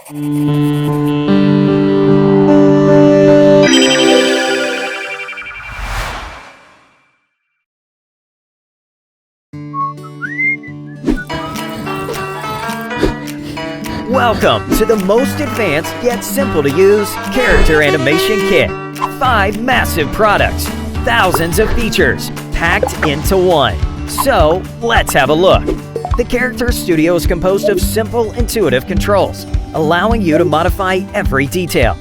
Welcome to the most advanced yet simple to use Character Animation Kit. 5 massive products, thousands of features, packed into one. So, let's have a look. The Character Studio is composed of simple, intuitive controls, allowing you to modify every detail.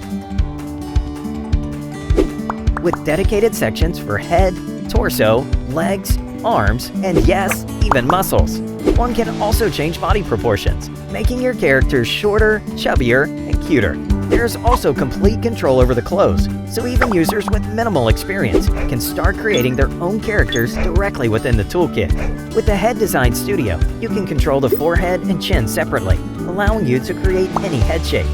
With dedicated sections for head, torso, legs, arms, and yes, even muscles. One can also change body proportions, making your characters shorter, chubbier, and cuter. There's also complete control over the clothes, so even users with minimal experience can start creating their own characters directly within the toolkit. With the Head Design Studio, you can control the forehead and chin separately, allowing you to create any head shape.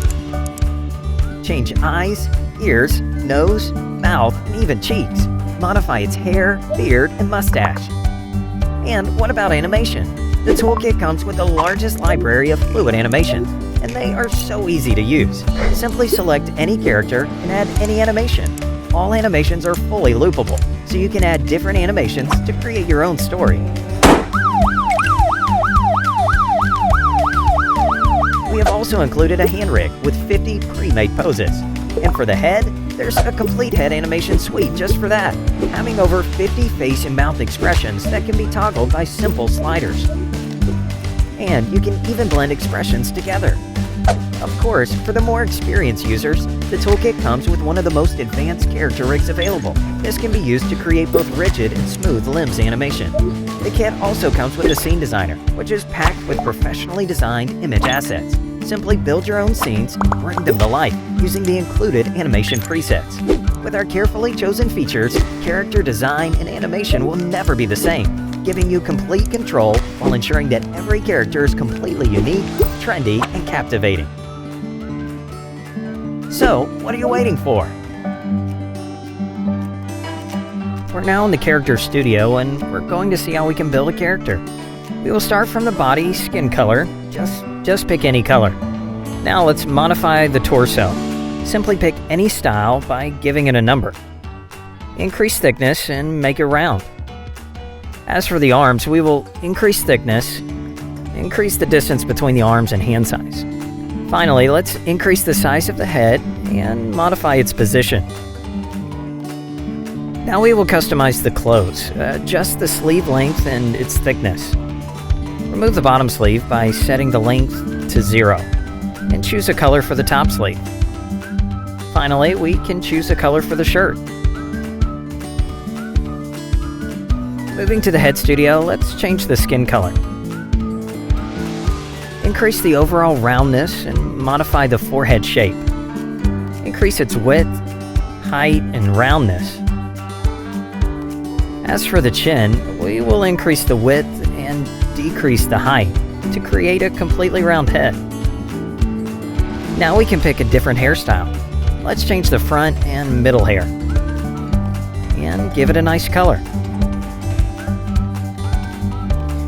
Change eyes, ears, nose, mouth, and even cheeks. Modify its hair, beard, and mustache. And what about animation? The toolkit comes with the largest library of fluid animations, and they are so easy to use. Simply select any character and add any animation. All animations are fully loopable, so you can add different animations to create your own story. We have also included a hand rig with 50 pre-made poses. And for the head, there's a complete head animation suite just for that, having over 50 face and mouth expressions that can be toggled by simple sliders. And you can even blend expressions together. Of course, for the more experienced users, the toolkit comes with one of the most advanced character rigs available. This can be used to create both rigid and smooth limbs animation. The kit also comes with a scene designer, which is packed with professionally designed image assets. Simply build your own scenes and bring them to life using the included animation presets. With our carefully chosen features, character design and animation will never be the same, giving you complete control while ensuring that every character is completely unique, trendy, and captivating. So, what are you waiting for? We're now in the Character Studio, and we're going to see how we can build a character. We will start from the body skin color. Just pick any color. Now let's modify the torso. Simply pick any style by giving it a number. Increase thickness and make it round. As for the arms, we will increase thickness, increase the distance between the arms and hand size. Finally, let's increase the size of the head and modify its position. Now we will customize the clothes. Adjust the sleeve length and its thickness. Remove the bottom sleeve by setting the length to 0, and choose a color for the top sleeve. Finally, we can choose a color for the shirt. Moving to the Head Studio, let's change the skin color. Increase the overall roundness and modify the forehead shape. Increase its width, height, and roundness. As for the chin, we will increase the width and decrease the height to create a completely round head. Now we can pick a different hairstyle. Let's change the front and middle hair and give it a nice color.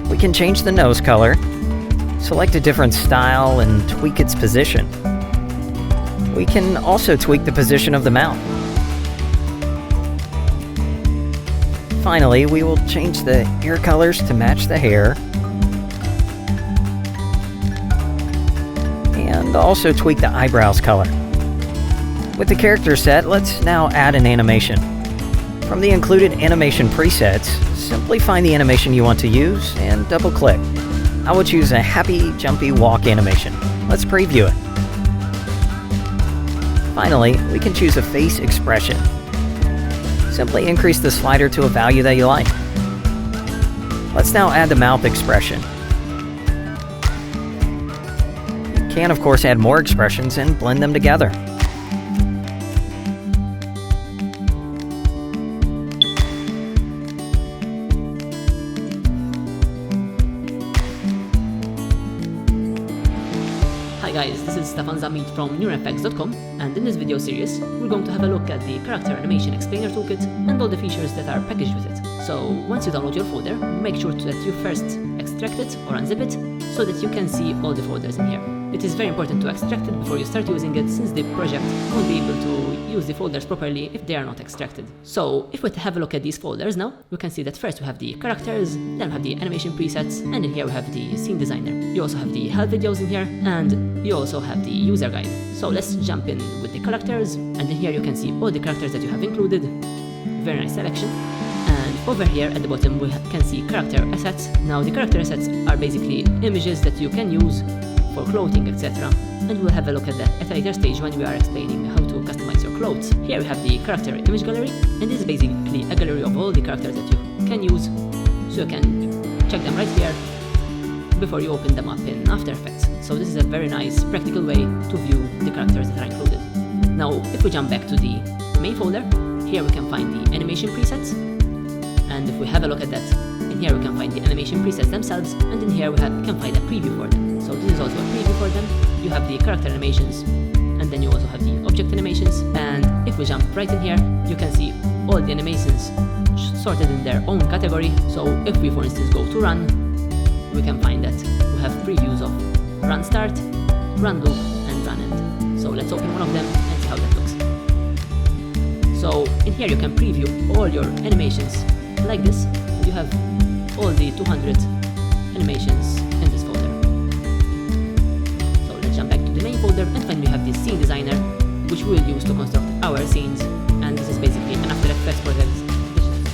We can change the nose color, select a different style, and tweak its position. We can also tweak the position of the mouth. Finally, we will change the ear colors to match the hair, and also tweak the eyebrows color. With the character set, let's now add an animation. From the included animation presets, simply find the animation you want to use and double-click. I will choose a happy, jumpy walk animation. Let's preview it. Finally, we can choose a face expression. Simply increase the slider to a value that you like. Let's now add the mouth expression. You can, of course, add more expressions and blend them together. Hi guys, this is Stefan Zamit from NeuroFX.com, and in this video series, we're going to have a look at the Character Animation Explainer Toolkit and all the features that are packaged with it. So, once you download your folder, make sure that you first extract it or unzip it so that you can see all the folders in here. it is very important to extract it before you start using it, since the project won't be able to use the folders properly if they are not extracted. So if we have a look at these folders now, we can see that first we have the characters, then we have the animation presets, and in here we have the scene designer. You also have the help videos in here, and you also have the user guide. So let's jump in with the characters, and in here you can see all the characters that you have included. Very nice selection. And over here at the bottom we can see character assets. Now the character assets are basically images that you can use for clothing, etc. And we'll have a look at that at a later stage when we are explaining how to customize your clothes. Here we have the character image gallery, and this is basically a gallery of all the characters that you can use, so you can check them right here before you open them up in After Effects. So this is a very nice practical way to view the characters that are included. Now if we jump back to the main folder, here we can find the animation presets, and if we have a look at that, in here we can find the animation presets themselves, and in here we can find a preview for them. So this is also a preview for them. You have the character animations, and then you also have the object animations, and if we jump right in here, you can see all the animations sorted in their own category. So if we for instance go to run, we can find that we have previews of run start, run loop, and run end. So let's open one of them and see how that looks. So in here you can preview all your animations like this, and you have all the 200 animations in this folder. So let's jump back to the main folder, and finally we have the scene designer, which we will use to construct our scenes, and this is basically an After Effects project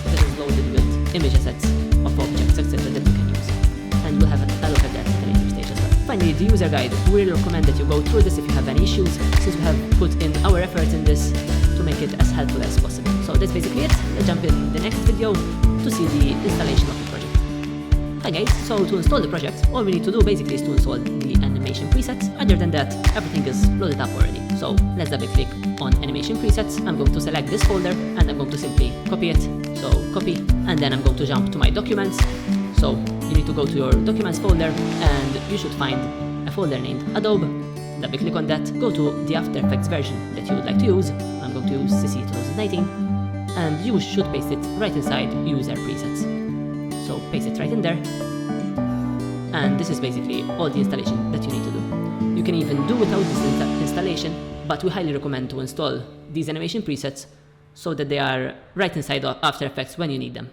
that is loaded with image assets of objects, etc. that you can use. And we'll have a look at that at a later stage as well. Finally, the user guide. We really recommend that you go through this if you have any issues, since we have put in our efforts in this to make it as helpful as possible. So that's basically it. Let's jump in the next video to see the installation of the project. Hi guys, so to install the project, all we need to do basically is to install the animation presets. Other than that, everything is loaded up already. So let's double click on animation presets. I'm going to select this folder, and I'm going to simply copy it. So copy, and then I'm going to jump to my documents. So you need to go to your documents folder, and you should find a folder named Adobe. Double click on that, go to the After Effects version that you would like to use. I'm going to use CC 2019, and you should paste it right inside user presets. So paste it right in there, and this is basically all the installation that you need to do. You can even do without this installation, but we highly recommend to install these animation presets so that they are right inside of After Effects when you need them.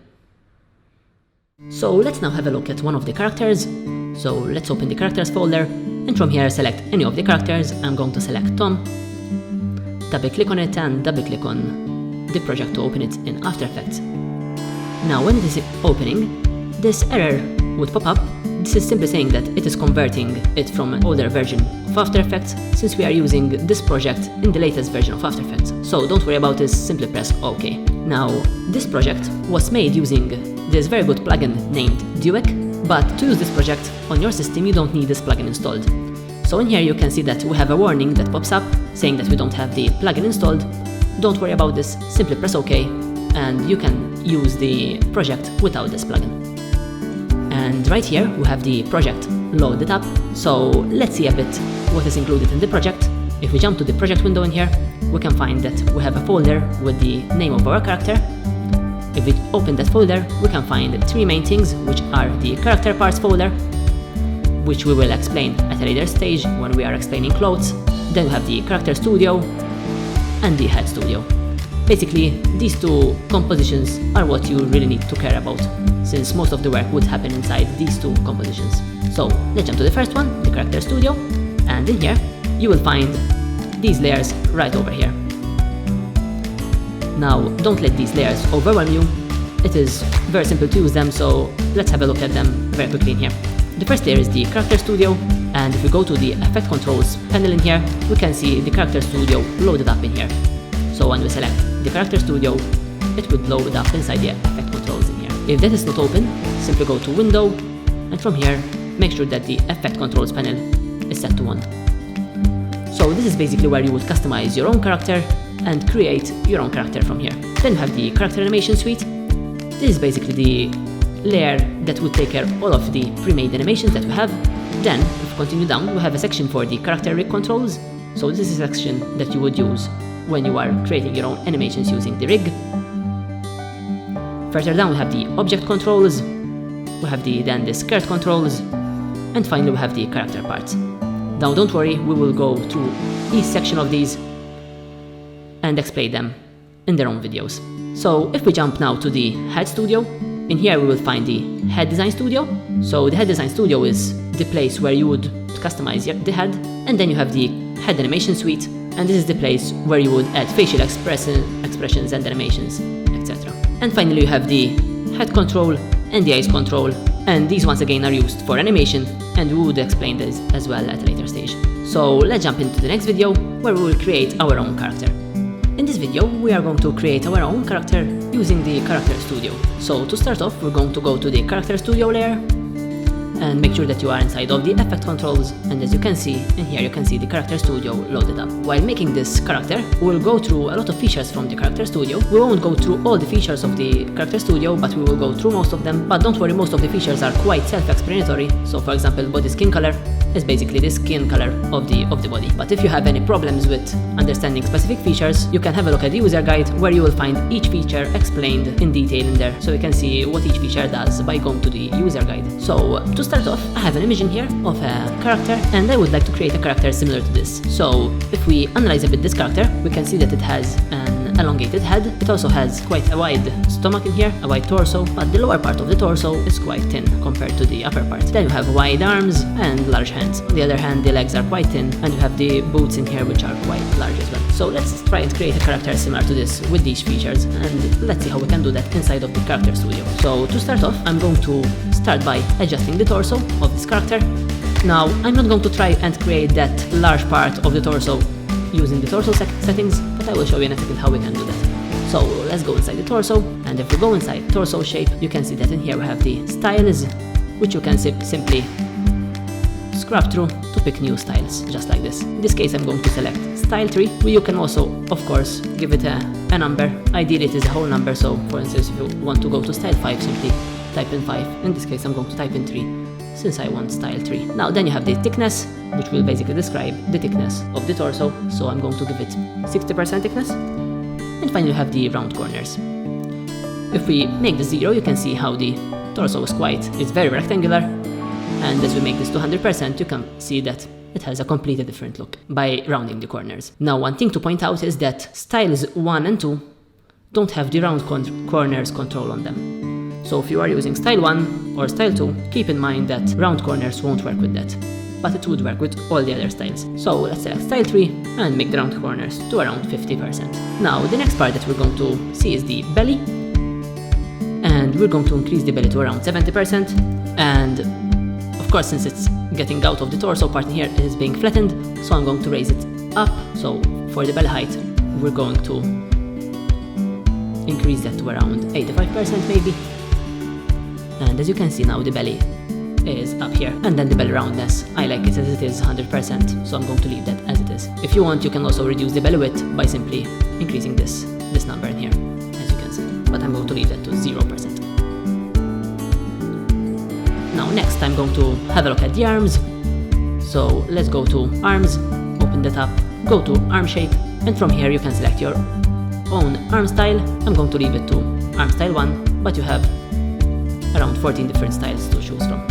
So let's now have a look at one of the characters. So let's open the characters folder, and from here select any of the characters. I'm going to select Tom, double click on it, and double click on the project to open it in After Effects. Now when it is opening, this error would pop up. This is simply saying that it is converting it from an older version of After Effects, since we are using this project in the latest version of After Effects. So don't worry about this, simply press OK. Now this project was made using this very good plugin named Duec, but to use this project on your system you don't need this plugin installed. So in here you can see that we have a warning that pops up saying that we don't have the plugin installed. Don't worry about this, simply press OK, and you can use the project without this plugin. And right here we have the project loaded up, so let's see a bit what is included in the project. If we jump to the project window in here, we can find that we have a folder with the name of our character. If we open that folder, we can find three main things, which are the character parts folder, which we will explain at a later stage when we are explaining clothes. Then we have the character studio and the head studio. Basically, these two compositions are what you really need to care about, since most of the work would happen inside these two compositions. So let's jump to the first one, the character studio, and in here you will find these layers right over here. Now don't let these layers overwhelm you. It is very simple to use them, so let's have a look at them very quickly in here. The first layer is the character studio, and if we go to the effect controls panel in here, we can see the character studio loaded up in here. So when we select the character studio, it would load up inside the effect controls in here. If that is not open, simply go to window, and from here make sure that the effect controls panel is set to 1. So this is basically where you would customize your own character and create your own character from here. Then we have the character animation suite. This is basically the layer that would take care of all of the pre-made animations that we have. Then if we continue down, we have a section for the character rig controls. So this is a section that you would use when you are creating your own animations using the rig. Further down we have the object controls, we have then the skirt controls, and finally we have the character parts. Now don't worry, we will go through each section of these and explain them in their own videos. So if we jump now to the Head Studio, in here we will find the Head Design Studio. So the Head Design Studio is the place where you would customize the head, and then you have the Head Animation Suite, and this is the place where you would add facial expressions and animations, etc. And finally you have the Head Control and the Eyes Control, and these once again are used for animation, and we would explain this as well at a later stage. So let's jump into the next video where we will create our own character. In this video, we are going to create our own character using the Character Studio. So to start off, we're going to go to the Character Studio layer and make sure that you are inside of the effect controls, and as you can see, in here you can see the Character Studio loaded up. While making this character, we'll go through a lot of features from the Character Studio. We won't go through all the features of the Character Studio, but we will go through most of them. But don't worry, most of the features are quite self-explanatory. So for example, body skin color is basically the skin color of the body. But if you have any problems with understanding specific features, you can have a look at the user guide where you will find each feature explained in detail in there, so you can see what each feature does by going to the user guide. So to start off, I have an image in here of a character, and I would like to create a character similar to this. So if we analyze a bit this character, we can see that it has an elongated head. It also has quite a wide stomach in here, a wide torso, but the lower part of the torso is quite thin compared to the upper part. Then you have wide arms and large hands. On the other hand, the legs are quite thin, and you have the boots in here which are quite large as well. So let's try and create a character similar to this with these features, and let's see how we can do that inside of the Character Studio. So to start off, I'm going to start by adjusting the torso of this character. Now, I'm not going to try and create that large part of the torso using the torso settings, but I will show you in a second how we can do that. So let's go inside the torso, and if we go inside torso shape, you can see that in here we have the styles, which you can simply scrub through to pick new styles, just like this. In this case, I'm going to select style 3. You can also, of course, give it a number. Ideally, it is a whole number, so for instance, if you want to go to style 5, simply type in 5. In this case, I'm going to type in 3, since I want style 3. Now, then you have the thickness, which will basically describe the thickness of the torso, so I'm going to give it 60% thickness. And finally, you have the round corners. If we make this 0, you can see how the torso is very rectangular, and as we make this to 100%, you can see that it has a completely different look by rounding the corners. Now, one thing to point out is that styles 1 and 2 don't have the round corners control on them. So if you are using style 1 or style 2, keep in mind that round corners won't work with that, but it would work with all the other styles. So let's select style 3 and make the round corners to around 50%. Now, the next part that we're going to see is the belly, and we're going to increase the belly to around 70%, and of course, since it's getting out of the torso part in here, it is being flattened, so I'm going to raise it up. So for the belly height, we're going to increase that to around 85% maybe. And as you can see now, the belly is up here. And then the belly roundness, I like it as it is 100%, so I'm going to leave that as it is. If you want, you can also reduce the belly width by simply increasing this number in here, as you can see. But I'm going to leave that to 0%. Now next, I'm going to have a look at the arms. So let's go to arms, open that up, go to arm shape, and from here you can select your own arm style. I'm going to leave it to arm style 1, but you have around 14 different styles to choose from.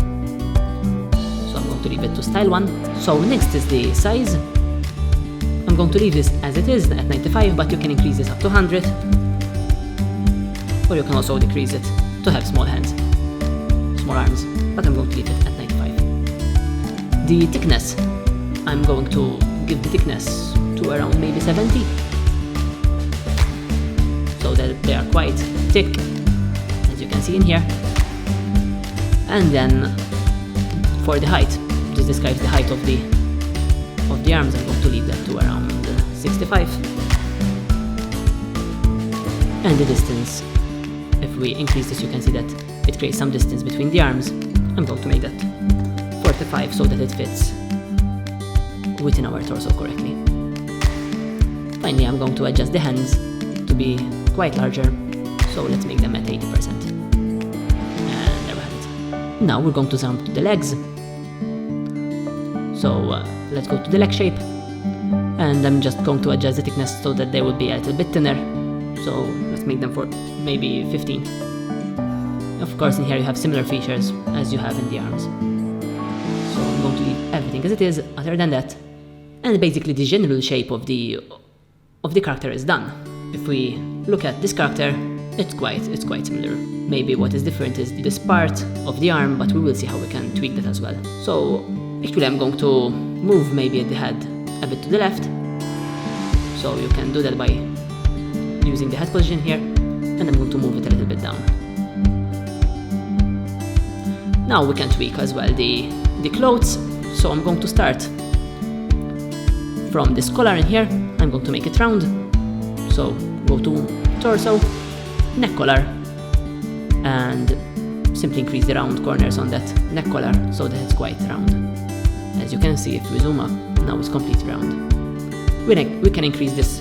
So I'm going to leave it to style 1. So next is the size. I'm going to leave this as it is at 95, but you can increase this up to 100, or you can also decrease it to have small hands, small arms, but I'm going to leave it at 95. The thickness, I'm going to give the thickness to around maybe 70, so that they are quite thick, as you can see in here. And then for the height, this describes the height of the arms. I'm going to leave that to around 65. And the distance, if we increase this, you can see that it creates some distance between the arms. I'm going to make that 45 so that it fits within our torso correctly. Finally, I'm going to adjust the hands to be quite larger, so let's make them at 80%. And there we have it. Now we're going to jump to the legs. So let's go to the leg shape, and I'm just going to adjust the thickness so that they will be a little bit thinner. So let's make them for maybe 15. Of course, in here you have similar features as you have in the arms. So I'm going to everything as it is other than that. And basically the general shape of the character is done. If we look at this character, it's quite similar. Maybe what is different is this part of the arm, but we will see how we can tweak that as well. So actually I'm going to move maybe the head a bit to the left. So you can do that by using the head position here, and I'm going to move it a little bit down. Now we can tweak as well the clothes. So I'm going to start from this collar in here. I'm going to make it round. So go to torso, neck collar, and simply increase the round corners on that neck collar so that it's quite round. As you can see, if we zoom up, now it's completely round. We can increase this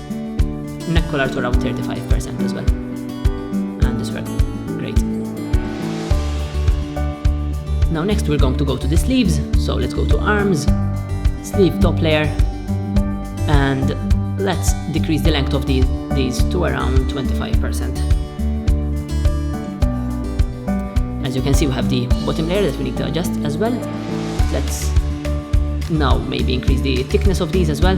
neck collar to around 35% as well. And this works great. Now next we're going to go to the sleeves. So let's go to arms, sleeve top layer, and let's decrease the length of these to around 25%. As you can see, we have the bottom layer that we need to adjust as well. Let's now maybe increase the thickness of these as well.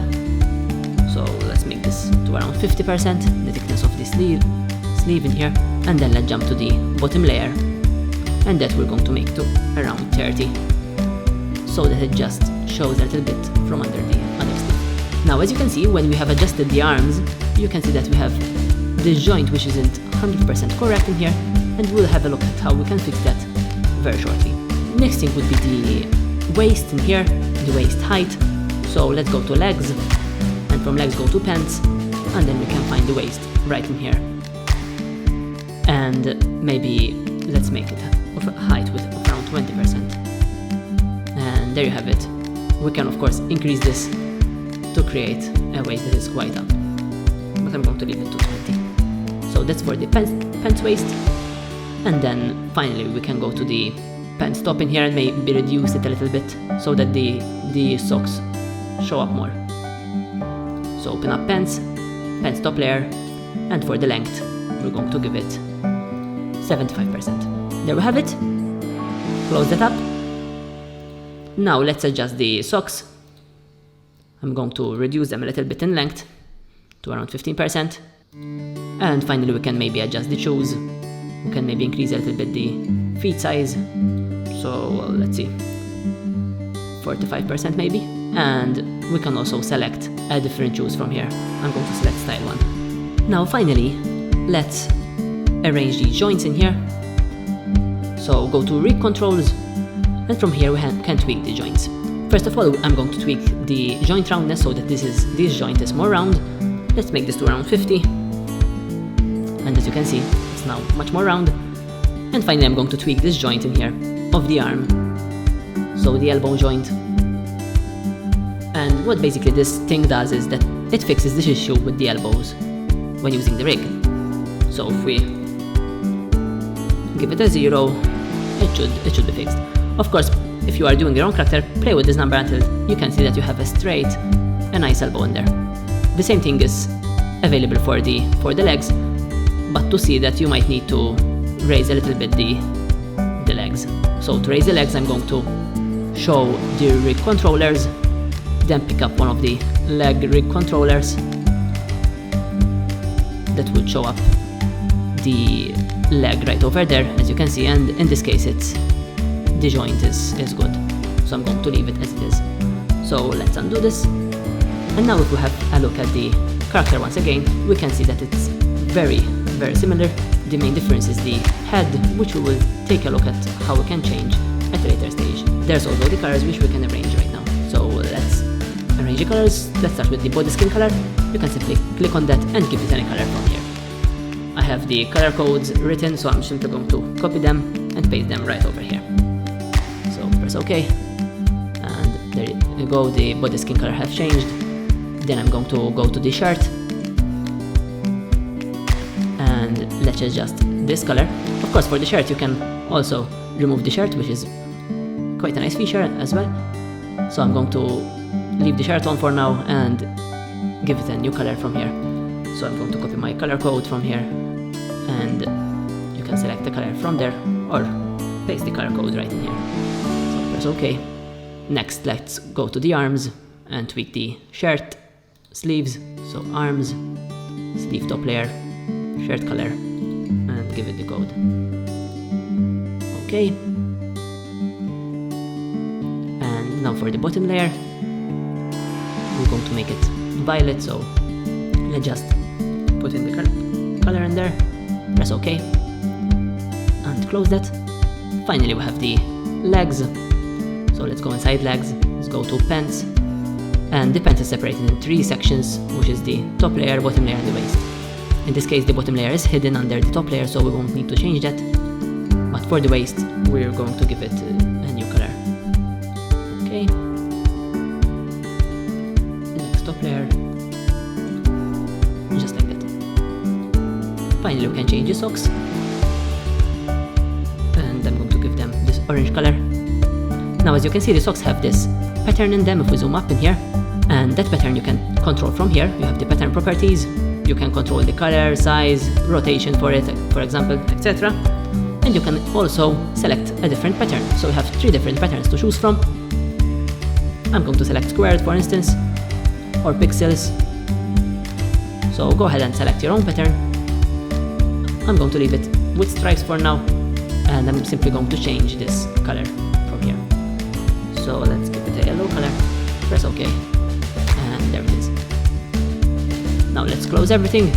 So let's make this to around 50%, the thickness of the sleeve in here, and then let's jump to the bottom layer, and that we're going to make to around 30, so that it just shows a little bit from under the other sleeve. Now as you can see, when we have adjusted the arms, you can see that we have this joint which isn't 100% correct in here, and we'll have a look at how we can fix that very shortly. Next thing would be the waist in here, the waist height. So let's go to legs, and from legs go to pants, and then we can find the waist right in here. And maybe let's make it of a height with around 20%. And there you have it. We can of course increase this to create a waist that is quite up, but I'm going to leave it to 20. So that's for the pants waist. And then finally we can go to the pants top in here and maybe reduce it a little bit so that the socks show up more. So open up pants top layer, and for the length we're going to give it 75%. There we have it. Close that up. Now let's adjust the socks. I'm going to reduce them a little bit in length to around 15%. And finally we can maybe adjust the shoes. We can maybe increase a little bit the feet size. So let's see, 45% maybe. And we can also select a different shoes from here. I'm going to select style 1. Now finally, let's arrange the joints in here. So go to rig controls, and from here we can tweak the joints. First of all, I'm going to tweak the joint roundness so that this joint is more round. Let's make this to around 50. And as you can see, it's now much more round. And finally I'm going to tweak this joint in here of the arm, so the elbow joint. And what basically this thing does is that it fixes this issue with the elbows when using the rig. So if we give it a 0, it should be fixed. Of course, if you are doing your own character, play with this number until you can see that you have a nice elbow in there. The same thing is available for the legs, but to see that you might need to raise a little bit the legs. So to raise the legs, I'm going to show the rig controllers, then pick up one of the leg rig controllers that would show up the leg right over there, as you can see, and in this case the joint is good, so I'm going to leave it as it is. So let's undo this, and now if we have a look at the character once again, we can see that it's very similar. The main difference is the head, which we will take a look at how we can change at a later stage. There's also the colors which we can arrange right now. So let's arrange the colors. Let's start with the body skin color. You can simply click on that and give it any color from here. I have the color codes written, so I'm simply going to copy them and paste them right over here. So press OK, and there you go, the body skin color has changed. Then I'm going to go to the shirt, and let's adjust this color. Of course, for the shirt you can also remove the shirt, which is quite a nice feature as well. So I'm going to leave the shirt on for now and give it a new color from here. So I'm going to copy my color code from here, and you can select the color from there or paste the color code right in here. So press OK, Next, let's go to the arms and tweak the shirt sleeves. So arms, sleeve top layer, shirt color, and give it the code. Okay. And now for the bottom layer, we're going to make it violet, so let's just put in the color in there, press OK, and close that. Finally, we have the legs, so let's go inside legs, let's go to pants, and the pants is separated in 3 sections, which is the top layer, bottom layer, and the waist. In this case, the bottom layer is hidden under the top layer, so we won't need to change that, but for the waist, we're going to give it a new color. Okay. Next top layer, just like that. Finally, we can change the socks, and I'm going to give them this orange color. Now, as you can see, the socks have this pattern in them. If we zoom up in here, and that pattern you can control from here. You have the pattern properties, you can control the color, size, rotation for it, for example, etc. And you can also select a different pattern. So you have 3 different patterns to choose from. I'm going to select squares, for instance, or pixels. So go ahead and select your own pattern. I'm going to leave it with stripes for now, and I'm simply going to change this color from here. So let's give it a yellow color, press OK, and there it is. Now let's close everything,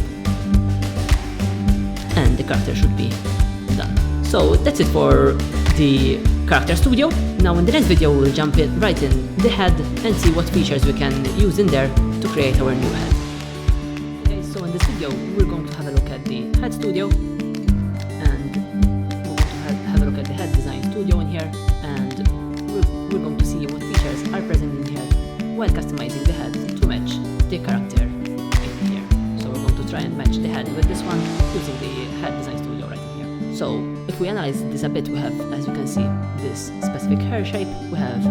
and the character should be done. So that's it for the Character Studio. Now in the next video we'll jump right in the head and see what features we can use in there to create our new head. Okay, so in this video we're going to have a look at the Head Studio, and we're going to have a look at the Head Design Studio in here, and we're going to see what features are present in here while customizing the head to match the character in here. So we're going to try and match the head with this one using the Head Design Studio right in here. So if we analyze this a bit, we have, as you can see, this specific hair shape, we have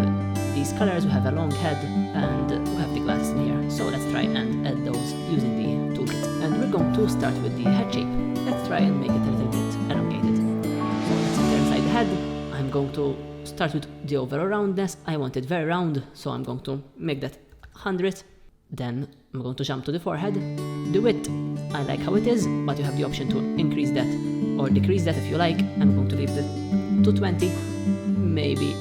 these colors, we have a long head, and we have the glasses in here. So let's try and add those using the toolkit. And we're going to start with the head shape. Let's try and make it a little bit elongated. So let's enter inside the head. I'm going to start with the overall roundness. I want it very round, so I'm going to make that 100. Then I'm going to jump to the forehead. The width, I like how it is, but you have the option to increase that or decrease that if you like. I'm going to leave it to 20. Maybe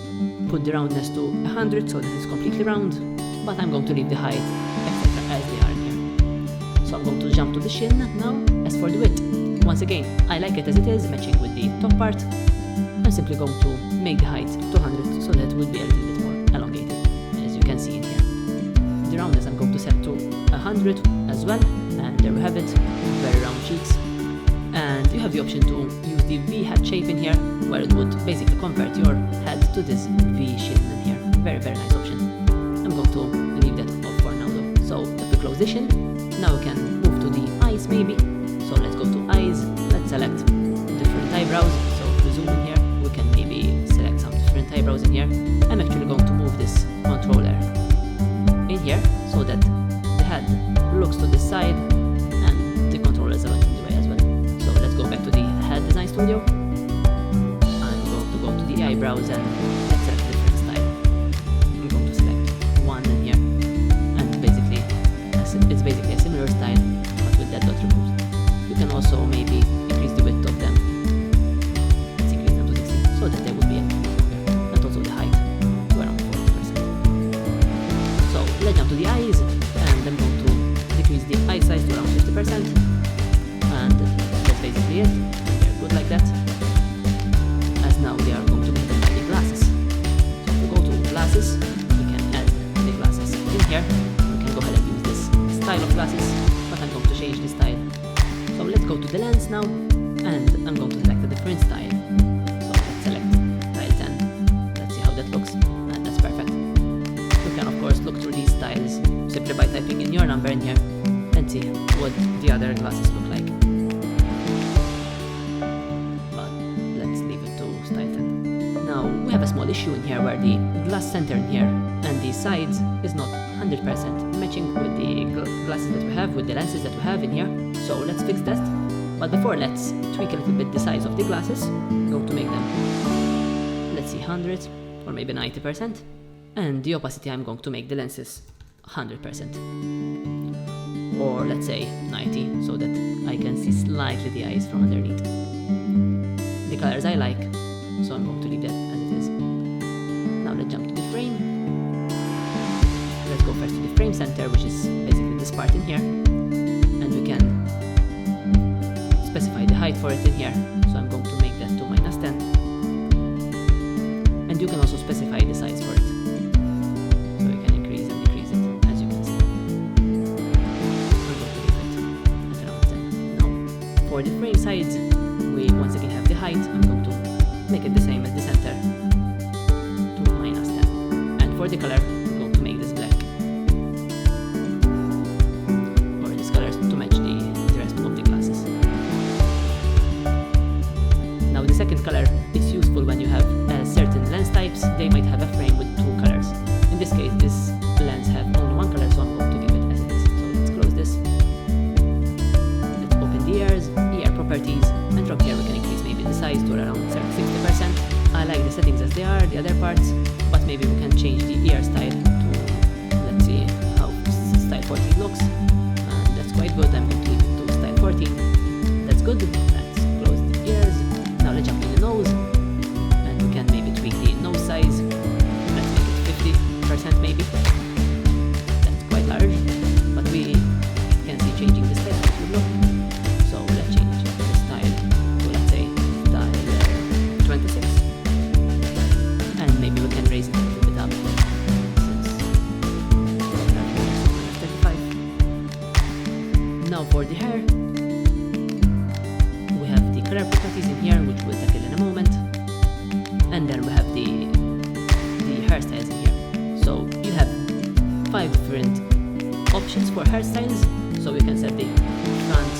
put the roundness to 100, so this is completely round, but I'm going to leave the height, etc. as they are in here. So I'm going to jump to the chin now. As for the width, once again, I like it as it is, matching with the top part. I'm simply going to make the height to 100, so that it will be a little bit more elongated, as you can see in here. The roundness I'm going to set to 100 as well, and there we have it, very round cheeks. And you have the option to use the V head shape in here, where it would basically convert your head to this V chin in here. Very, very nice option. I'm going to leave that off for now though. So if we close the chin, now we can move to the eyes maybe. So let's go to eyes, let's select different eyebrows. So if we zoom in here, we can maybe select some different eyebrows in here. I'm actually going to move this controller in here so that the head looks to the side and the controller is a lot in the way as well. So let's go back to the Head Design Studio. I'm going to go to the eyebrows and let's select a different style. I'm going to select one in here, and basically it's basically a similar style but with that dot removed. You can also maybe increase the width of them. Let's increase them to 60 so that they will be a little bit longer, and also the height to around 40%. So let's jump to the eyes, and I'm going to decrease the eye size to around 50%, and that's basically it. They're good like that, as now they are going to be hidden by the glasses. So if we go to glasses, we can add the glasses in here. We can go ahead and use this style of glasses, but I'm going to change the style. So let's go to the lens now, and I'm going to select a different style. So let's select style 10. Let's see how that looks, and that's perfect. You can of course look through these styles simply by typing in your number in here and see what the other glasses look like. But let's leave it to style 10. Now we have a small issue in here where the glass center in here and the sides is not 100% matching with the glasses that we have, with the lenses that we have in here. So let's fix that. But before, let's tweak a little bit the size of the glasses. I'm going to make them, let's see, 100 or maybe 90%. And the opacity, I'm going to make the lenses 100%. Or let's say 90, so that I can see slightly the eyes from underneath. The colors I like, so I'm going to leave that as it is. Now let's jump to the frame. Let's go first to the frame center, which is basically this part in here. And we can specify the height for it in here. So I'm going to make that to -10. And you can also specify the size for it. So you can increase and decrease it, as you can see. I'm going to leave it at around 10. Now, for the frame size, we once again have the height. I'm going to make it the same as the center to -10. And for the color, I'm going to make this black. Or this color to match the rest of the glasses. Now the second color is useful when you have certain lens types. They might have a frame with 2 colors. In this case, this lens have only 1 color, so I'm going to leave it as it is. So let's close this. Let's open the ears, ear properties, and from here we can increase maybe the size to around 60%. I like the settings as they are, the other parts, but maybe we can change the ear style to, let's see how style 14 looks. And that's quite good. I'm going to leave it to style 14. That's good. Let's close the ears. Now let's jump in the nose, and we can maybe tweak the nose size. Let's make it 50% maybe. That's quite large, but we can see changing the style how it would look. So let's change the style to, let's say, style 26. And maybe we can raise it a little bit up, since 35. Now for the hair, we have the color properties in here, which we'll tackle in a moment. And then we have the hairstyles in here. So you have 5 different options for hairstyles. So you can set the front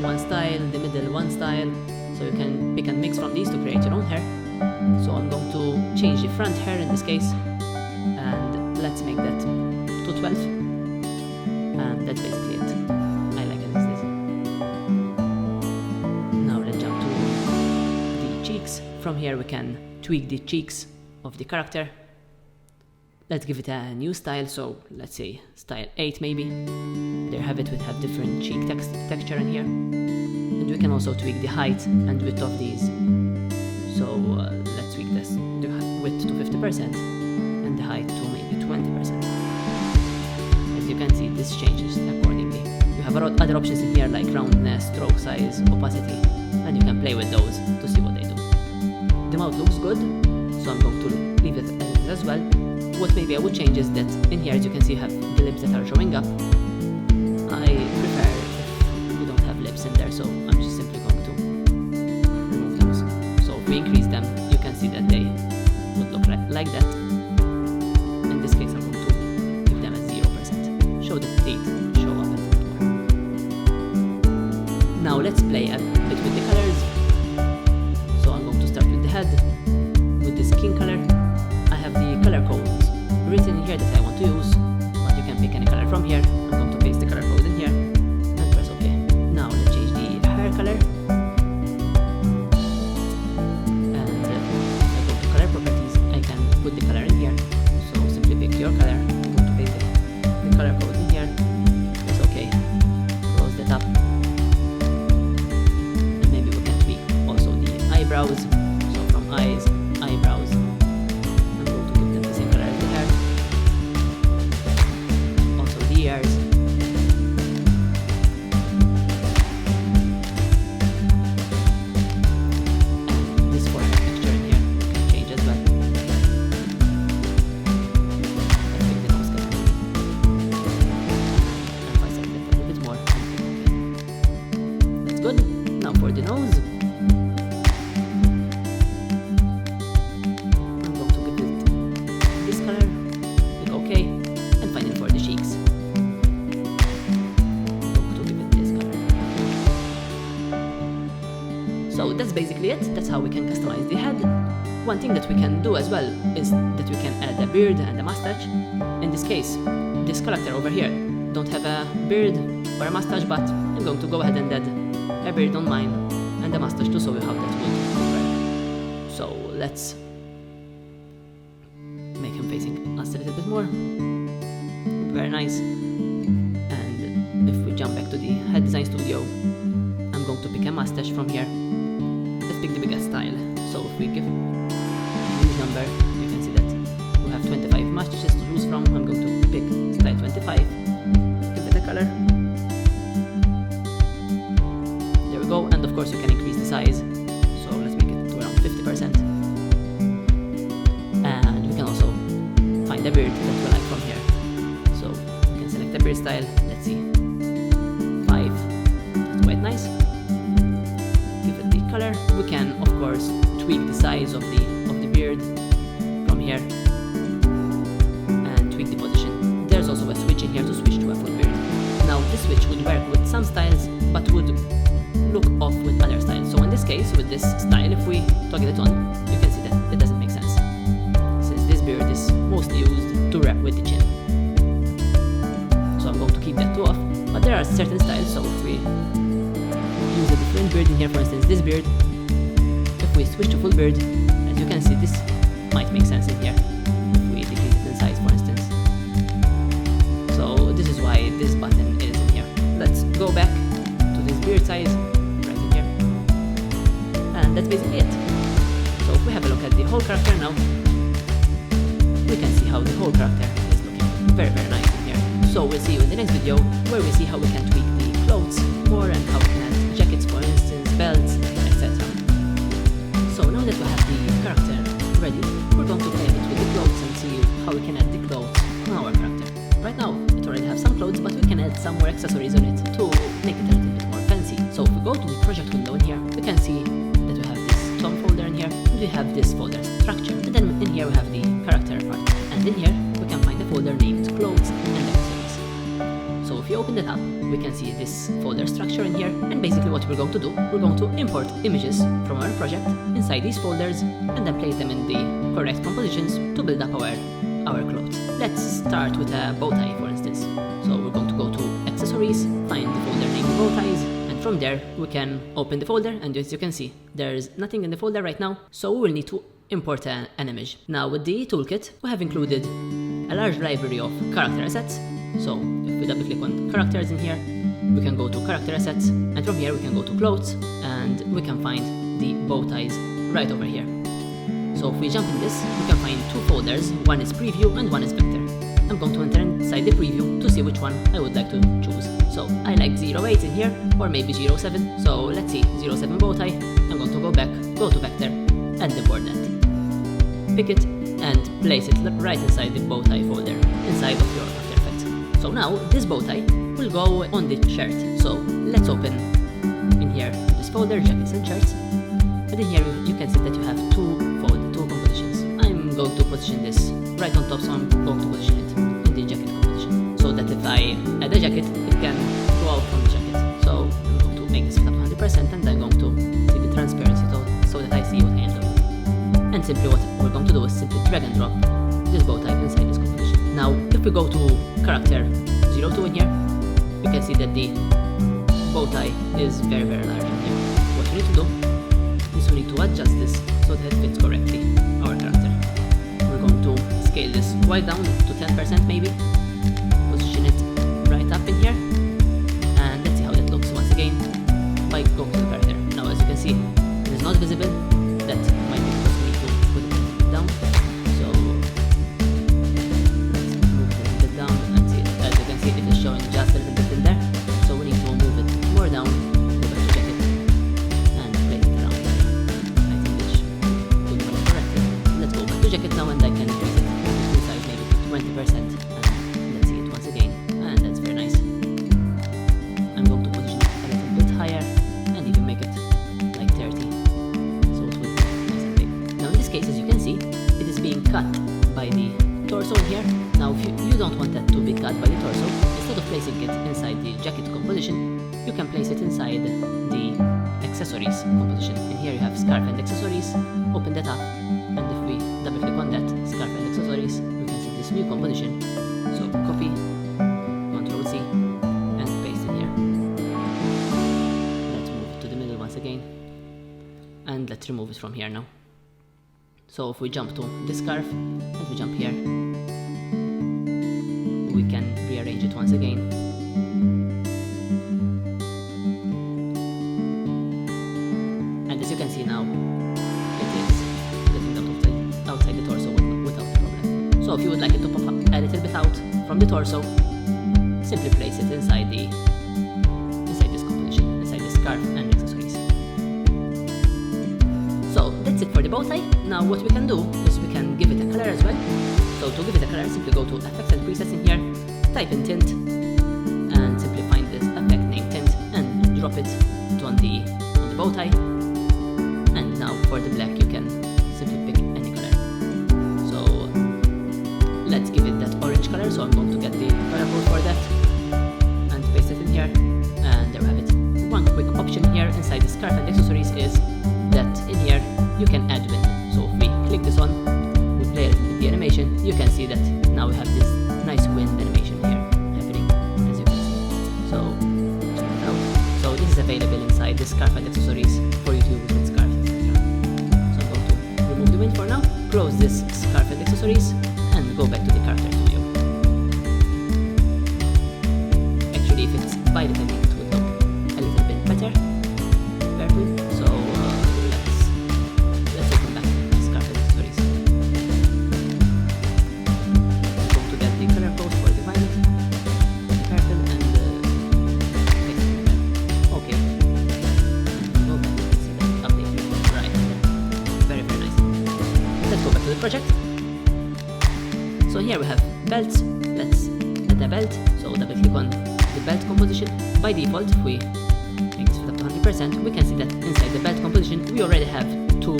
one style, the middle one style. So you can pick and mix from these to create your own hair. So I'm going to change the front hair in this case. And let's make that to 12. And that's basically it. I like it as this. Now let's jump to the cheeks. From here we can tweak the cheeks of the character. Let's give it a new style, so let's say style 8 maybe. There have it, we have different cheek texture in here. And we can also tweak the height and width of these. So let's tweak this, the width to 50% and the height to maybe 20%. As you can see, this changes accordingly. You have other options in here like roundness, stroke size, opacity, and you can play with those to see what they do. The mouth looks good, so I'm going to leave it as well. What maybe I would change is that in here, as you can see, you have the lips that are showing up. I prefer if we don't have lips in there, so I'm just simply going to remove those. So if we increase them, you can see that they would look like that. In this case, I'm going to give them at 0%. Show the teeth show up a bit more. Now let's play a bit with the colors. So I'm going to start with the head, with the skin color. I have the color codes written in here that I want to use, but you can pick any color from here. I'm going to paste the color code in here and press OK. Now let's change the hair color. And if I go to color properties, I can put the color in here. So simply pick your color. I'm going to paste the color code in here. Press OK. Close that up. And maybe we can tweak also the eyebrows. So from eyes, eyebrows. Ears. And this forehead texture in here can change as well. Let's make the nose color. And if I select that a little bit more, that's good. Now for the nose, I'm going to give it this color, click OK, and finally for the cheeks. So that's basically it. That's how we can customize the head. One thing that we can do as well is that we can add a beard and a mustache. In this case, this character over here don't have a beard or a mustache, but I'm going to go ahead and add a beard on mine and a mustache to show you how that would work. So let's make him facing us a more. Very nice. And if we jump back to the head design studio, I'm going to pick a mustache from here. Let's pick the biggest style. So if we give this number, you can see that we have 25 mustaches to choose from. I'm going to pick style 25, give it a color. There we go, and of course you can increase the size. So let's make it to around 50%. And we can also find a beard that we like from here. So we can select a beard style. Let's see, 5. That's quite nice. Give it the color. We can of course tweak the size of the beard from here and tweak the position. There's also a switch in here to switch to a full beard. Now this switch would work with some styles but would look off with other styles. So in this case, with this style, if we toggle it on, you can see that it doesn't make sense, since this beard is mostly used to wrap with the chin. So I'm going to keep that two off, but there are certain styles. So if we use a different beard in here, for instance this beard, if we switch to full beard, as you can see, this might make sense in here if we decrease it in size, for instance. So this is why this button is in here. Let's go back to this beard size right in here, and that's basically it. So if we have a look at the whole character now, we can see how the whole character is looking very nice in here. So we'll see you in the next video, where we see how we can tweak the clothes more and how we can add jackets, for instance, belts, etc. So now that we have the character ready, we're going to play a bit with the clothes and see how we can add the clothes on our character. Right now, it already has some clothes, but we can add some more accessories on it to make it a little bit more fancy. So if we go to the project window in here, we can see that we have this Tom folder in here, and we have this folder structure, and then in here we have the character part, and in here we can find a folder named clothes and accessories. So if you open it up, we can see this folder structure in here, and basically what we're going to do, we're going to import images from our project inside these folders and then place them in the correct compositions to build up our clothes. Let's start with a bow tie, for instance. So we're going to go to accessories, find the folder named bow ties, and from there we can open the folder, and as you can see, there's nothing in the folder right now, so we will need to import an image. Now with the toolkit, we have included a large library of character assets. So if we double click on characters in here, we can go to character assets, and from here we can go to clothes, and we can find the bow ties right over here. So if we jump in this, we can find two folders, one is preview and one is vector. I'm going to enter inside the preview to see which one I would like to choose. So I like 08 in here, or maybe 07, so let's see, 07 bow tie. I'm going to go back, go to vector, and import that. Pick it and place it right inside the bow tie folder, inside of your After Effects. So now this bow tie will go on the shirt. So let's open in here this folder, jackets and shirts. And in here you can see that you have two compositions. I'm going to position this right on top, so I'm going to position it in the jacket composition, so that if I add a jacket, it can go out from the jacket. So I'm going to make this set up 100%, and I'm going to see the transparency so that I see what I am doing. And simply what we're going to do is simply drag and drop this bow tie inside this composition. Now if we go to character 02 in here, you can see that the bow tie is very large in here. What we need to do is we need to adjust this so that it fits correctly our character. We're going to scale this quite down to 10% maybe, position it right up in here, and let's see how that looks once again by going to the character. Now as you can see, it is not visible. That might be because we need to put it down. So let's move it a bit down and see, as you can see, it is showing just a little bit in there. So we need to move it more down, go back to jacket, and place it around there. I think it should be more correctly. Let's go back to jacket now, and I can increase it to size maybe to 20%, and let's see it once again, and that's very nice. I'm going to position it a little bit higher and even make it like 30, so it will be nice and big. Now in this case, as you can see, it is being cut by the torso here. Now if you don't want that to be cut by the torso, instead of placing it inside the jacket composition, you can place it inside the accessories composition. In here you have scarf and accessories. Open that up, and if we double click on that scarf and accessories, we can see this new composition. So copy, Ctrl C, and paste in here. Let's move it to the middle once again, and let's remove it from here now. So if we jump to this scarf and we jump here, we can rearrange it once again. And as you can see now, it is getting outside the torso without problem. So if you would like it to pop up a little bit out from the torso, simply place it inside this composition, inside the scarf and accessories. So that's it for the bow tie. Now what we can do is we can give it a color as well. So to give it a color, simply go to Effects and Presets in here, type in Tint, and simply find this effect named Tint and drop it on the bow tie. And now for the black, you can simply pick any color. So let's give it that orange color. So I'm going to get the color code for that and paste it in here. And there we have it. One quick option here inside the scarf and accessories is that in here you can add wind. So if we click this on, we play it with the animation, you can see that now we have this nice wind animation here happening, as you can see. So check it out. So this is available inside the scarf and accessories for you to use with scarf, etc. So I'm going to remove the wind for now, close this scarf and accessories, and go back to the character studio. Actually, if it's by the time, it would look a little bit better. Purple. So let's open back the scarf and accessories. I'm going to get the color code for the violet, the purple, and the text there. Okay. And go back and see that update right there. Very, very nice. Let's go back to the project. So here we have belts. Let's add a belt. So double click on the belt composition. By default, if we make this fit up to 100%, we can see that inside the belt composition we already have two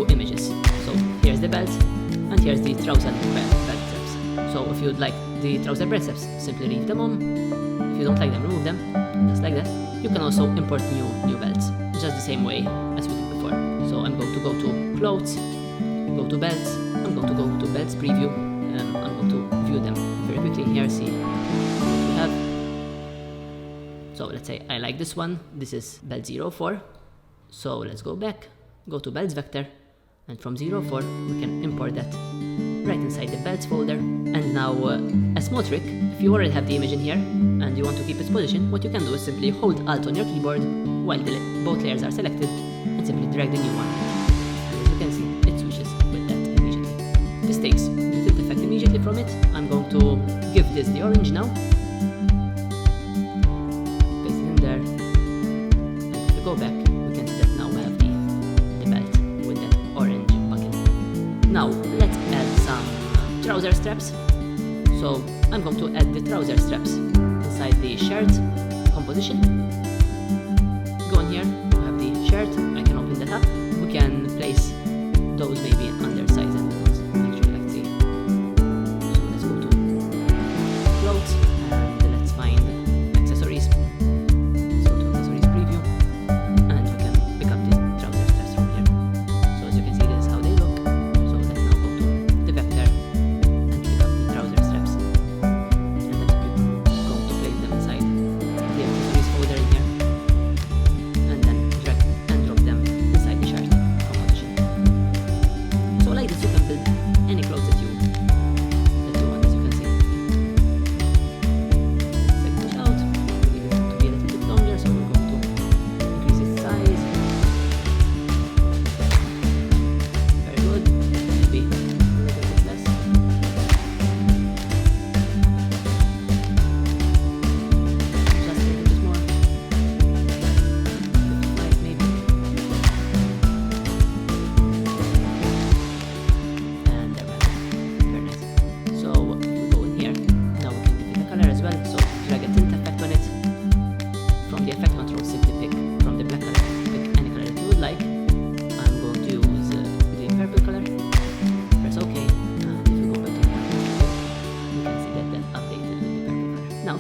images. So here's the belt, and here's the trouser belt straps. So if you would like the trouser belt straps, simply leave them on. If you don't like them, remove them, just like that. You can also import new belts, just the same way as we did before. So I'm going to go to Clothes, go to Belts. I'm going to go to Belts Preview. I'm going to view them very quickly here. See what we have. So let's say I like this one. This is belt 04. So let's go back, go to belts vector, and from 04 we can import that right inside the belts folder. And now a small trick, if you already have the image in here and you want to keep its position, what you can do is simply hold Alt on your keyboard while both layers are selected and simply drag the new one. And as you can see, it switches with that immediately. This takes the tilt effect immediately from it. I'm going to give this the orange now. Go back, we can see that now we have the belt with that orange bucket. Now let's add some trouser straps. So I'm going to add the trouser straps inside the shirt composition. Go in here, we have the shirt, I can open that up. We can place those maybe under size and buttons. Actually, let's see. So let's go to clothes and let's find accessories.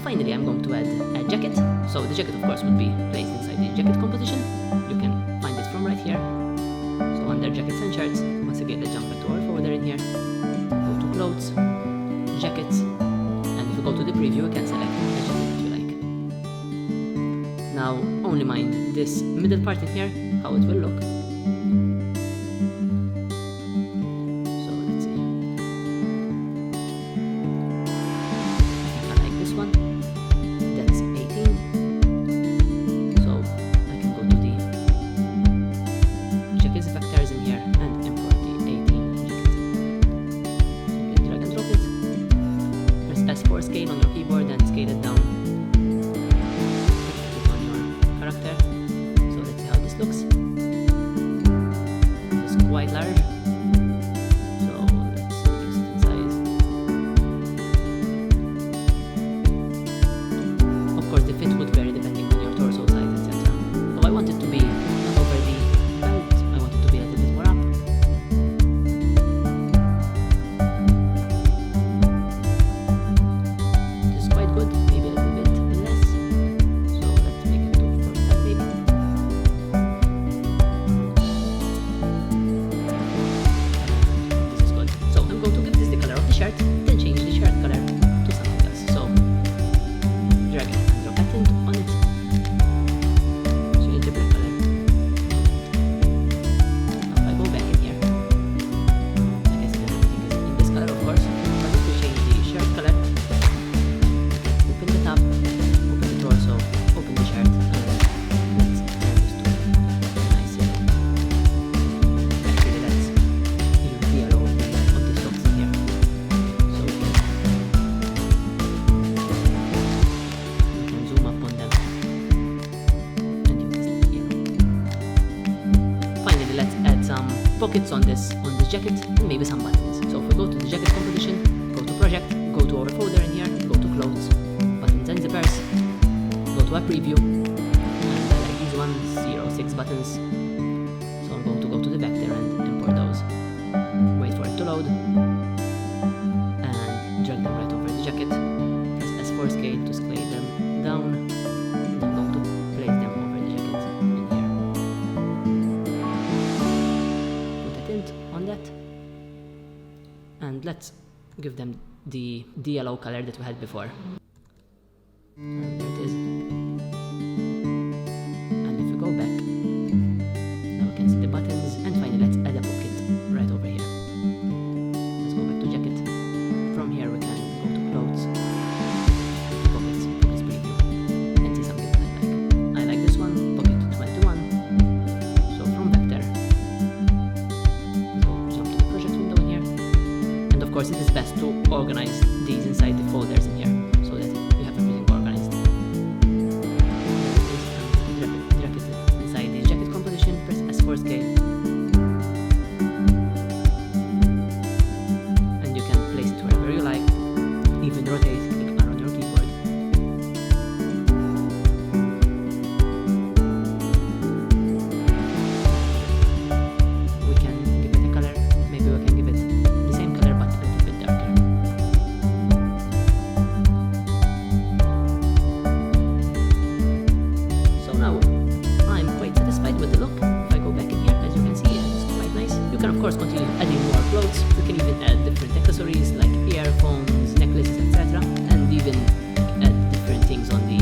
Finally, I'm going to add a jacket. So the jacket, of course, would be placed inside the jacket composition. You can find it from right here. So under jackets and shirts, once again, let's jump back to our folder in here. Go to clothes, jackets, and if you go to the preview, you can select a jacket that you like. Now, only mind this middle part in here, how it will look. So let's see. pockets on this jacket, and maybe some buttons. So if we go to the jacket composition, go to project, go to our folder in here, go to clothes, buttons and zippers, go to a preview, and I like these 106 buttons, so I'm going to go to the vector and import those. Wait for it to load, and drag them right over the jacket. Press S4 scale to scale them down, and I'm going to place them over the jacket in here. Put a tint on that, and let's give them the yellow color that we had before. And there it is. And if we go back, now we can see the buttons, and finally let's add a pocket right over here. Let's go back to jacket. From here we can go to clothes, pockets preview, and see something that I like. I like this one, pocket 21. So from vector, let's go jump to the project window in here. And of course it is best to organize these inside the folders in here, so that you have everything organized. Drag it inside the jacket composition, press S4 scale, and you can place it wherever you like, even rotate, click R on your keyboard. We can give it a color, maybe we can give it the same color but a little bit darker. So now I'm quite satisfied with the look. If I go back in here, as you can see, it's quite nice. You can of course continue adding more clothes. You can even add different accessories like earphones, necklaces, etc. and even add different things on the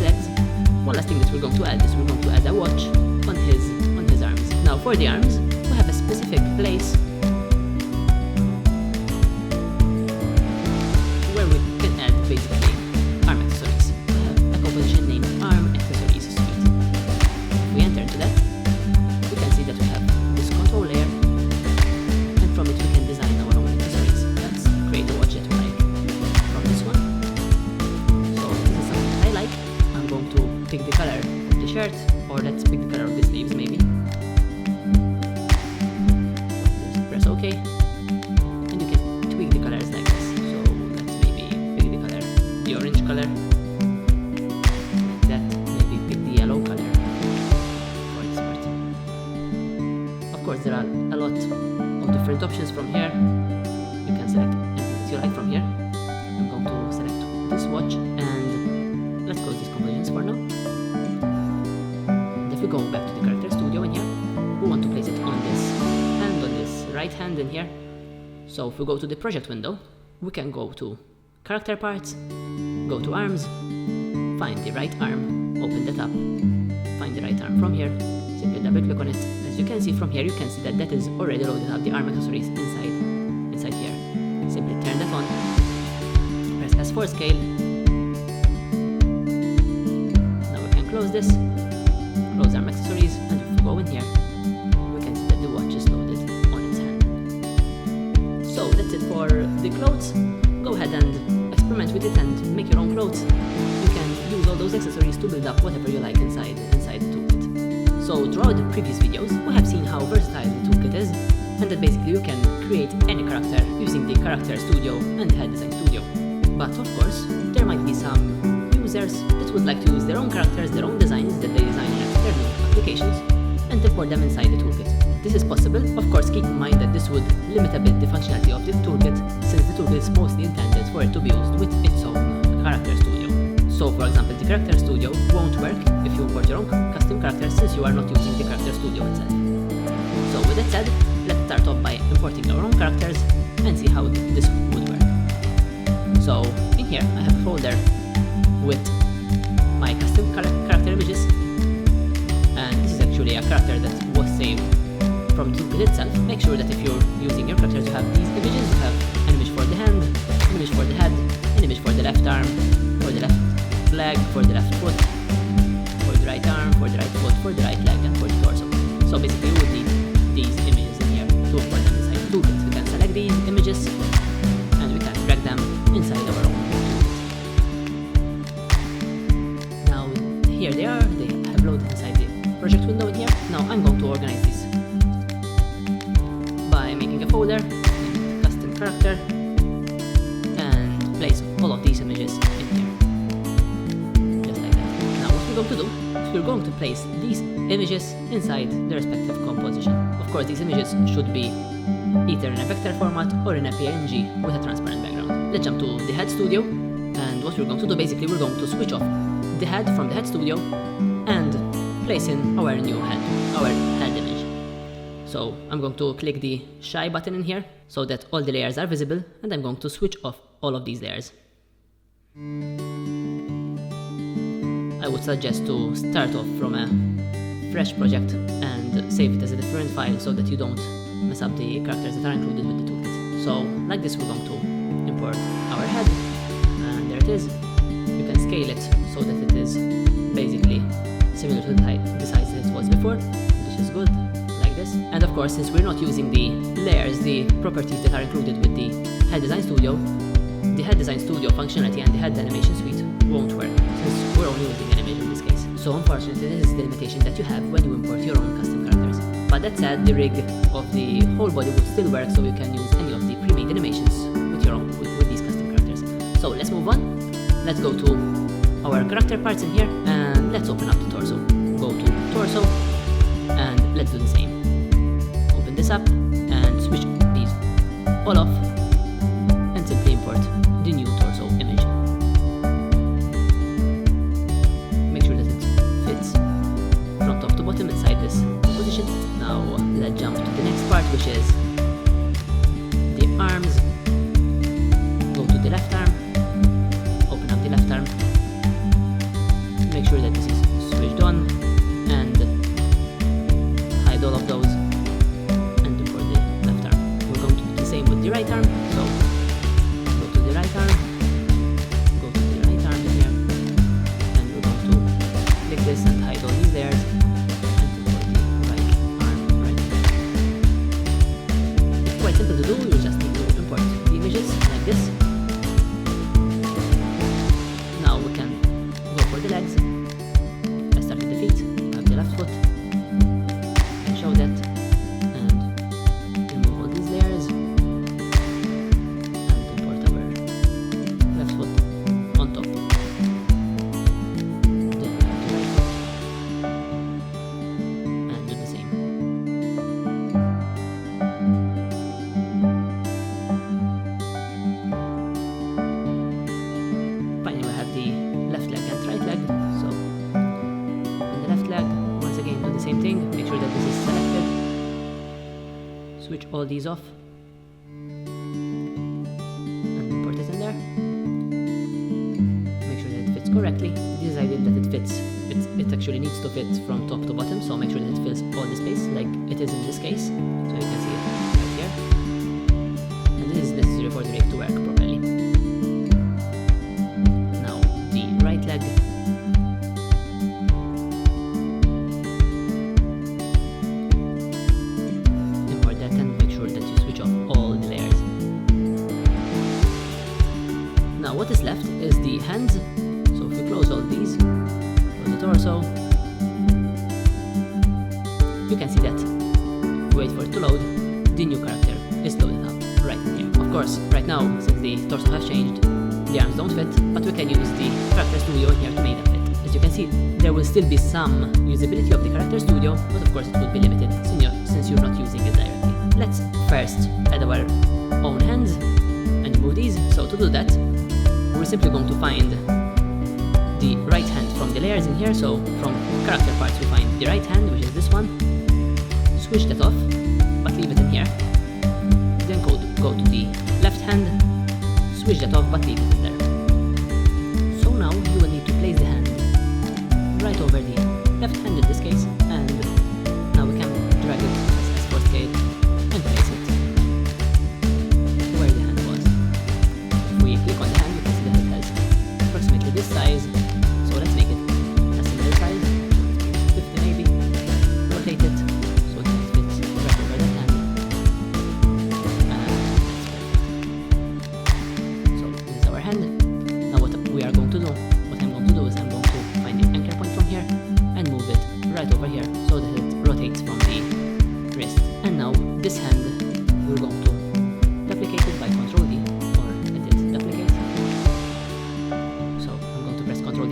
legs. One last thing that we're going to add is we're going to add a watch on his arms. Now for the arms, we have a specific place where we can add basically arm accessories. We have a composition named Arm Accessories Suite. If we enter into that, we can see that we have this control layer, and from it we can design our own accessories. Let's create a watch that we like from this one. So this is something that I like. I'm going to pick the color of the shirt, or let's pick the color of the sleeves maybe. Just press OK, and you can tweak the colors like this. So let's maybe pick the color, the orange color, like that. Maybe pick the yellow color for this part. Of course, there are a lot of different options from here. You can select anything that you like from here. I'm going to select this watch, and let's close these compositions for now. And if we go back to the Character Studio in here, we want to place it on this hand, on this right hand in here. So if we go to the project window, we can go to character parts, go to arms, find the right arm, open that up, find the right arm from here, simply double click on it. As you can see from here, you can see that that is already loaded up the arm accessories inside here. Simply turn that on, press S4 scale. Now we can close this, close arm accessories, and if we go in here, we can see that the watch is loaded on its hand. So that's it for the clothes. Go ahead and experiment with it and make your own clothes. You can use all those accessories to build up whatever you like inside the toolkit. So throughout the previous videos, we have seen how versatile the toolkit is, and that basically you can create any character using the Character Studio and the Head Design Studio. But of course, there might be some users that would like to use their own characters, their own designs that they design in external applications, and import them inside the toolkit. This is possible. Of course, keep in mind that this would limit a bit the functionality of the toolkit, since the toolkit is mostly intended for it to be used with its own Character Studio. So for example, the Character Studio won't work if you import your own custom characters, since you are not using the Character Studio itself. So with that said, let's start off by importing our own characters and see how this would work. So in here I have a folder with my custom character images, and this is actually a character that was saved from the toolkit itself. Make sure that if you're using your characters, you have these images. You have an image for the hand, an image for the head, an image for the left arm, for the left leg, for the left foot, for the right arm, for the right foot, for the right leg, and for the torso. So basically we would need these images in here to import them inside the toolkit. We can select these images and we can drag them inside our own toolkit. Now here they are, they have loaded inside the project window in here. Now I'm going to organize these folder, custom character, and place all of these images in here. Just like that. Now what we're going to do is we're going to place these images inside the respective composition. Of course, these images should be either in a vector format or in a PNG with a transparent background. Let's jump to the Head Studio, and what we're going to do, basically we're going to switch off the head from the Head Studio and place in our new head, our head image. So I'm going to click the Shy button in here so that all the layers are visible, and I'm going to switch off all of these layers. I would suggest to start off from a fresh project and save it as a different file so that you don't mess up the characters that are included with the toolkit. So like this, we're going to import our head, and there it is. You can scale it so that it is basically similar to the size that it was before, which is good, like this. And of course, since we're not using the layers, the properties that are included with the Head Design Studio, the Head Design Studio functionality and the Head Animation Suite won't work, since we're only using an image in this case. So unfortunately, this is the limitation that you have when you import your own custom characters. But that said, the rig of the whole body would still work, so you can use any of the pre-made animations with your own with these custom characters. So let's move on. Let's go to our character parts in here, and let's open up the torso. Go to torso, and let's do the same. Open this up and switch these all off, and simply import the new torso image. Make sure that it fits from top to bottom inside this composition. Now let's jump to the next part, which is the arms. Go to the left arm, open up the left arm, make sure that this is switched on, and hide all of those, and import the left arm. We're going to do the same with the right arm, so go to the right arm, go to the right arm in here, and we're going to click this and hide all these layers, and import the right arm right there. It's quite simple to do, you just need to import the images like this. Now we can go for the legs. Let's start with the feet. We have the left foot. And show that. And remove all these layers. And import our left foot on top. Then we have the right foot. And do the same. Finally, we have the left leg and right leg. So on the left leg, once again do the same thing. Make sure that this is selected. Switch all these off and import it in there. Make sure that it fits correctly. This is ideal that it fits. It actually needs to fit from top to bottom, so make sure that it fills all the space like it is in this case. So you can see it right here. And this is necessary for the rig to work properly. Now the right leg. Import that and make sure that you switch off all the layers. Now what is left is the hands. So if we close all these, close the torso, you can see that if we wait for it to load, the new character is loaded up right in here. Of course, right now, since the torso has changed, the arms don't fit, but we can use the Character Studio in here to make them fit. As you can see, there will still be some usability of the Character Studio, but of course it will be limited since you're not using it directly. Let's first add our own hands and move these. So to do that, we're simply going to find the right hand from the layers in here. So from character parts, we find the right hand, which is this one. Switch that off, but leave it in here. Then go to the left hand, switch that off, but leave it in there. So now you will need to place the hand right over the left hand in this case, and now we can drag it as S4 scale and place it where the hand was. If we click on the hand, we can see that it has approximately this size, so let's make it a similar size, 50 maybe, rotate it so it fits right over that hand, and that's perfect. So this is our hand. Now what we are going to do, what I'm going to do is I'm going to find the anchor point from here and move it right over here so that it rotates from the wrist. And now this hand we're going to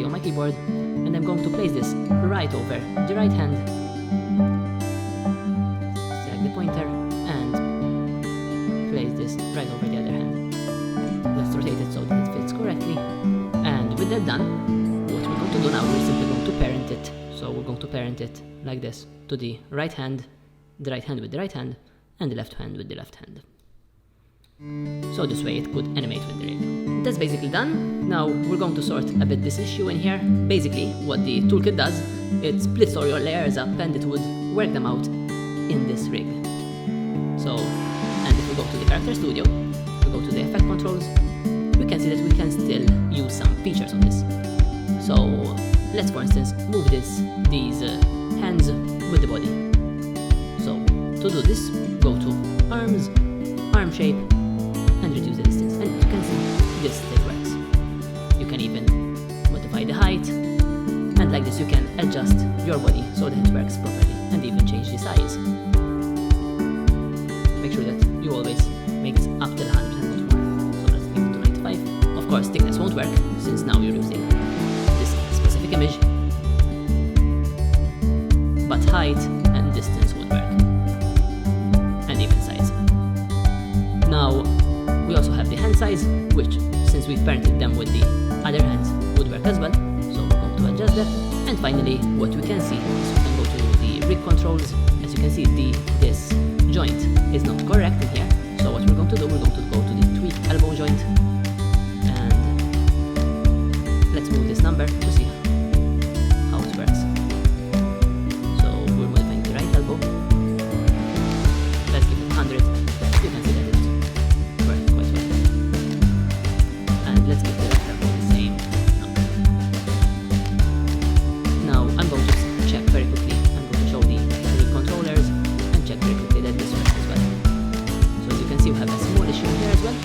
already on my keyboard, and I'm going to place this right over the right hand. Select the pointer and place this right over the other hand. Let's rotate it so that it fits correctly. And with that done, what we're going to do now, we're simply going to parent it. So we're going to parent it like this to the right hand with the right hand, and the left hand with the left hand. So this way it could animate with the rig. That's basically done. Now we're going to sort a bit this issue in here. Basically what the toolkit does, it splits all your layers up and it would work them out in this rig. So, and if we go to the Character Studio, we go to the effect controls, we can see that we can still use some features of this. So let's for instance move these hands with the body. So to do this, go to arms, arm shape, and reduce the distance. And you can see this still works. You can even modify the height, and like this you can adjust your body so that it works properly, and even change the size. Make sure that you always make it up to 100% not more. So let's give it to 95. Of course thickness won't work since now you're using this specific image, but height and distance would work, and even size. Now we also have the hand size, which since we've parented them with the other hands would work as well, so we're going to adjust that. And finally what we can see is we can go to the rig controls. As you can see, this joint is not correct in here, so what we're going to do, we're going to go to the tweak elbow joint, and let's move this number to see how it works. So we're modifying the right elbow. Let's give it 100. You can see that it worked quite well. And let's give the left elbow the same number. Now I'm going to check very quickly. I'm going to show the rig controllers and check very quickly that this works as well. So as you can see, we have a small issue here as well.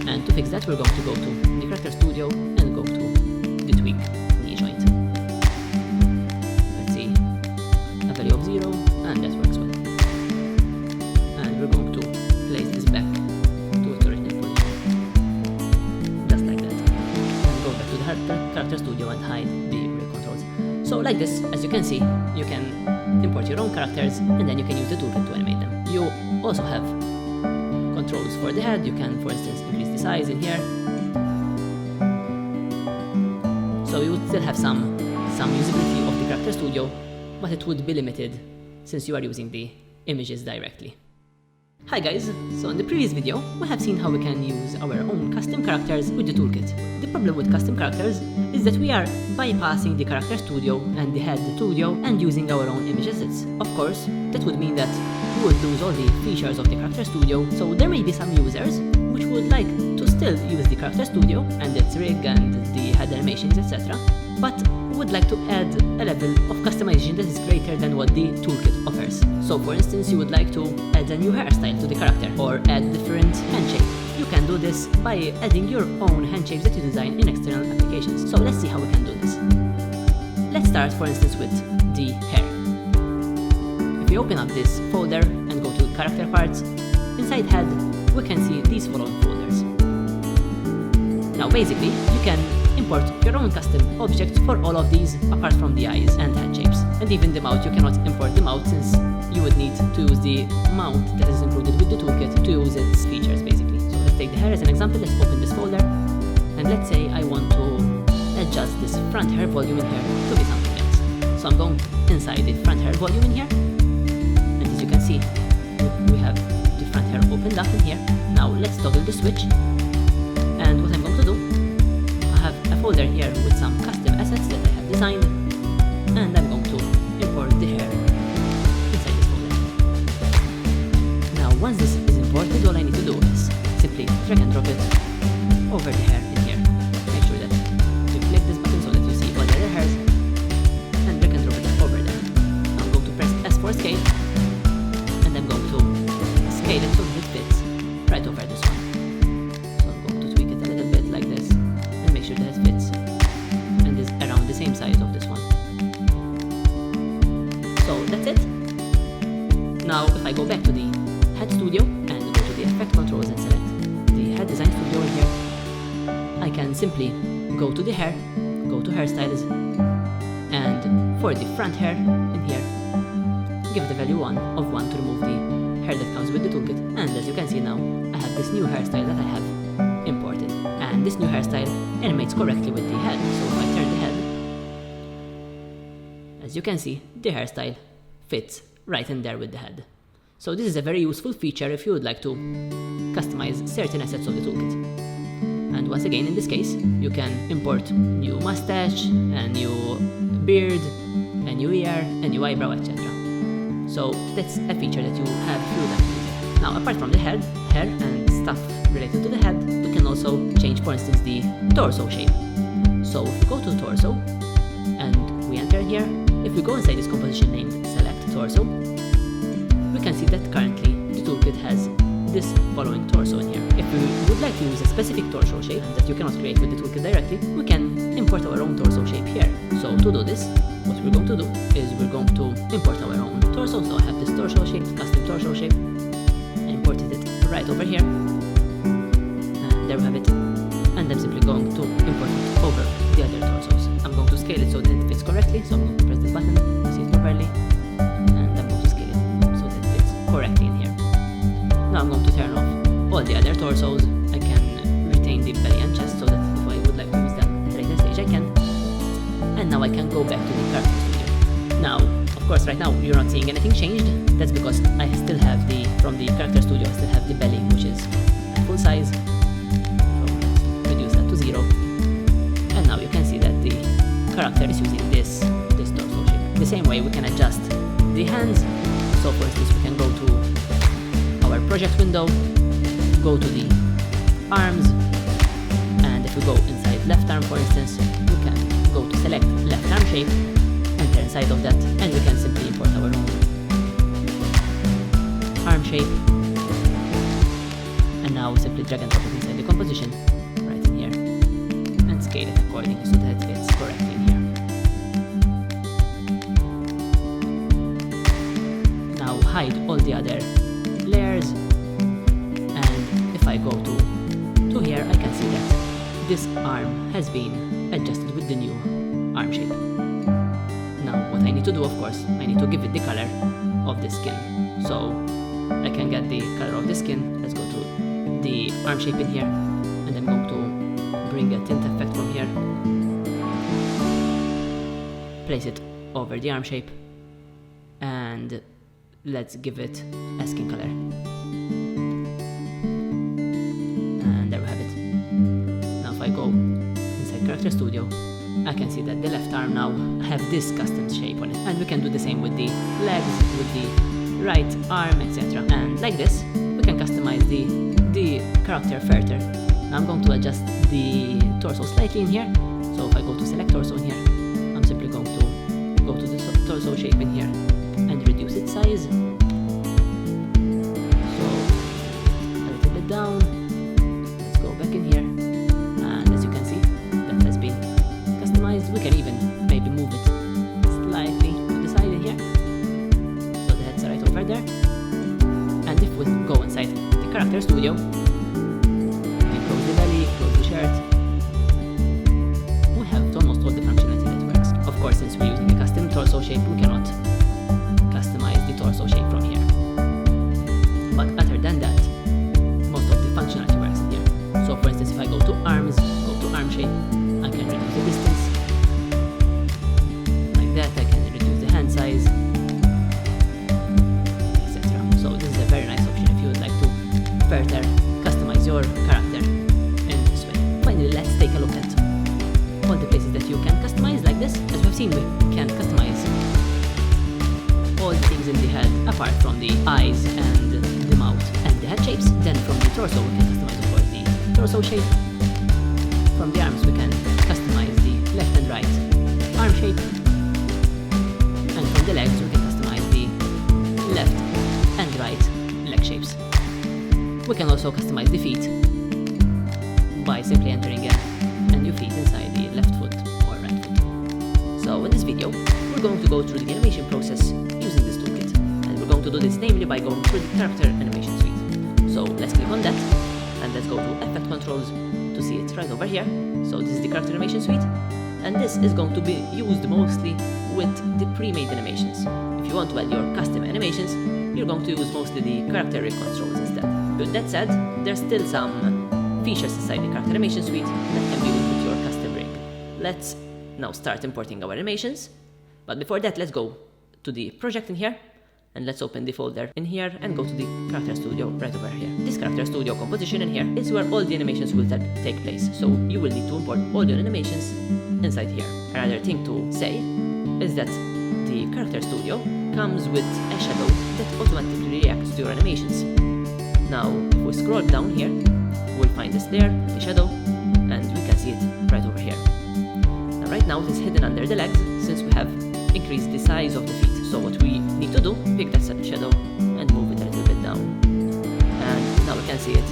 And to fix that, we're going to go to the Character Studio and go to the tweak knee joint. Let's see, a value of 0, and that works well. And we're going to place this back to its original position, just like that. And go back to the Character Studio and hide the rig controls. So like this, as you can see, you can import your own characters and then you can use the toolkit to animate them. You also have controls for the head. You can, for instance, increase the size in here. So you would still have some usability of the Character Studio, but it would be limited since you are using the images directly. Hi guys, so in the previous video we have seen how we can use our own custom characters with the toolkit. The problem with custom characters is that we are bypassing the Character Studio and the Head Studio and using our own image assets. Of course, that would mean that we would lose all the features of the Character Studio, so there may be some users which would like to still use the Character Studio and its rig and the head animations, etc., but would like to add a level of customization that is greater than what the toolkit offers. So for instance, you would like to add a new hairstyle to the character or add different handshapes. You can do this by adding your own handshapes that you design in external applications. So let's see how we can do this. Let's start for instance with the hair. If we open up this folder and go to character parts, inside head we can see these following folders. Now basically you can import your own custom objects for all of these apart from the eyes and head shapes. And even the mouth, you cannot import the mouth since you would need to use the mount that is included with the toolkit to use its features basically. So let's take the hair as an example. Let's open this folder and let's say I want to adjust this front hair volume in here to be something else. So I'm going inside the front hair volume in here, and as you can see we have the front hair opened up in here. Now let's toggle the switch, and what I'm going to do, I have a folder here with some custom assets that I have designed, and I'm going to import the hair inside this folder. Now once this is imported, all I need to do is simply drag and drop it over the hair in here. Make sure that you click this button so that you see all the other hairs, and drag and drop it over there. Now I'm going to press S for scale, and I'm going to scale it so that it fits right over this one. So I'm going to tweak it a little bit like this and make sure that it fits and is around the same size of this one. So that's it. Now if I go back to the Head Studio and go to the Effect Controls and select the Head Design Studio in here, I can simply go to the hair, go go to hairstyles, and for the front hair in here, give the value 1 of 1 to remove the hair that comes with the toolkit. And as you can see now, I have this new hairstyle that I have imported, and this new hairstyle animates correctly with the head. So if I turn the head, as you can see, the hairstyle fits right in there with the head. So this is a very useful feature if you would like to customize certain assets of the toolkit. And once again, in this case, you can import new mustache, a new beard, a new ear, a new eyebrow, etc. So that's a feature that you have if you would like to use it. Now, apart from the head, hair and stuff related to the head, we can also change, for instance, the torso shape. So if we go to the torso and we enter here, if we go inside this composition named Select Torso, we can see that currently the toolkit has this following torso in here. If we would like to use a specific torso shape that you cannot create with the toolkit directly, we can import our own torso shape here. So to do this, what we're going to do is we're going to import our own torso. So I have this torso shape, custom torso shape. I imported it right over here. And there we have it. And I'm simply going to import it over the other torsos. I'm going to scale it so that it fits correctly. So I'm going to press this button to see it properly. And I'm going to scale it so that it fits correctly in here. Now I'm going to turn off all the other torsos. I can retain the belly and chest so that if I would like to use them at a later stage, I can. And now I can go back to the character studio. Now, of course, right now you're not seeing anything changed. That's because I still have from the character studio, I still have the belly, which is full size. So let's reduce that to 0. And now you can see that the character is using this torso shape. The same way we can adjust the hands. So for instance, we can go to our project window, go to the arms, and if we go inside left arm, for instance, we can go to select left arm shape, enter inside of that, and we can simply import our own arm shape. And now simply drag and drop it inside the composition, right in here, and scale it accordingly so that it fits correctly in here. Now hide all the other layers, and if I go to here, I can see that this arm has been adjusted with the new arm shape. Now what I need to do, of course, I need to give it the color of the skin. So I can get the color of the skin. Let's go to the arm shape in here, and I'm going to bring a tint effect from here, place it over the arm shape, and let's give it a skin color. And there we have it. Now if I go inside Character Studio, I can see that the left arm now have this custom shape on it. And we can do the same with the legs, with the right arm, etc. And like this, we can customize the character further. Now I'm going to adjust the torso slightly in here. So if I go to select torso in here, I'm simply going to go to the torso shape in here and reduce its size. So a little bit down. Let's go back in here, and as you can see, that has been customized. We can even maybe move it slightly to the side in here, so the head's right over there. And if we go inside the Character Studio, we close the belly, close the shirt, we have almost all the functionality that works. Of course, since we're using the custom torso shape, we cannot customize the torso shape from here. But other than that, most of the functionality works in here. So for instance, if I go to arms, go to arm shape, I can reduce the distance. Like that, I can reduce the hand size, etc. So this is a very nice option if you would like to further customize your character in this way. Finally, let's take a look at all the places that you can customize like this. As we've seen, we can customize all the things in the head apart from the eyes and the mouth and the head shapes. Then from the torso, we can customize, of course, the torso shape. From the arms, we can customize the left and right arm shape. And from the legs, we can customize the left and right leg shapes. We can also customize the feet by simply entering a new feet inside the left foot or right foot. So in this video, we're going to go through the animation process using this toolkit. And we're going to do this namely by going through the Character Animation Suite. So let's click on that, and let's go to Effect Controls to see it right over here. So this is the Character Animation Suite. And this is going to be used mostly with the pre-made animations. If you want to add your custom animations, you're going to use mostly the character rig controls instead. With that said, there's still some features inside the Character Animation Suite that can be used with your custom rig. Let's now start importing our animations. But before that, let's go to the project in here, and let's open the folder in here and go to the Character Studio right over here. This Character Studio composition in here is where all the animations will take place, so you will need to import all your animations inside here. Another thing to say is that the Character Studio comes with a shadow that automatically reacts to your animations. Now, if we scroll down here, we'll find this layer, the shadow, and we can see it right over here. Now, right now it is hidden under the legs since we have increased the size of the feet. So what we need to do, pick that shadow and move it a little bit down. And now we can see it,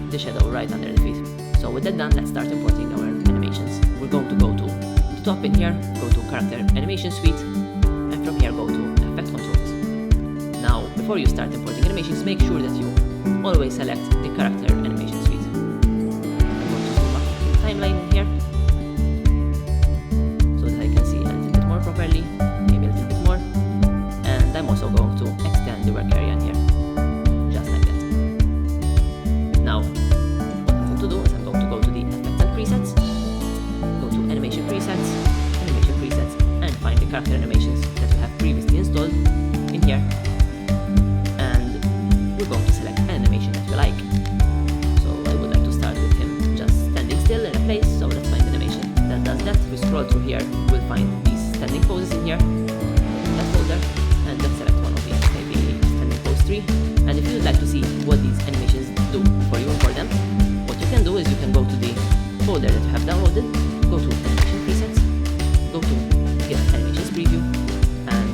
the shadow right under the feet. So with that done, let's start importing our animations. We're going to go to the top in here, go to Character Animation Suite, and from here go to Effect Controls. Now, before you start importing animations, make sure that you always select the Character Animation Suite. I'm going to zoom up the timeline in here, so that I can see a little bit more properly, maybe a little bit more. And I'm also going to extend the work area in here, just like that. Now, what I'm going to do is I'm going to go to the Effects and Presets, go to Animation Presets, and find the character animations that we have previously installed in here. And we're going to select an animation that we like. So I would like to start with him just standing still in a place, so let's find animation that does that. If we scroll through here, we'll find these standing poses in here, in that folder, and let's select one of these, maybe standing pose 3. And if you'd like to see what these animations do before you import them, what you can do is you can go to the folder that you have downloaded, go to Animation Presets, go to Get Animations Preview, and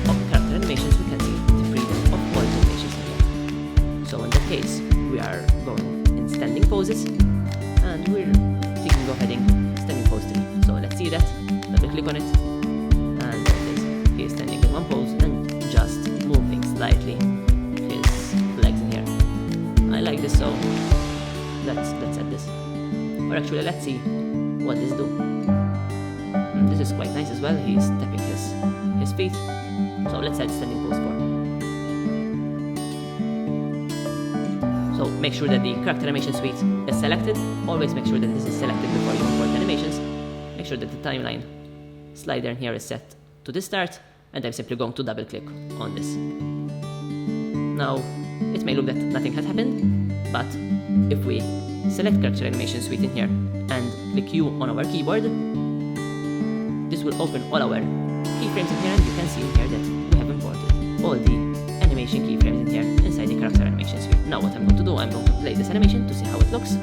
from Character Animations we can see the preview of all the animations in here. So in that case, we are going in standing poses, and we're thinking of heading standing pose 3. So let's see that, double click on it, and there it is. He is standing in one pose and just moving slightly his legs in here. I like this, so let's add this. Or actually, let's see what this do. This is quite nice as well. He's tapping his feet. So let's add standing pose 4. So make sure that the Character Animation Suite is selected. Always make sure that this is selected before you import animations. Make sure that the timeline slider in here is set to the start, and I'm simply going to double click on this. Now, it may look that nothing has happened, but if we select Character Animation Suite in here and click U on our keyboard, this will open all our keyframes in here, and you can see in here that we have imported all the animation keyframes in here inside the Character Animation Suite. Now what I'm going to do, I'm going to play this animation to see how it looks.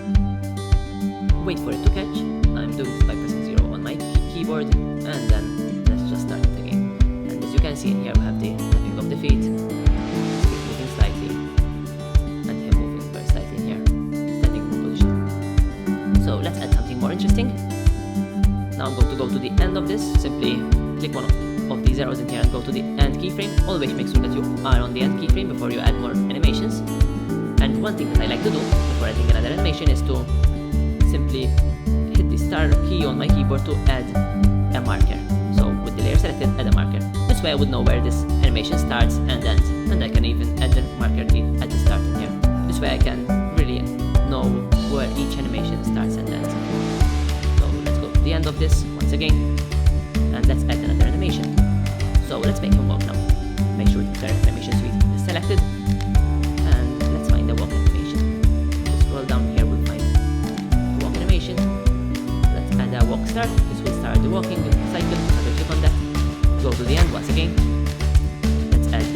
Wait for it to catch. I'm doing this by pressing 0 on my keyboard, and then let's just start it again. And as you can see in here, we have the tapping of the feet, moving slightly, and him moving very slightly in here, standing in position. So let's add something more interesting. Now I'm going to go to the end of this, simply click one of these arrows in here and go to the end keyframe. Always make sure that you are on the end keyframe before you add more animations. And one thing that I like to do before adding another animation is to simply hit the star key on my keyboard to add a marker. So with the layer selected, add a marker. This way I would know where this animation starts and ends, and I can even add the marker key at the start in here. This way I can really know where each animation starts and ends. The end of this once again, and let's add another animation. So let's make him walk now. Make sure the Character Animation Suite is selected, and let's find the walk animation. We'll scroll down here, we'll find the walk animation. Let's add a walk start. This will start the walking cycle. Double click on that. Go to the end once again. Let's add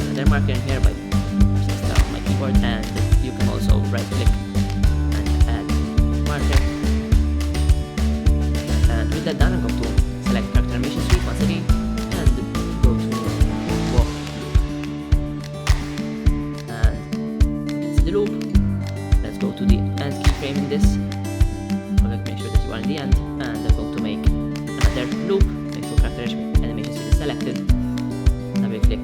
another marker in here by pressing star on my keyboard, and you can also right click and add marker. With that done, I'm going to select Character Animation Suite once again and go to Walk Loop. And it's the loop. Let's go to the end keyframe in this. Make sure that you are in the end, and I'm going to make another loop. Make sure Character Animation Suite is selected. Double click,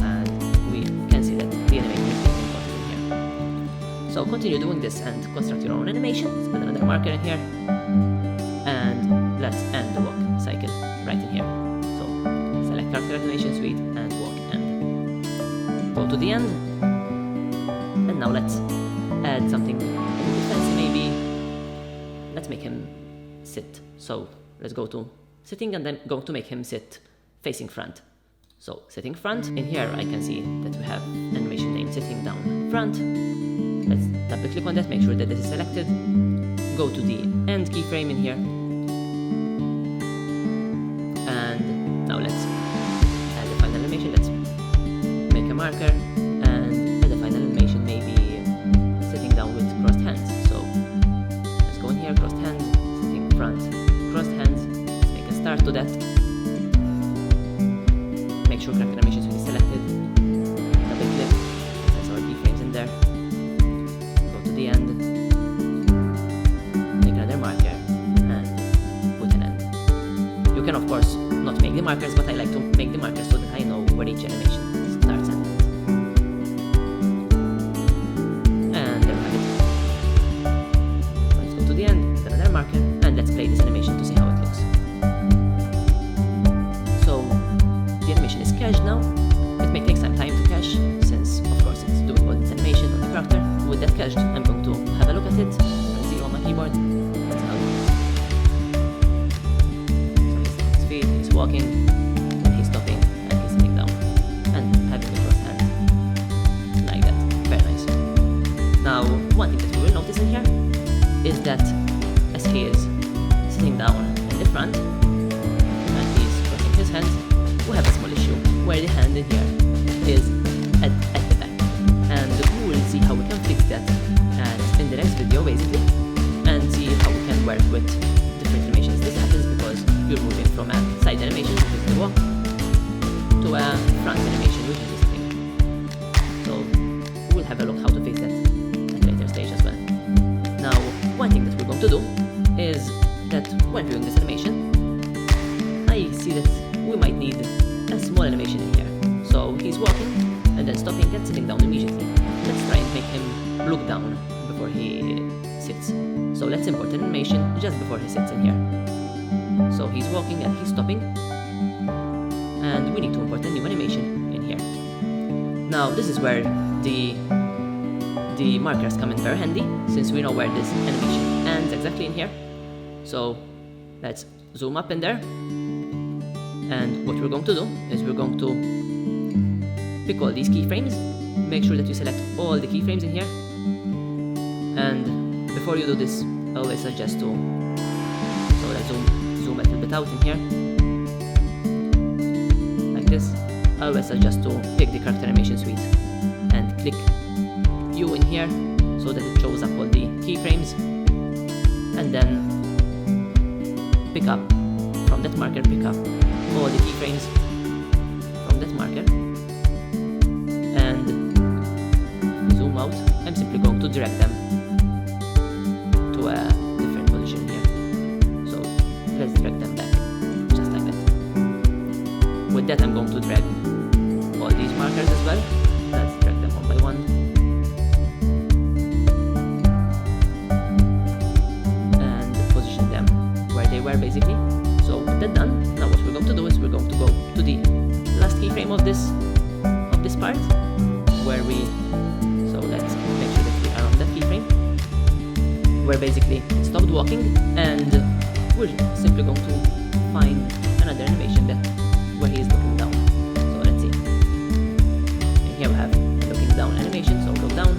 and we can see that the animation is being imported in here. So continue doing this and construct your own animation. Let's put another marker in here. And right in here. So select Character Animation Suite and walk and go to the end. And now let's add something a little bit fancy maybe. Let's make him sit. So let's go to sitting and then go to make him sit facing front. So sitting front, in here I can see that we have animation name sitting down front. Let's double click on that, make sure that this is selected. Go to the end keyframe in here. And now let's add the final animation. Let's make a marker and add a final animation, maybe sitting down with crossed hands. So let's go in here, crossed hands, sitting front, crossed hands. Let's make a start to that. Make sure Character Animation Suite is selected. Double click. There's our keyframes in there. Go to the end. Make another marker and put an end. You can of course not make the markers, but I like to make the markers so that I know where each animation starts and ends. And there we have it. Let's go to the end, put another marker, and let's play this animation to see how it looks. So the animation is cached now. It may take some time to cache, since of course it's doing all this animation on the character. With that cached, I'm going to have a look at it. Press 0 on my keyboard. That's how it looks. So his feet, he's walking, and he's stopping, and he's sitting down, and having the crossed hands. Like that. Very nice. Now, one thing that we will notice in here is that as he is sitting down in the front, and he's crossing his hands, we have a small issue where the hand in here is at the back, and we will see how we can fix that in the next video basically, and see how we can work with different animations. This happens because you're moving from a side animation, which is the walk, to a front animation, which is this thing. So we'll have a look how to fix that at a later stage as well. Now, one thing that we're going to do is that when viewing this animation, I see that we might need a small animation in here. So he's walking and then stopping and sitting down immediately. Let's try and make him look down before he sits. So let's import an animation just before he sits in here. So he's walking and he's stopping, and we need to import a new animation in here. Now this is where the markers come in very handy, since we know where this animation ends exactly in here. So let's zoom up in there. And what we're going to do is we're going to pick all these keyframes, make sure that you select all the keyframes in here, and before you do this, I always suggest to, so let's zoom a little bit out in here, like this. I always suggest to pick the Character Animation Suite and click U in here, so that it shows up all the keyframes, and then pick up from that marker, pick up all the keyframes from that marker, and zoom out. I'm simply going to drag them to a different position here. So let's drag them back, just like that. With that, I'm going to drag all these markers as well. Let's drag them one by one. And position them where they were basically. So with that done, now what we're going to do is we're going to go to the last keyframe of this part, where we, so let's make sure that we are on that keyframe, where basically it stopped walking, and we're simply going to find another animation that where he is looking down. So let's see. And here we have looking down animation, so look down,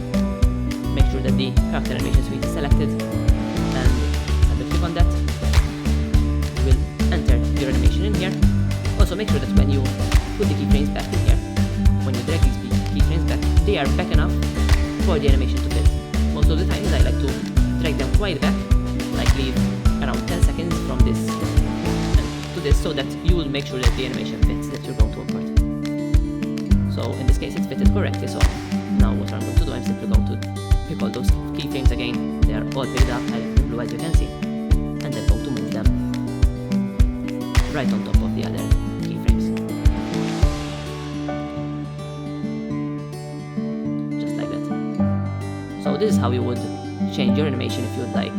make sure that the Character Animation Suite is selected, and double click on that. We'll enter your animation in here. Also make sure that when you put the keyframes back in here, when you drag these keyframes back, they are back enough for the animation to fit. Most of the times I like to drag them quite back, like leave around 10 seconds from this and to this, so that you will make sure that the animation fits that you're going to import. So in this case it fitted correctly, so now what I'm going to do, I'm simply going to pick all those keyframes again. They are all picked up, I left them blue as you can see, and then going to move them right on top of the other keyframes. Just like that. So this is how you would change your animation if you would like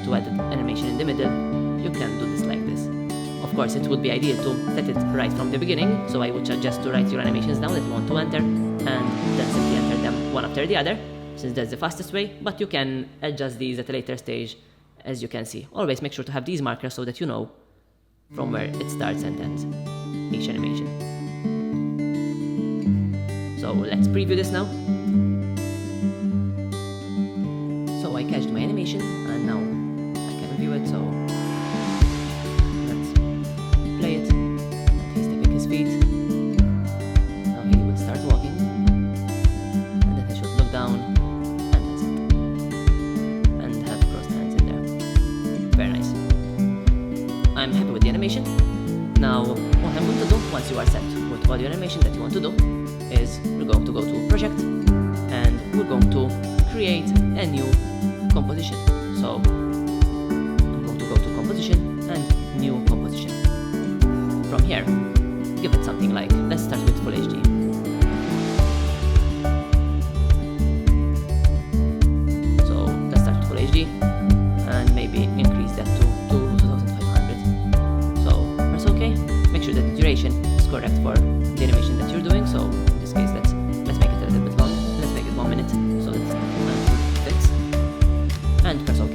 to add an animation in the middle. You can do this like this. Of Of course, it would be ideal to set it right from the beginning, so I would suggest to write your animations down that you want to enter, and then simply enter them one after the other, since that's the fastest way, but you can adjust these at a later stage, as you can see. Always make sure to have these markers so that you know from where it starts and ends each animation. So let's preview this now. So I cached my animation, and now I can view it, so let's play it. And he's tapping his feet. Now he would start walking, and then he should look down, and that's it. And have crossed hands in there. Very nice. I'm happy with the animation. Now, what I'm going to do, once you are set with all your animation that you want to do, is we're going to go to Project, and we're going to create a new composition. So I'm going to go to Composition and New Composition. From here, give it something like, let's start with Full HD. So let's start with Full HD, and maybe increase that to 2500. So press OK. Make sure that the duration is correct for the animation that you're doing. So in this case, let's make it a little bit long. Let's make it 1 minute, so that's fix. And press OK.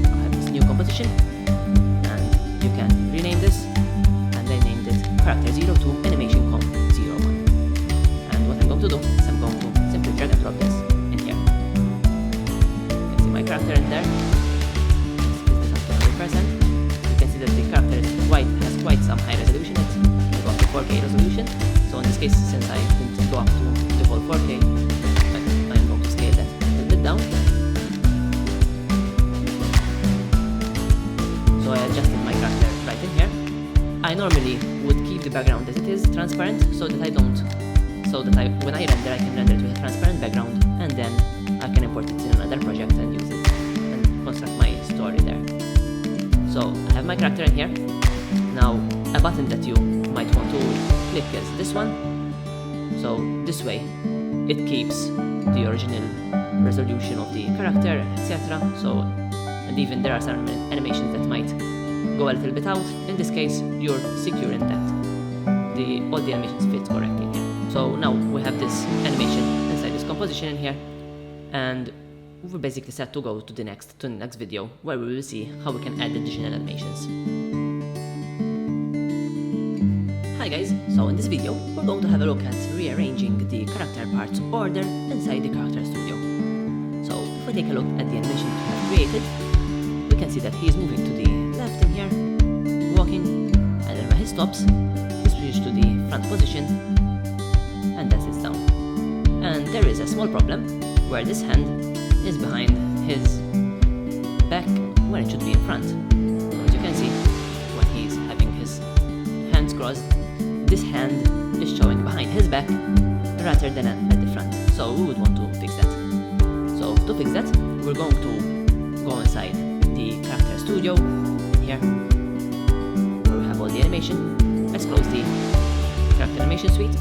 I have this new composition, and you can rename this, and I named it Character 02 Animation Com 01. And what I'm going to do is I'm going to simply drag and drop this in here. You can see my character in there. Let's split this up to 100%. You can see that the character has quite some high resolution. It's go up to 4K resolution. So in this case, since I didn't go up to the whole 4K, I'm going to scale that a little bit down. So I adjusted my character right in here. I normally would keep the background as it is, transparent, so that when I render, I can render it with a transparent background, and then I can import it in another project and use it and construct my story there. So I have my character in here. Now a button that you might want to click is this one. So this way it keeps the original resolution of the character, etc. So, and even there are some animations that might go a little bit out. In this case, you're securing that all the animations fit correctly here. So now we have this animation inside this composition in here, and we're basically set to go to the next video, where we will see how we can add additional animations. Hi guys, so in this video we're going to have a look at rearranging the character parts order inside the Character Studio. So if we take a look at the animation we have created, we can see that he is moving to the left in here, walking, and then when he stops, he switches to the front position, and then sits down. And there is a small problem where this hand is behind his back when it should be in front. So as you can see, when he's having his hands crossed, this hand is showing behind his back rather than at the front. So we would want to fix that. So to fix that, we're going to go inside the Character Studio here, where we have all the animation. Let's close the Character Animation Suite,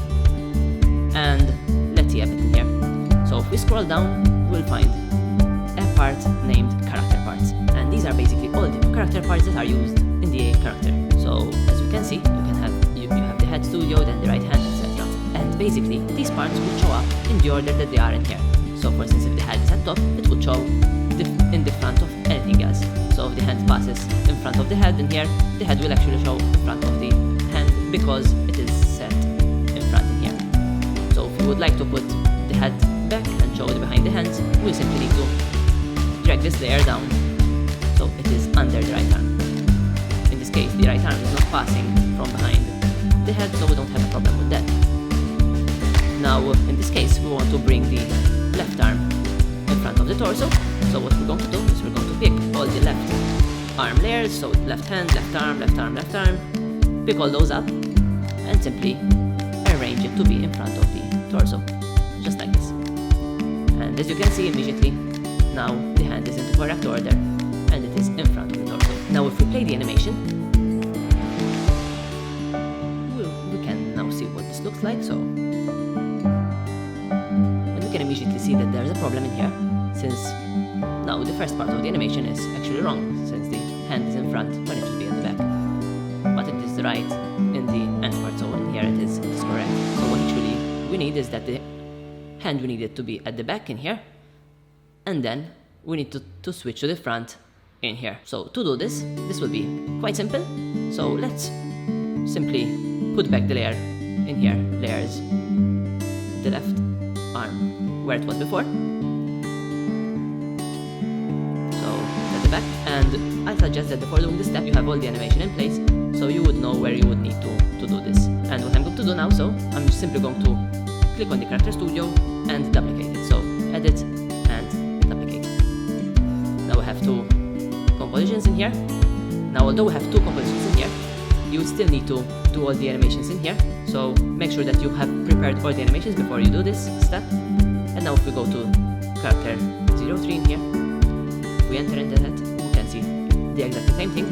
and let's see everything here. So if we scroll down, we'll find a part named Character Parts, and these are basically all the character parts that are used in the character. So as you can see, you have the head studio, then the right hand, etc. And basically these parts will show up in the order that they are in here. So for instance, if the head is at top, it would show in the front of anything else. So if the hand passes in front of the head in here, the head will actually show in front of the hand because it is set in front in here. So if you would like to put the head back and show the behind the hands, we simply need to drag this layer down so it is under the right arm. In this case, the right arm is not passing from behind the head, so we don't have a problem with that. Now in this case, we want to bring the left arm in front of the torso. So what we're going to do is we're going to pick all the left arm layers, so left hand, left arm, left arm, left arm, pick all those up and simply arrange it to be in front of the torso, just like this. And as you can see immediately, now the hand is in the correct order and it is in front of the torso. Now if we play the animation, we can now see what this looks like. So, and we can immediately see that there's a problem in here, since now the first part of the animation is actually wrong, since the hand is in front when it should be at the back. right in the end part. So in here it is correct. So what actually we need is that the hand we need it to be at the back in here, and then we need to switch to the front in here. So to do this will be quite simple. So let's simply put back the layer in here, layers, the left arm where it was before. So at the back, and I suggest that before doing this step you have all the animation in place, so you would know where you would need to do this. And what I'm going to do now, so I'm just simply going to click on the Character Studio and duplicate it. So edit and duplicate. Now we have two compositions in here. Now although we have two compositions in here, you still need to do all the animations in here. So make sure that you have prepared all the animations before you do this step. And now if we go to character 03 in here, we enter into that, you can see the exact same thing.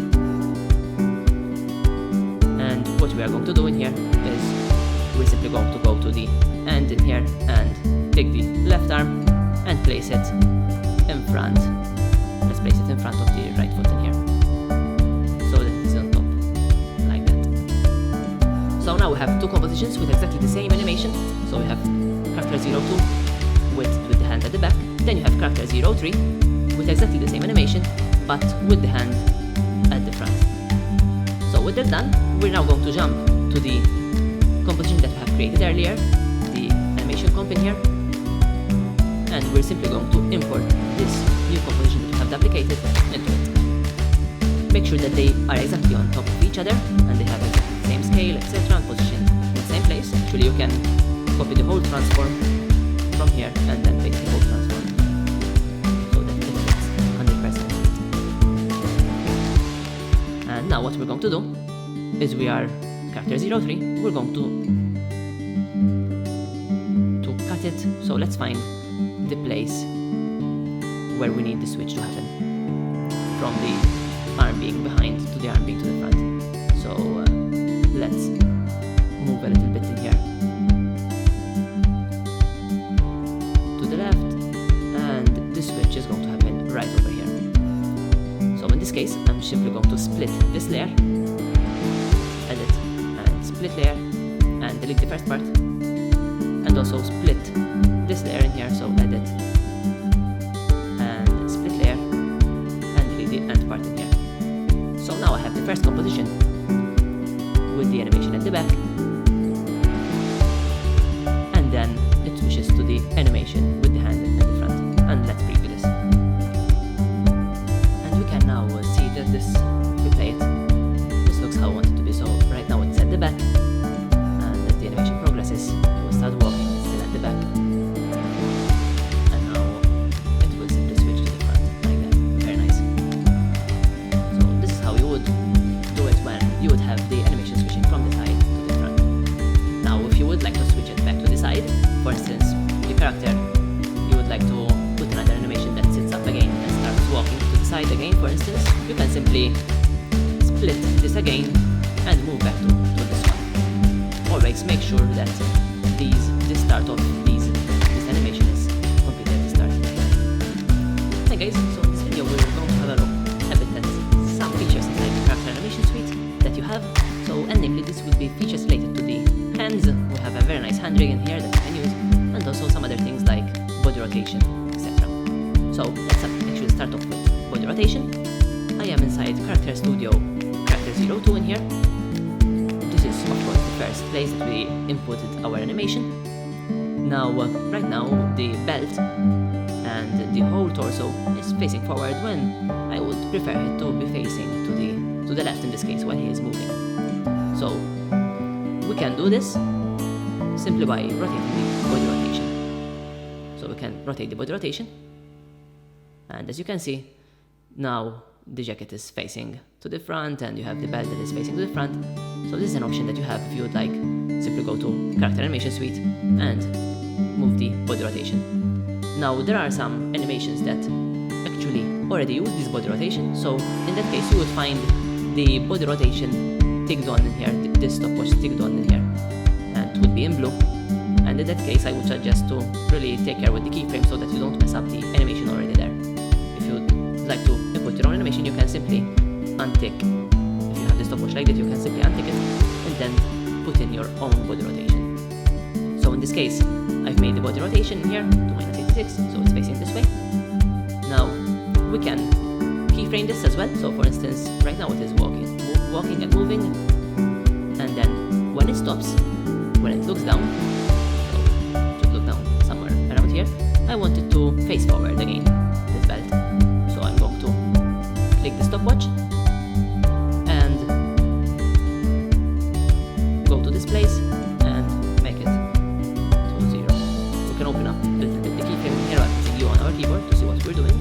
And what we are going to do in here is we're simply going to go to the end in here and take the left arm and place it in front. Let's place it in front of the right foot in here, so that it's on top, like that. So now we have two compositions with exactly the same animation. So we have character 02 with the hand at the back, then you have character 03 with exactly the same animation, but with the hand at the front. So with that done, we're now going to jump to the composition that we have created earlier, the animation comp in here, and we're simply going to import this new composition that we have duplicated into it. Make sure that they are exactly on top of each other and they have exactly the same scale, etc., and position in the same place. Actually, you can copy the whole transform from here and then paste the whole transform so that it fits 100%. And now what we're going to do is we are character 03, we're going to cut it. So let's find the place where we need the switch to happen, from the arm being behind to the arm being to the front. So let's move a little bit in here to the left, and the switch is going to happen right over here. So in this case, I'm simply going to split this layer, edit and split layer, and delete the first part, and also split this layer in here, so edit and split layer and delete the end part in here. So now I have the first composition with the animation at the back, and then it switches to the animation with the hand at the front. And let's preview this, and we can now see that this, if we play it, this looks how I want it to be. So right now it's at the back, and as the animation progresses it will start walking, it's still at the back. For instance, the character, you would like to put another animation that sits up again and starts walking to the side again, for instance, you can simply split this again and move back to this one. Always make sure that the start of this animation is completely at the start. Hey guys, so in this video we're going to have a look a bit at some features inside the Character Animation Suite that you have. So, and namely this would be features related to the hands. We have a very nice hand rig in here that you can use, and also some other things like body rotation, etc. So let's actually start off with body rotation. I am inside Character Studio Character 02 in here. This is of course the first place that we inputted our animation. Now, right now the belt and the whole torso is facing forward when I would prefer it to be facing to the left in this case while he is moving. So we can do this simply by rotating the body rotation. So we can rotate the body rotation, and as you can see, now the jacket is facing to the front and you have the belt that is facing to the front. So this is an option that you have if you would like. Simply go to Character Animation Suite and move the body rotation. Now there are some animations that actually already use this body rotation, so in that case you would find the body rotation ticked on in here, this stopwatch ticked on in here, and it would be in blue. And in that case I would suggest to really take care with the keyframe so that you don't mess up the animation already there. If you would like to input your own animation, you can simply untick, if you have the stopwatch like that, you can simply untick it and then put in your own body rotation. So in this case, I've made the body rotation here to -86, so it's facing this way. Now we can keyframe this as well. So for instance, right now it is walking and moving, and then when it stops, when it looks down, so it should look down somewhere around here, I want it to face forward again, this belt. So I'm going to click the stopwatch and go to this place and make it to 0. We can open up a little bit the keyframe here by you on our keyboard to see what we're doing,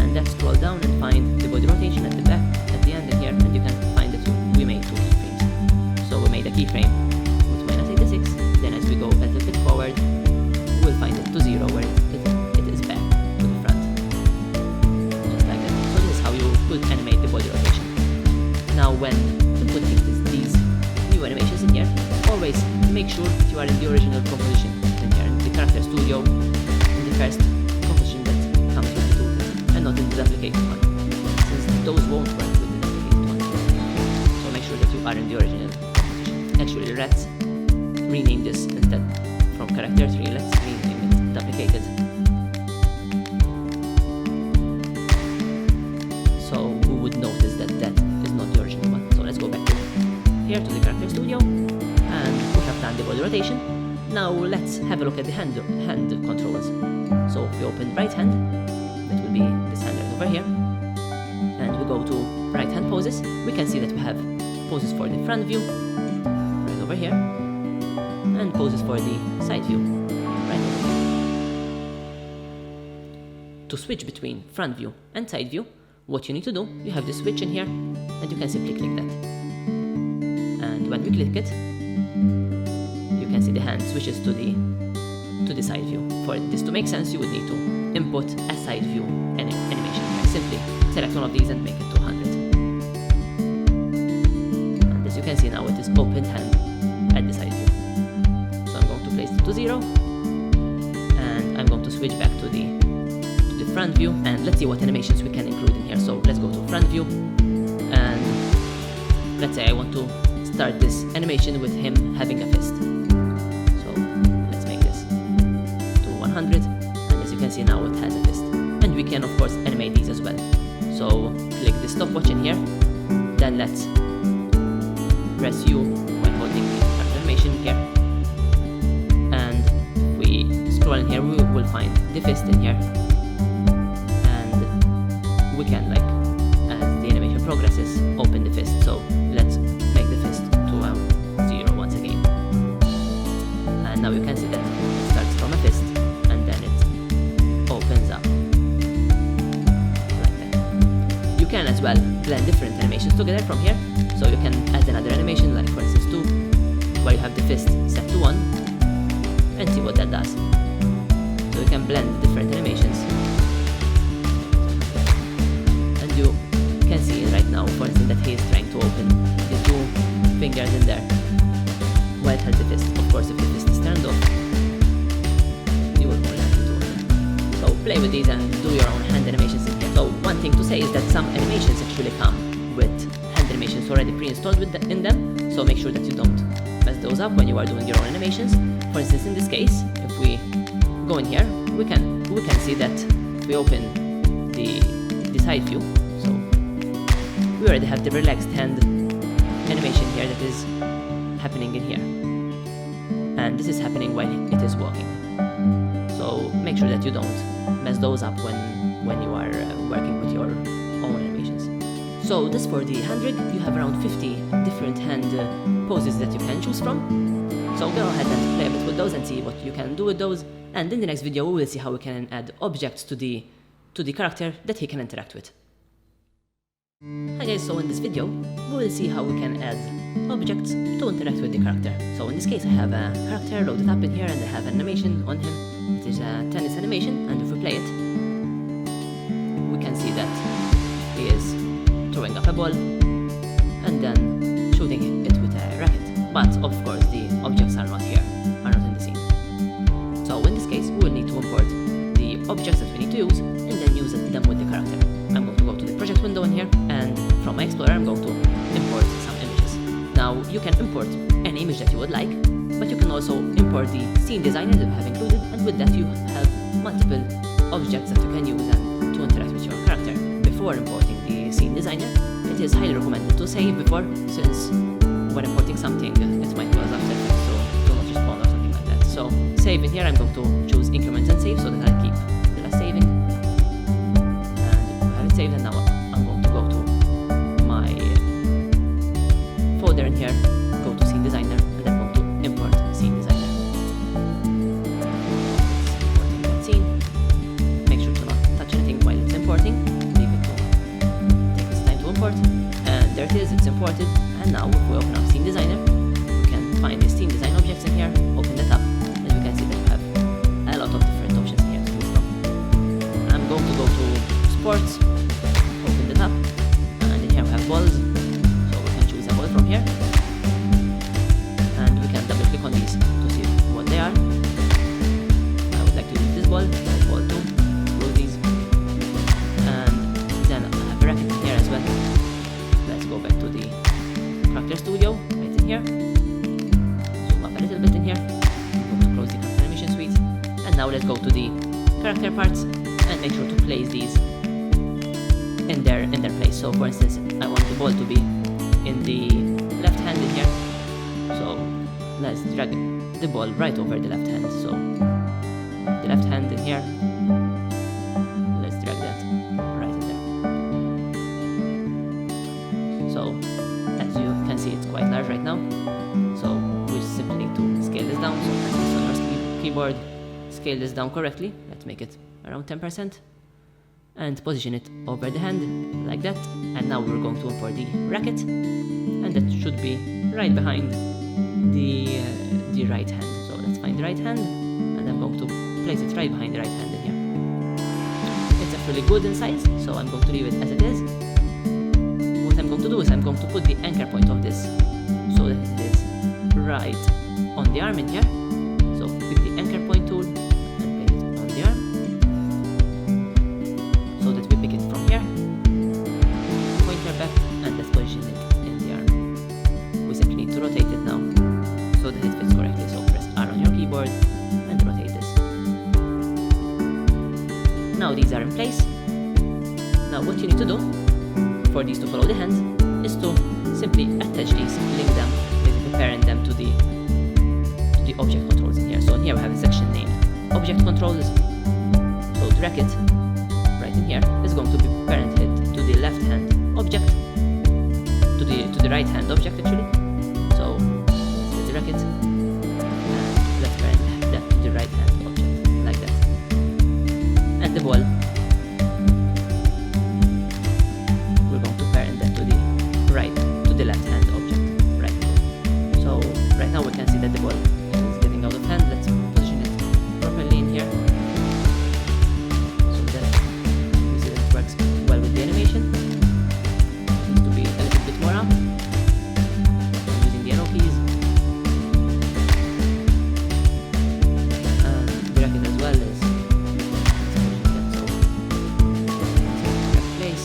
and let's scroll down and find the body rotation at the back, at the end in here, and you can find that we made 2 keyframes. So we made a keyframe with -86, then as we go a little bit forward, we'll find it to 0 where it is back to the front, just like that. So this is how you would animate the body rotation. Now when you put these new animations in here, always make sure that you are in the original composition in here, in the Character Studio, in the first composition that comes with the toolkit, and not in the duplicated one, since those won't work with the duplicated one. So make sure that you are in the original composition. Actually, let's rename this instead from character 3, let's rename it duplicated. So we would notice that that is not the original one. So let's go back here to the Character Studio, and we have done the body rotation. Now let's have a look at the hand controls. So if we open right hand, that will be this hand right over here, and we go to right hand poses, we can see that we have poses for the front view right over here, and poses for the side view right over here. To switch between front view and side view, what you need to do, you have the switch in here, and you can simply click that. And when we click it, you can see the hand switches to the side view. For this to make sense, you would need to input a side view animation. Simply select one of these and make it to 100. And as you can see now, it is open hand at the side view. So I'm going to place it to 0, and I'm going to switch back to the front view, and let's see what animations we can include in here. So let's go to front view, and let's say I want to start this animation with him having a fist. So let's make this to 100, and as you can see now it has a fist. And we can of course animate these as well. So click the stopwatch in here, then let's press U while holding the animation here, and if we scroll in here, we will find the fist in here, and we can, like, as the animation progresses, open the fist. So let's make the fist to 0 once again, and now you can see that it starts from a fist and then it opens up like that. You can as well blend different animations together from here, so you can add another animation, like for instance 2, where you have the fist set to 1, and see what that does. So you can blend different animations, and you can see right now, for instance, that he is trying to open the 2 fingers in there while it has the fist. Of course, if the fist is turned off, you will only have to open. So play with these and do your own hand animations in here. So one thing to say is that some animations actually come with hand animations already pre-installed in them, so make sure that you don't mess those up when you are doing your own animations. For instance, in this case, if we go in here, we can see that if we open the side view, so we already have the relaxed hand animation here that is happening in here, and this is happening while it is walking. So make sure that you don't mess those up when you are working with your own animations. So this for the hand rig, you have around 50 different hand poses that you can choose from. So go ahead and play a bit with those and see what you can do with those, and in the next video we will see how we can add objects to the character that he can interact with. Hi guys, so in this video we will see how we can add objects to interact with the character. So in this case I have a character loaded up in here, and I have an animation on him. It is a tennis animation, and if we play it, we can see that he is throwing up a ball and then shooting it with a racket. But of course the objects are not here, are not in the scene. So in this case we will need to import the objects that we need to use and then use them with the character. I'm going to go to the project window in here, and from my Explorer I'm going to import some images. you can import any image that you would like, but you can also import the scene designer that we have included, and with that you have multiple objects that you can use and to interact with your character. Before importing the scene designer, it is highly recommended to save before, since when importing something, it might cause After Effects to not respond or something like that. So save in here, I'm going to choose increment and save so that I keep the last saving. And I have it saved, and now I'm going to go to my folder in here, go to scene designer, and I'm going to import scene designer. Importing that scene. Make sure to not touch anything while it's importing. Leave it to take its time to import. And there it is, it's imported. And now if we open up scene designer, we can find the scene design objects in here, open that up, and you can see that we have a lot of different options in here to do stuff. I'm going to go to sports, open that up, and in here we have balls, so we can choose a ball from here, and we can double click on these to see what they are. I would like to use this ball 2, close these, and then I have a racket in here as well. Let's go back to the Character Studio, right in here. Zoom up a little bit in here. I'm going to close the Character Animation Suite. And now let's go to the character parts and make sure to place these in their place. So for instance, I want the ball to be in the left hand in here. So let's drag the ball right over the left hand. So the left hand in here. Let's drag that right in there. So as you can see, it's quite large right now, so we simply need to scale this down. So press this on your keyboard, scale this down correctly. Let's make it around 10% and position it over the hand like that. And now we're going to import the racket, and that should be right behind the right hand. So let's find the right hand, and I'm going to place it right behind the right hand in here. It's actually good in size, so I'm going to leave it as it is. What I'm going to do is I'm going to put the anchor point of this so that it is right on the arm in here. So pick the anchor point tool and place it on the arm so that we pick it from here. Pointer back, and let's position it in the arm. We simply need to rotate it now so that it fits correctly. So press R on your keyboard and rotate this. Now these are in place. Now what you need to do for these to follow the hands is to simply attach these, link them, basically parent them to the object controls in here. So in here we have a section named Object Controls. So the racket right in here is going to be parented to the left hand object, to the right hand object actually. So let's get the racket and let's parent that to the right hand object like that. And the ball, the left hand object right. So right now we can see that the ball is getting out of hand. Let's position it properly in here so that we see that it works well with the animation. It needs to be a little bit more up. I'm using the arrow keys and the racket as well is positioning that so it's in the correct place.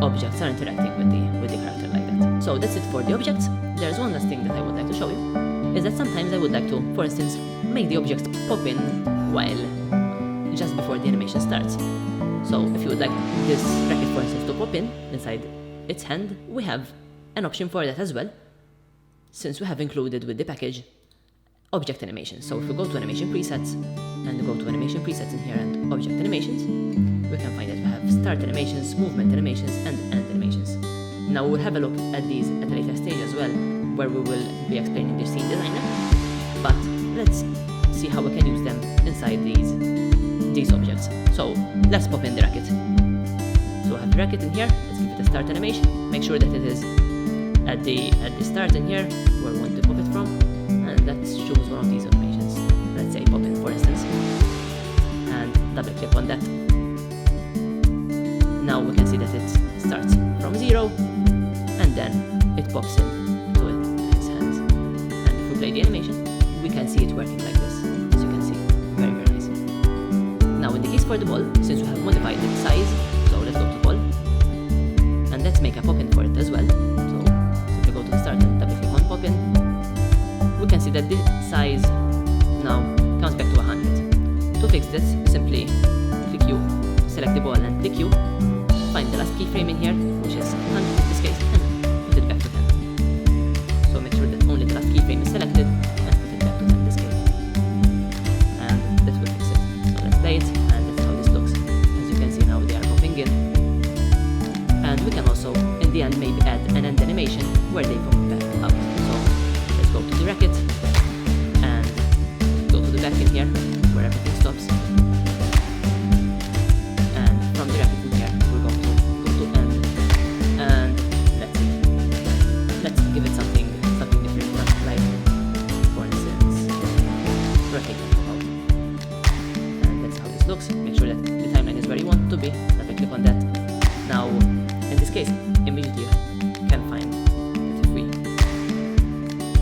Objects are interacting with the character like that. So that's it for the objects. There's one last thing that I would like to show you, is that sometimes I would like to, for instance, make the objects pop in while just before the animation starts. So if you would like this racket, for instance, to pop in inside its hand, we have an option for that as well, since we have included with the package object animation. So if we go to animation presets and go to animation presets in here and object animations, we can find that we have start animations, movement animations, and end animations. Now we'll have a look at these at a later stage as well, where we will be explaining the scene designer, but let's see how we can use them inside these objects. So let's pop in the racket. So I have the racket in here, let's give it a start animation, make sure that it is at the start in here where we want to pop it from, and let's choose one of these animations. Let's say pop in, for instance, and double click on that. now we can see that it starts from 0 and then it pops in to his hands. And if we play the animation, we can see it working like this, as you can see. Very, very nice. Now in the case for the ball, since we have modified its size, so let's go to the ball and let's make a pop-in for it as well. So simply go to the start and double click on pop-in. We can see that the size now comes back to 100. To fix this, simply click U, select the ball and click U, find the last keyframe in here, which is 100 in this case, and put it back to 10. So make sure that only the last keyframe is selected and put it back to 10 in this case. And that will fix it. So let's play it, and that's how this looks. As you can see now, they are popping in. And we can also, in the end, maybe add an end animation where they pop back out. So let's go to the racket and go to the back in here where everything stops. And from the racket in here, we're going to go to end. And let's see. Let's give it something different, like for instance, rotate and pop out. And that's how this looks. Make sure that the timeline is where you want it to be. Double click on that. Now, in this case, immediately you can find that if we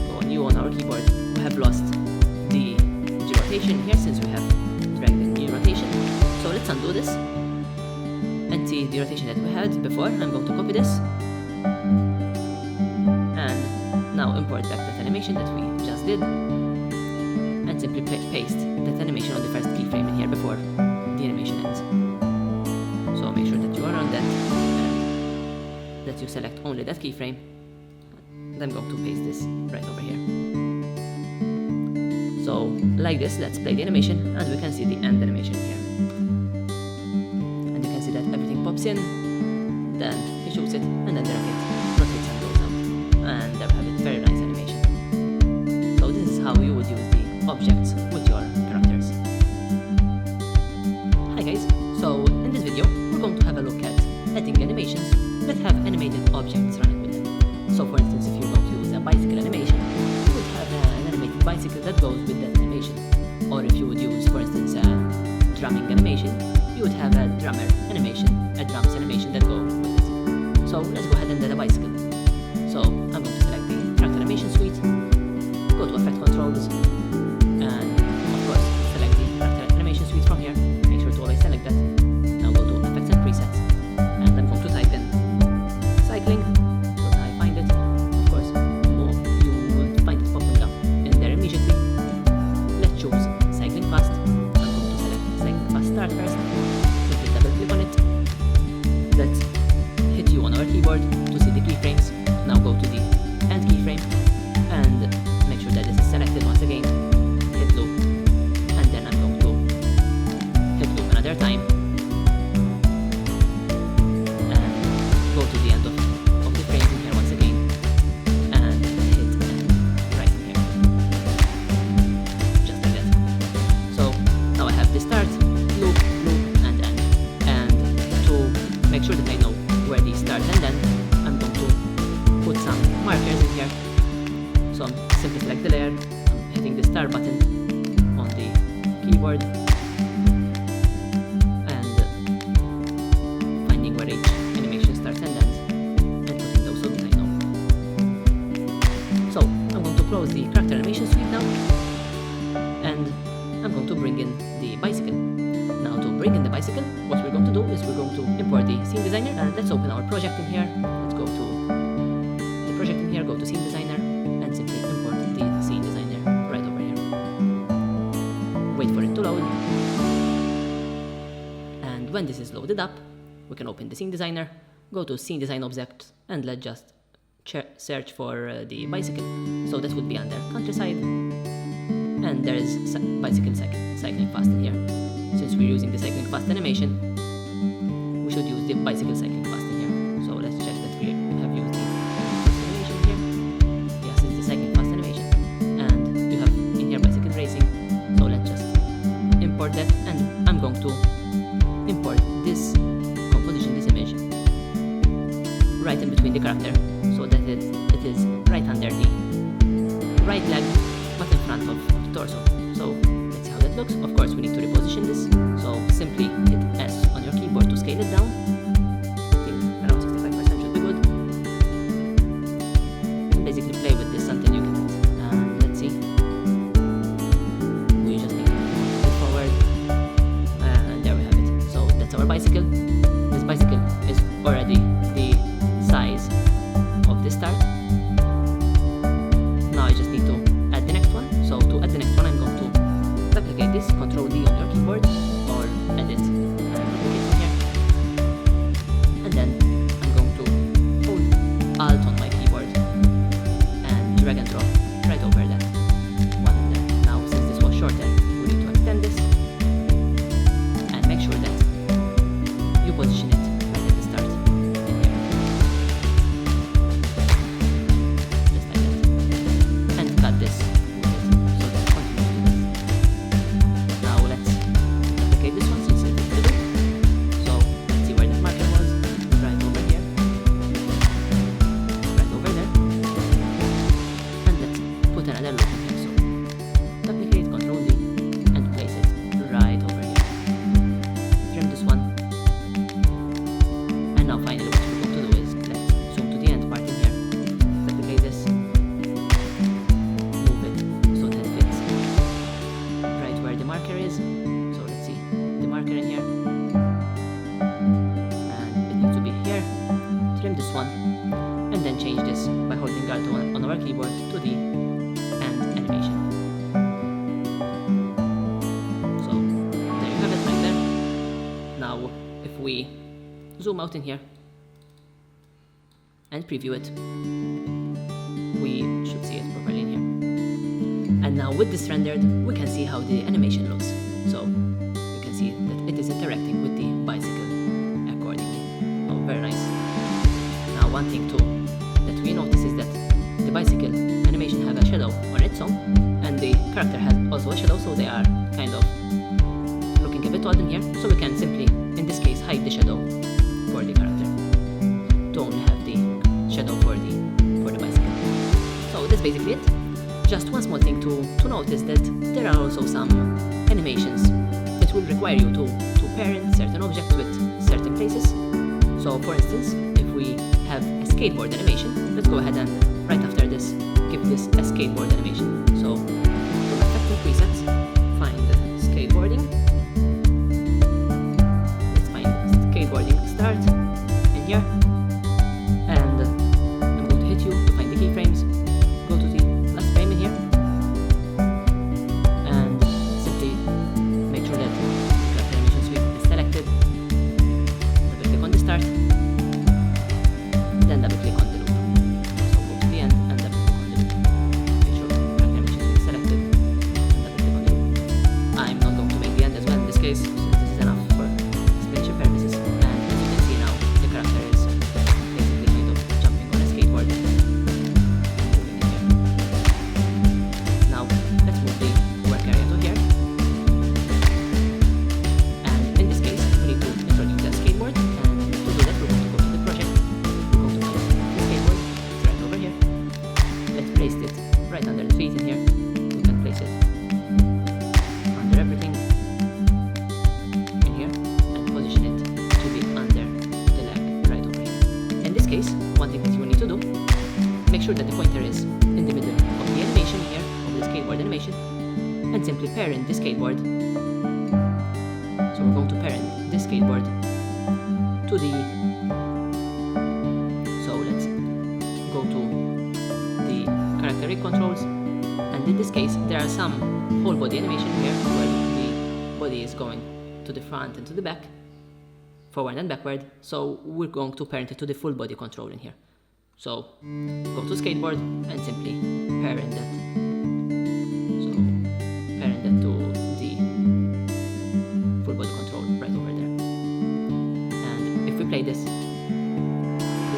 go on U on our keyboard, we have lost the rotation here since we have dragged in the rotation. So let's undo this and see the rotation that we had before. I'm going to copy this and now import back that animation that we just did and simply paste that animation on the first keyframe in here before the animation ends. So make sure that you are on that and that you select only that keyframe. And I'm going to paste this right over here. So like this, let's play the animation and we can see the end animation here. And you can see that everything pops in, then he shoots it, and then the racket rotates and goes out. And there we have it, very nice animation. So this is how you would use the objects with your characters. Hi guys, so in this video we're going to have a look at adding animations that have animated objects running with them. So for instance, if you're going to use a bicycle animation, you would have an animated bicycle that goes with that animation. Or if you would use, for instance, a drumming animation, you would have a drummer animation, a drums animation that go with it. So let's go ahead and add a bicycle. So I'm going to select the Character Animation Suite, go to Effect Controls, and of course select the Character Animation Suite from here. Make sure to always select that. Now go to Effects and Presets, and I'm going to type in cycling. So I find it, of course, you will find it popping up in there immediately. Let's choose Cycling Fast. I'm going to select Cycling Fast Start first. Simply double click on it. Let's hit U on our keyboard to see the keyframes. Now go to the end keyframe and make sure that this is selected once again. Hit loop, and then I'm going to hit loop another time and go to the end of the frames in here once again and hit end right in here. Just like that. So now I have the start, loop, and end. And to make sure that I know where the start and end, I'm going to put some markers in here. So I'm simply select the layer, I'm hitting the start button on the keyboard and finding where each animation starts and ends and putting those so that I know. So I'm going to close the Character Animation Suite now and I'm going to bring in the bicycle. Now to bring in the bicycle, what we're going to do is we're going to import the scene designer and let's open our project in here. Let's go to the project in here, go to scene designer and simply import the scene designer right over here. Wait for it to load. And when this is loaded up, we can open the scene designer, go to scene design object and let's just search for the bicycle. So that would be under countryside and there is bicycle cycling fast in here. Since we're using the cycling fast animation, we should use the bicycle cycling fast in here. So let's check that we have used the animation here. Yes, it's the cycling fast animation. And you have in here bicycle racing. So let's just import that and I'm going to import this composition, this image, right in between the character so that it is right under the right leg but in front of the torso. So let's see how that looks. Of course we need to reposition this, so simply hit S on your keyboard to scale it down bicycle. This bicycle is already the size of the start. Now I just need to add the next one. So to add the next one, I'm going to duplicate this, Ctrl D on your keyboard, or edit and duplicate from here. And then I'm going to hold Alt on my keyboard and drag and drop right over that one in there. Now, since this was shorter, we need to extend this and make sure that you position it right at the start in here. Just like that. And cut this with it so that it continues to this. Now let's duplicate this one since it's easy to do. So let's see where that marker was. Right over here. Right over there. And let's put another loop in here. So duplicate, Ctrl D, and place it right over here. Trim this one. And now finally what we're going to do is let's zoom to the end part in here. Duplicate this. Move it so that it fits right where the marker is. So let's see the marker in here. And it needs to be here. Trim this one. And then change this by holding Alt on our keyboard to the end animation. So there you have it right there. Now if we zoom out in here and preview it, we should see it properly in here. And now with this rendered, we can see how the animation looks. So you can see that it is interacting with the bicycle accordingly. Oh, very nice. Now one thing too that we notice is that the bicycle animation have a shadow on its own, and the character has also a shadow, so they are kind of looking a bit odd in here. So we can simply, in this case, hide the shadow for the character to only have the shadow for the bicycle. So that's basically it. Just one small thing to note is that there are also some animations that will require you to parent certain objects with certain places. So for instance, if we have a skateboard animation, let's go ahead and right after this give this a skateboard animation. So from effective presets, find skateboarding. Let's find skateboarding start in here, and I'm going to hit you to find the keyframes. Go to the last frame in here and simply make sure that the character animation suite is selected. Double click on the start, then double click on the loop. So go to the end and double click on the loop. Make sure character animation suite is selected and double click on the loop. I'm not going to make the end as well in this case, since this is enough for explanation purposes. And as you can see now, the character is basically kind of jumping on a skateboard and moving in here. Now let's move the work area to here. And in this case, we need to introduce a skateboard. And to do that, we're going to go to the project. We're going to find the skateboard. It's right over here. Let's place it right under the feet in here. We can place it under everything in here and position it to be under the leg right over here. In this case, one thing that you will need to do, make sure that the pointer is in the middle of the animation here, of the skateboard animation, and simply parent the skateboard. So we're going to parent the skateboard to the... So let's go to the character rig controls, and in this case there are some whole body animation here where the body is going to the front and to the back, forward and backward. So we're going to parent it to the full body control in here. So go to skateboard and simply parent that. So parent that to the full body control right over there. And if we play this, we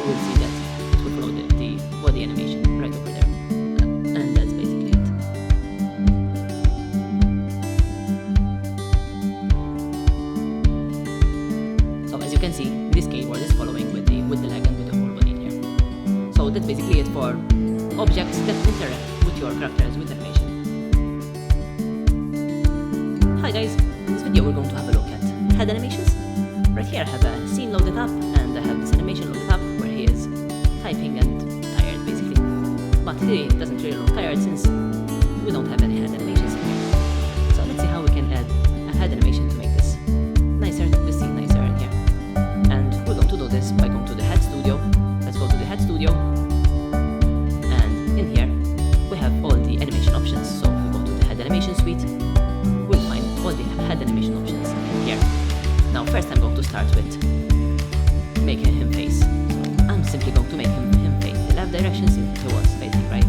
will see that it will follow the body animation right over there. And that's basically it. So as you can see, this skateboard is following with the leg and with the whole body in here. So that's basically it for objects that interact with your characters with animation. Hi guys, in this video we're going to have a look at head animations. Right here I have a scene loaded up, and I have this animation loaded up where he is typing and tired basically. But he doesn't really look tired since we don't have any head animations in here. So let's see how we can add a head animation to make this nicer, the scene nicer in here. first I'm going to start with making him face. So I'm simply going to make him face the left direction since he was facing right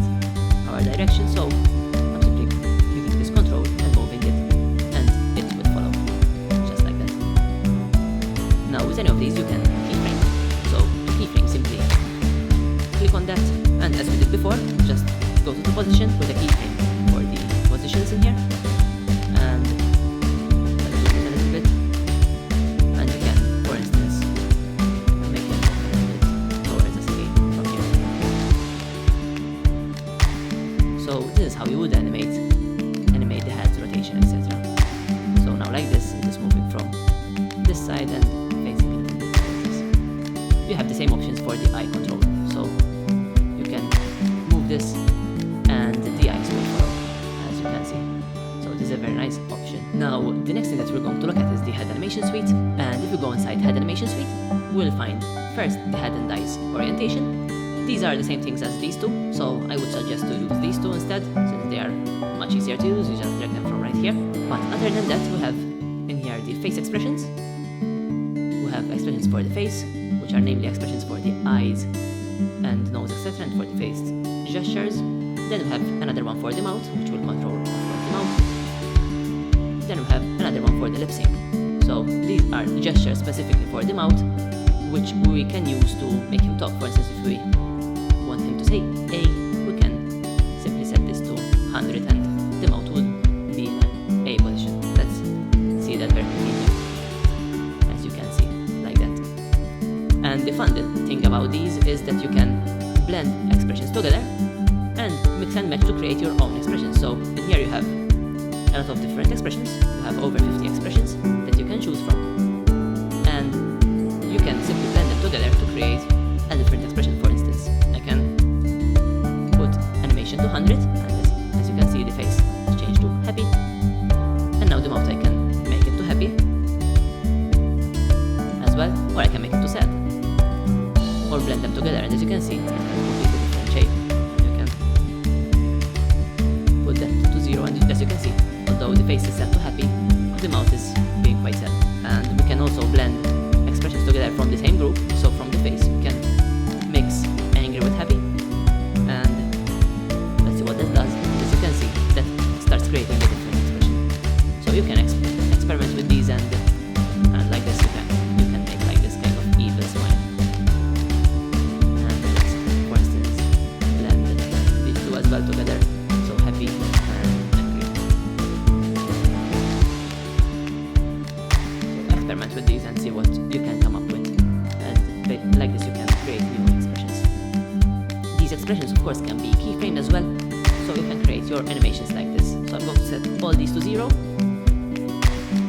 our direction. So I'm simply clicking this control and moving it, and it will follow just like that. Now with any of these you can keyframe. So to keyframe, simply click on that, and as we did before, just go to the position with a keyframe for the positions in here, and let's zoom in a little bit, and you can, for instance, make it a little bit towards the scale from here. So this is how you would animate the head's rotation, etc. So now like this, it is moving from this side and facing it like this. You have the same options for the eye control, so you can move this and the eyes will follow, as you can see. So this is a very nice option. Now the next thing that we're going to look at is the head animation suite, and if you go inside head animation suite, we'll find first the head and eyes orientation. These are the same things as these two, so I would suggest to use these two instead, since they are much easier to use. You just drag them from right here. But other than that, we have in here the face expressions. We have expressions for the face, which are namely expressions for the eyes and nose, etc., and for the face gestures. Then we have another one for the mouth, which will control of course the mouth. Then we have another one for the lip sync. So these are gestures specifically for the mouth, which we can use to make him talk. For instance, if we want him to say A, we can simply set this to 100 and the mouth would be in an A position. Let's see that very quickly here, as you can see, like that. And the fun thing about these is that you can blend expressions together and mix and match to create your own expressions. So in here you have a lot of different expressions. You have over 50 expressions that you can choose from, and you can simply blend them together to create a different expression. For instance, I can put animation to 100, and as you can see, the face has changed to happy, and now the mouth I can make it to happy as well, or I can make it to sad, or blend them together, and as you can see, it's a completely different shape. You can put that to 0, and as you can see, although the face is set to happy, the mouth is being quite sad. And we can also blend expressions together from the same group. So from the face, we can mix angry with happy, and let's see what that does. As you can see, that starts creating a different expression. So you can experiment with these, and like this, you can make like this kind of evil smile. And let's, for instance, blend these two as well together. So happy and angry. So experiment with these and see what you can come up with. And like this, you can create new expressions. These expressions, of course, can be keyframed as well. So you can create your animations like this. So I'm going to set all these to 0.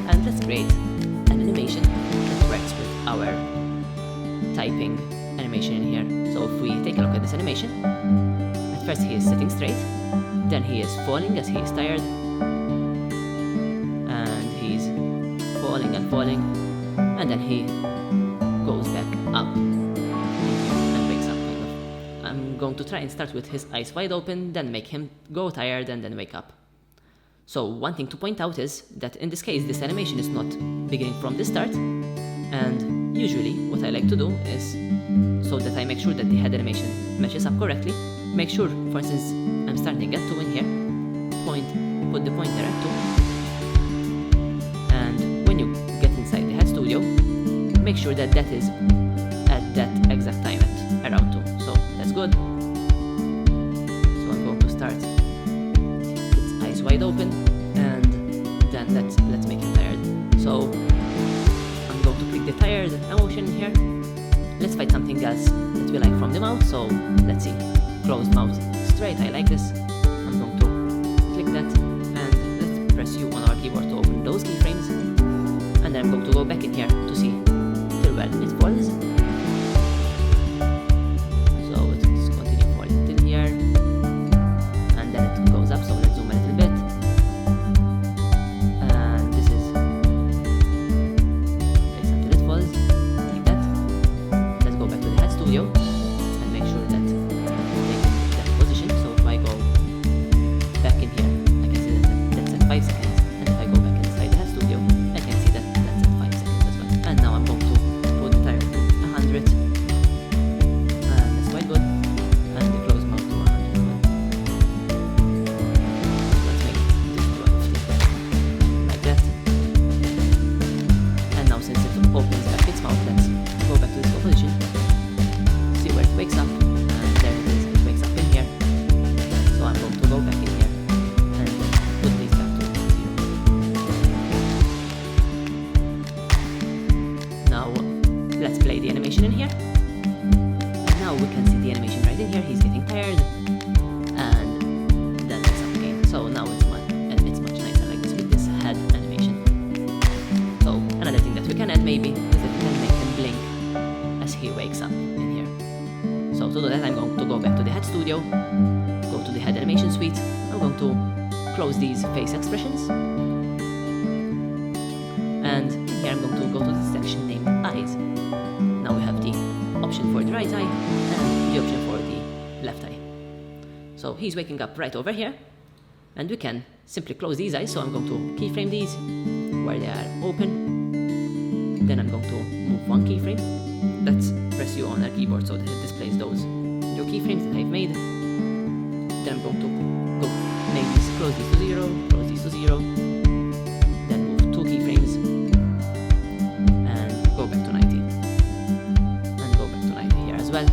And let's create an animation that works with our typing animation in here. So if we take a look at this animation, at first he is sitting straight, then he is falling as he is tired, and he's falling and falling, and then he goes back up and wakes up kind of. I'm going to try and start with his eyes wide open, then make him go tired and then wake up. So one thing to point out is that in this case, this animation is not beginning from the start, and usually what I like to do is, so that I make sure that the head animation matches up correctly, make sure, for instance, I'm starting at 2 in here, put the pointer at 2, and when you get inside the head studio, make sure that that is at that exact time at around 2. So that's good. So I'm going to start its eyes wide open, and then let's make him tired. So I'm going to click the tired emotion here. Let's find something else that we like from the mouth. So let's see, closed mouth, straight. I like this. I'm going to click that, and let's press U on our keyboard to open those keyframes, and then I'm going to go back in here to see till where it falls. So let's continue falling till here, and then it goes up. So let's zoom a little bit, and this is place until it falls like that. Let's go back to the head studio and make sure that that position. So if I go back in here, I can see that that's at 5 seconds, and if I go back inside the head studio, I can see that that's at 5 seconds as well. And let's play the animation in here. And now we can see the animation right in here. He's getting tired, and then it's up again. So now it's much nicer like this with this head animation. So another thing that we can add maybe is that we can make him blink as he wakes up in here. So to do that, I'm going to go back to the head studio, go to the head animation suite. I'm going to close these face expressions, and in here I'm going to go to the section named eyes. Now we have the option for the right eye and the option for the left eye. So he's waking up right over here, and we can simply close these eyes. So I'm going to keyframe these where they are open. Then I'm going to move one keyframe. Let's press U on our keyboard so that it displays those new keyframes that I've made. Then I'm going to go make these, close these to 0, close these to 0. Then move 2 keyframes and go back to 90. And go back to 90 here as well.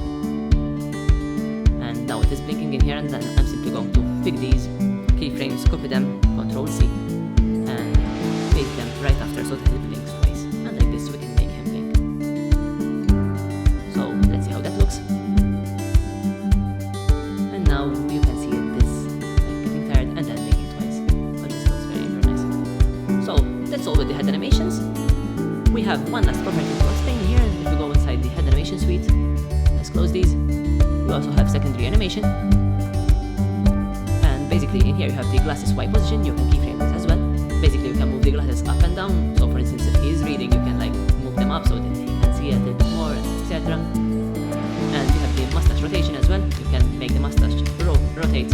And now it is blinking in here, and then I'm simply going to pick these keyframes, copy them, Ctrl C, and paste them right after so that it blinks twice. And like this we can make him blink. So let's see how that looks. And now you can see this like getting tired and then blinking twice. But this looks very nice. So that's all with the head animations. We have one last property to explain here. If we go inside the head animation suite, let's close these. We also have secondary animation. Basically, in here you have the glasses Y position. You can keyframe this as well. Basically, you can move the glasses up and down. So, for instance, if he is reading, you can like move them up so that he can see a little bit more, etc. And you have the mustache rotation as well. You can make the mustache rotate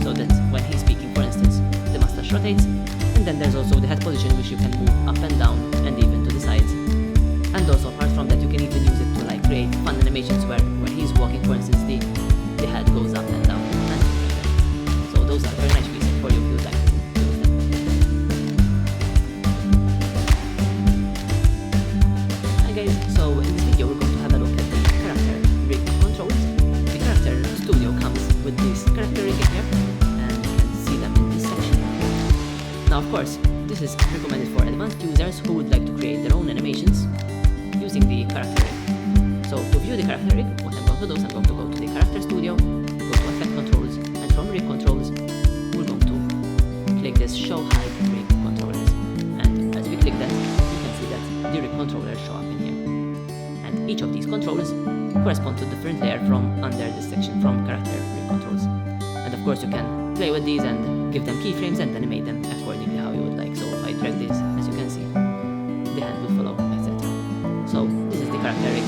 so that when he's speaking, for instance, the mustache rotates. And then there's also the head position, which you can move up and down and even to the sides. And also, apart from that, you can even use it to like create fun animations where he's walking, for instance, the head goes up and down. Those are very nice pieces for you if you would like to use them. Hi guys, so in this video we're going to have a look at the character rig controls. The character studio comes with this character rig in here, and you can see them in this section. Now of course, this is recommended for advanced users who would like to create their own animations using the character rig. So to view the character rig, what I'm going to do is I'm going to go to the character studio, go to effect controls, and from rig controls, we're going to click this show hide rig controllers. And as we click that, you can see that the rig controllers show up in here. And each of these controls correspond to a different layer from under this section from character rig controls. And of course, you can play with these and give them keyframes and animate them accordingly how you would like. So if I drag this, as you can see, the hand will follow, etc. So this is the character rig,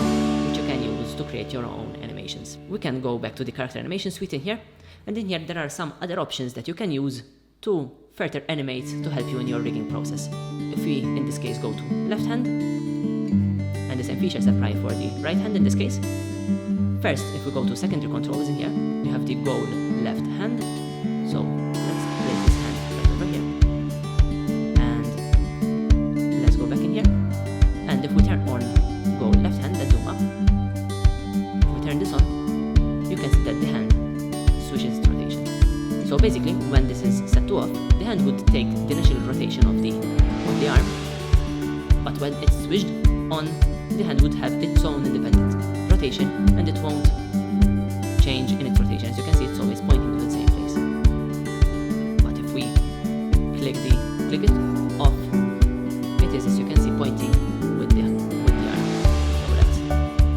which you can use to create your own animations. We can go back to the character animation suite in here. And in here there are some other options that you can use to further animate to help you in your rigging process. If we, in this case, go to left hand, and the same features apply for the right hand in this case. First, if we go to secondary controls in here, you have the goal left hand. So let's place this hand right over here. And let's go back in here. And if we turn on goal left hand, let's zoom up. If we turn this on, you can see that the hand switches its rotation. So basically, when this is set to off, the hand would take the initial rotation of the arm, but when it's switched on, the hand would have its own independent rotation, and it won't change in its rotation. As you can see, it's always pointing to the same place. But if we click it off, it is, as you can see, pointing with the arm. So let's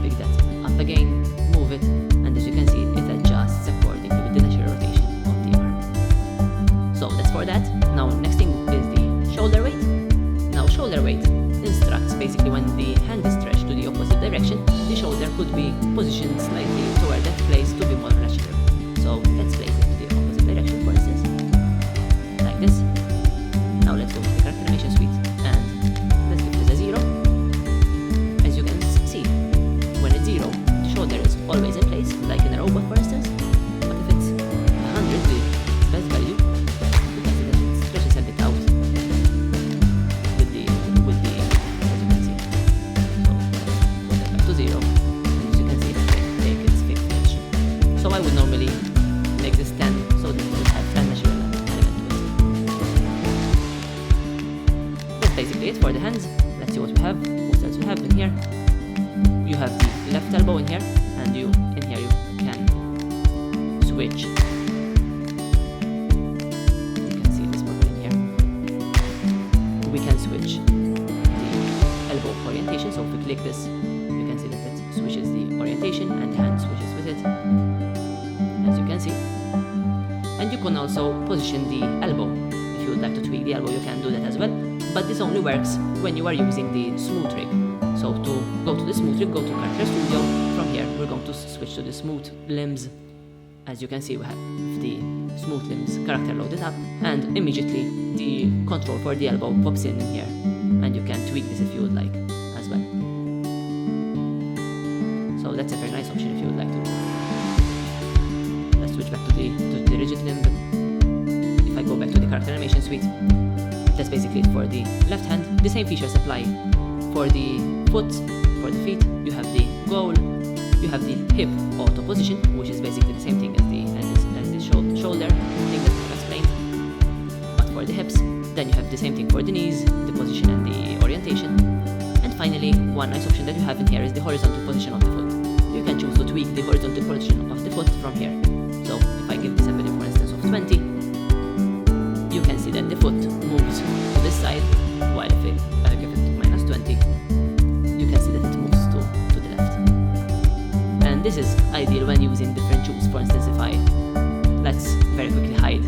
pick that up again, move it, and as you can see, it adjusts accordingly with the initial rotation of the arm. So that's for that. Now next thing is the shoulder weight. Now shoulder weight instructs basically when the hand is stretched to the opposite direction, the shoulder could be positioned slightly toward that place to be more natural. So let's place it to the opposite direction, for instance, like this. Now let's go to the character animation suite and let's give this a 0. As you can see, when it's 0, the shoulder is always in place, like in a robot, for instance. But if it's 100, the best value, you can see that it stretches a bit out with the as you can see. So let's put that back to 0, and as you can see, it takes its fixed place. elbow in here, and in here you can switch. You can see this properly in here. We can switch the elbow orientation. So if we click this, you can see that it switches the orientation and the hand switches with it, as you can see. And you can also position the elbow. If you would like to tweak the elbow, you can do that as well, but this only works when you are using the smooth rig. So to go to the smooth rig, go to Character Studio. From here we're going to switch to the smooth limbs. As you can see, we have the smooth limbs character loaded up, and immediately the control for the elbow pops in here, and you can tweak this if you would like as well. So that's a very nice option if you would like to. Let's switch back to the rigid limb. If I go back to the Character Animation Suite, that's basically it for the left hand. The same features apply for the foot. For the feet, you have the goal, you have the hip auto position, which is basically the same thing as the shoulder thing that I've explained. But for the hips, then you have the same thing for the knees, the position and the orientation. And finally, one nice option that you have in here is the horizontal position of the foot. You can choose to tweak the horizontal position of the foot from here. So if I give this a value, for instance, of 20, you can see that the foot moves to this side, while if I give it -20, you can see that it moves to the left. And this is ideal when using different tools. For instance, if let's very quickly hide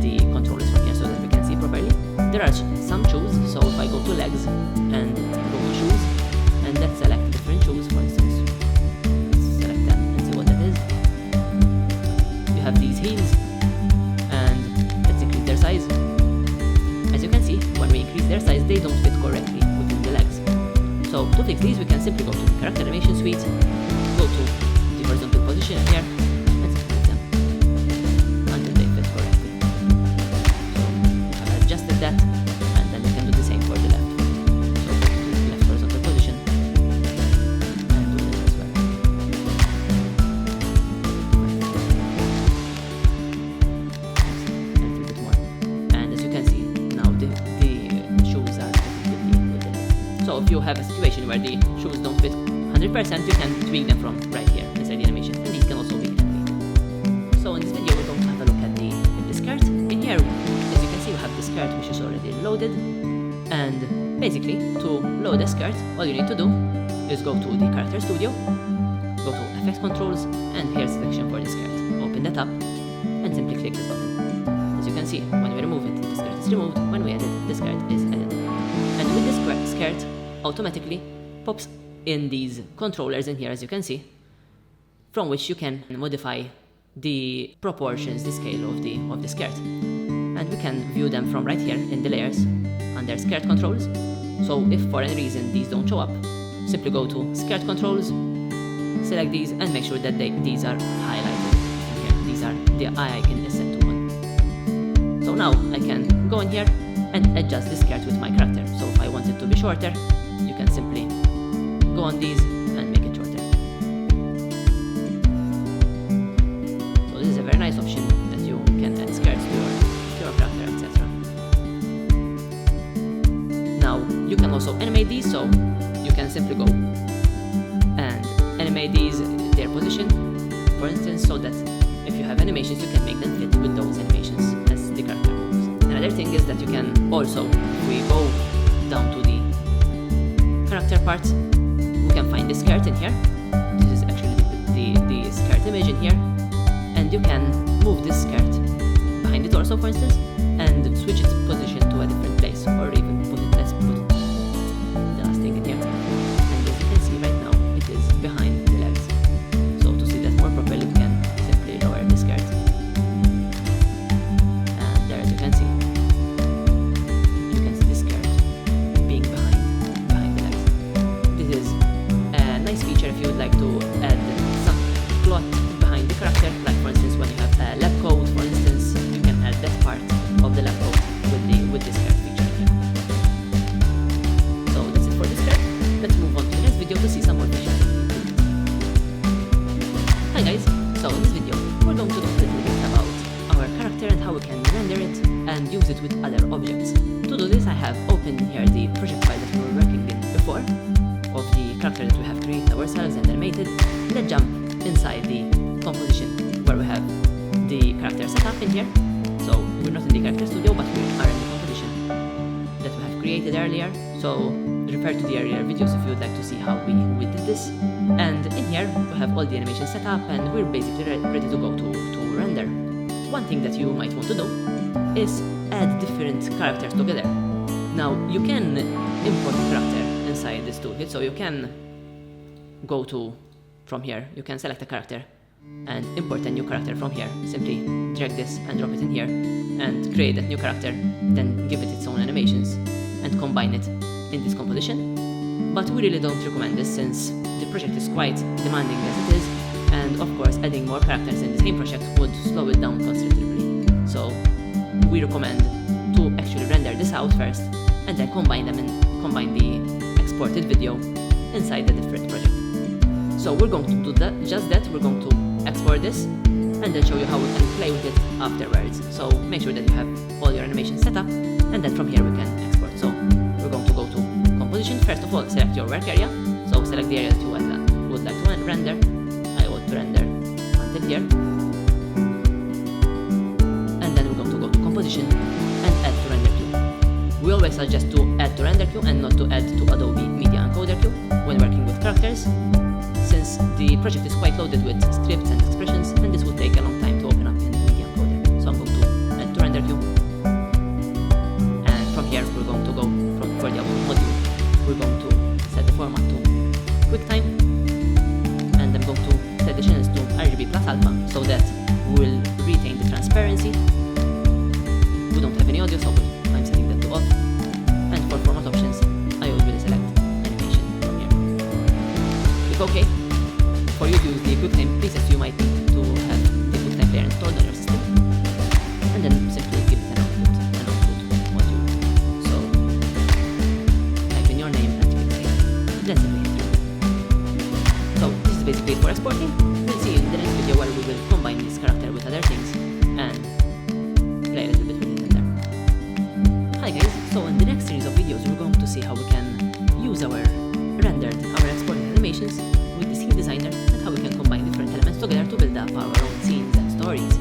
the controllers from here so that we can see properly. There are some shoes, so if I go to legs and go to shoes, and let's select different shoes, for instance, let's select them and see what that is. You have these heels, and let's increase their size. As you can see, when we increase their size, they don't fit correctly within the legs. So to fix these, we can simply go to the Character Animation Suite, go to the horizontal position here, and select them until they fit correctly. So I've adjusted that, and then we can do the same for the left. So go to the left horizontal position, and do that as well. A little bit more. And as you can see, now the shoes are fitting with the legs. So if you have a situation where the shoes don't fit 100%, you can tweak them from right here inside the animation, and these can also be animated. So in this video, we're going to have a look at the skirt. In here, as you can see, we have the skirt which is already loaded, and basically to load a skirt, all you need to do is go to the Character Studio, go to Effect Controls, and here's the section for the skirt. Open that up, and simply click this button. As you can see, when we remove it, the skirt is removed. When we edit, the skirt is edited. And with this skirt, automatically pops in these controllers in here, as you can see, from which you can modify the proportions, the scale of the skirt. And we can view them from right here in the layers under skirt controls. So if for any reason these don't show up, simply go to skirt controls, select these, and make sure that these are highlighted in here. These are, the eye icon is set to 1. So now I can go in here and adjust the skirt with my character. So if I want it to be shorter, you can simply go on these and make it shorter. So this is a very nice option that you can add skirts to your character, etc. Now you can also animate these, so you can simply go and animate these, their position, for instance, so that if you have animations, you can make them fit with those animations as the character moves. Another thing is that you can also, if we go down to the character part, we can find the skirt in here. This is actually the skirt image in here, and you can move this skirt behind the torso, for instance, and switch its position to a different place, or even let's put the last thing in here. And as you can see right now, it is behind the legs. So to see that more properly, we can simply lower the skirt, and there, as you can see the skirt being behind the legs. This is a nice feature if you would like to add some cloth behind the character, like for instance when you have a lab coat, for instance, you can add that part of the lab coat with the skirt feature here. So that's it for the skirt. Let's move on to the next video to see some more features. Hi guys, so in this video we're going to talk a little bit about our character and how we can render it and use it with other objects. To do this, I have opened here the project file that we were working in before, of the character that we have created ourselves and animated, let's jump inside the composition where we have the character set up in here. So we're not in the character studio, but we are in the composition that we have created earlier. So refer to the earlier videos if you would like to see how we did this. And in here we have all the animation set up and we're basically ready to go to render. One thing that you might want to do is add different characters together. Now you can import a character inside this toolkit, so you can go to from here, you can select a character and import a new character from here. Simply drag this and drop it in here and create that new character, then give it its own animations and combine it in this composition. But we really don't recommend this since the project is quite demanding as it is, and of course adding more characters in the same project would slow it down considerably. So we recommend to actually render this out first and then combine them and combine the exported video inside a different project. So we're going to do that, just that. We're going to export this and then show you how we can play with it afterwards. So make sure that you have all your animations set up, and then from here we can export. So we're going to go to composition. First of all, select your work area. So select the area that you would like to render. I want to render until here. And then we're going to go to composition and add to render queue. We always suggest to add to render queue and not to add to Adobe Media Encoder queue when working with characters, since the project is quite loaded with scripts and expressions, and this will take a long time to open up in Media Encoder. So I'm going to add to render queue, and from here we're going to go for the output module. We're going to set the format to QuickTime, and I'm going to set the channels to RGB plus alpha so that we'll retain the transparency. We don't have any audio, so I'm setting that to off. And for format options, I will select animation from here. Click OK. For you to use the QuickTime presets, you might need to have the QuickTime player installed on your system, and then simply give it an output module. So type in your name and click save. Then simply hit record. So this is basically it for exporting. We'll see you in the next video where we will combine this character with other things and play a little bit with it in there. Hi guys, so in the next series of videos we're going to see how we can use our exported animations with the scene designer and how we can combine different elements together to build up our own scenes and stories.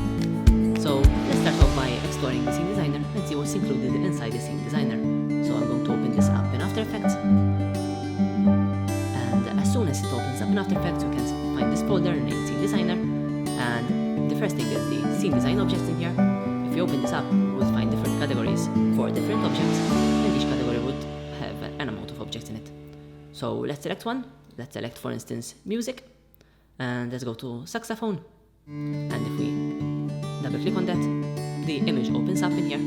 So let's start off by exploring the scene designer and see what's included inside the scene designer. So I'm going to open this up in After Effects, and as soon as it opens up in After Effects you can find this folder named Scene Designer, and the first thing is the scene design objects in here. If you open this up, we'll find different categories for different objects, and each category would have an amount of objects in it. So let's select one. Let's select, for instance, music, and let's go to saxophone. And if we double click on that, the image opens up in here.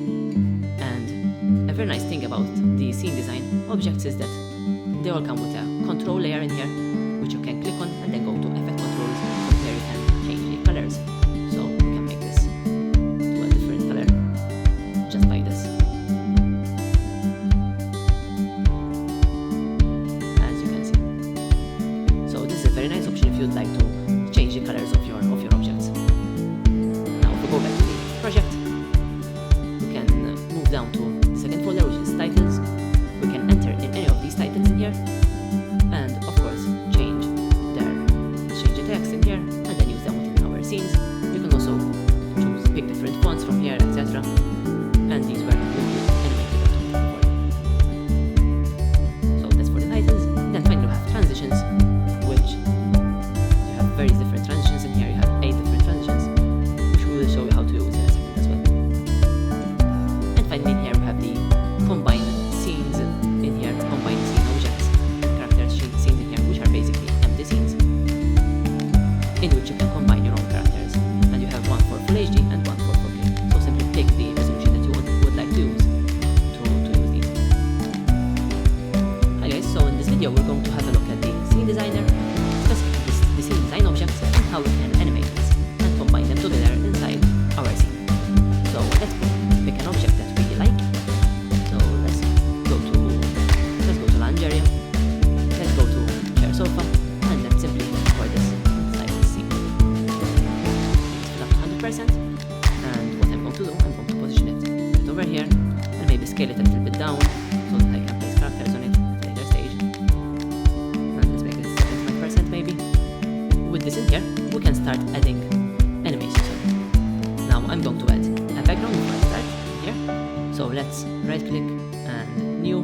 And a very nice thing about the scene design objects is that they all come with a control layer in here, which you can click on and then go to effect controls. From there you can change the colors. So we can make this to a different color just by this. As you can see. So this is a very nice option if you'd like to change the colors of your objects. Now if we go back to the project, we can move down to the second folder, which is titles. We can enter in any of these titles in here, and of course change the text in here, and then use them within our scenes. You can also pick different fonts from here, etc. And these will be animated automatically for you. So that's for the titles. Then finally we have transitions, which you have various different transitions in here. You have 8 different transitions, which we will show you how to use in a second as well. And finally in here we have the combined scenes in here, combined scene objects, characters, scenes in here, which are basically empty scenes in which you can combine your own characters. And you have one for Full HD and one for 4K. So simply pick the resolution that you would like to use to use these. Hi guys, so in this video we're going to have a look at the scene designer, specifically the scene design objects, and how we can animate this and combine them together inside our scene. So let's pick an object that we like. So let's go to lounge area. Let's go to chair sofa, and let's simply record this inside the scene. It's up to 100%, and what I'm going to do, I'm going to position it right over here, and maybe scale it a little bit down so that I can place characters on it at a later stage. start adding animations. Now I'm going to add a background before I start here. So let's right click and new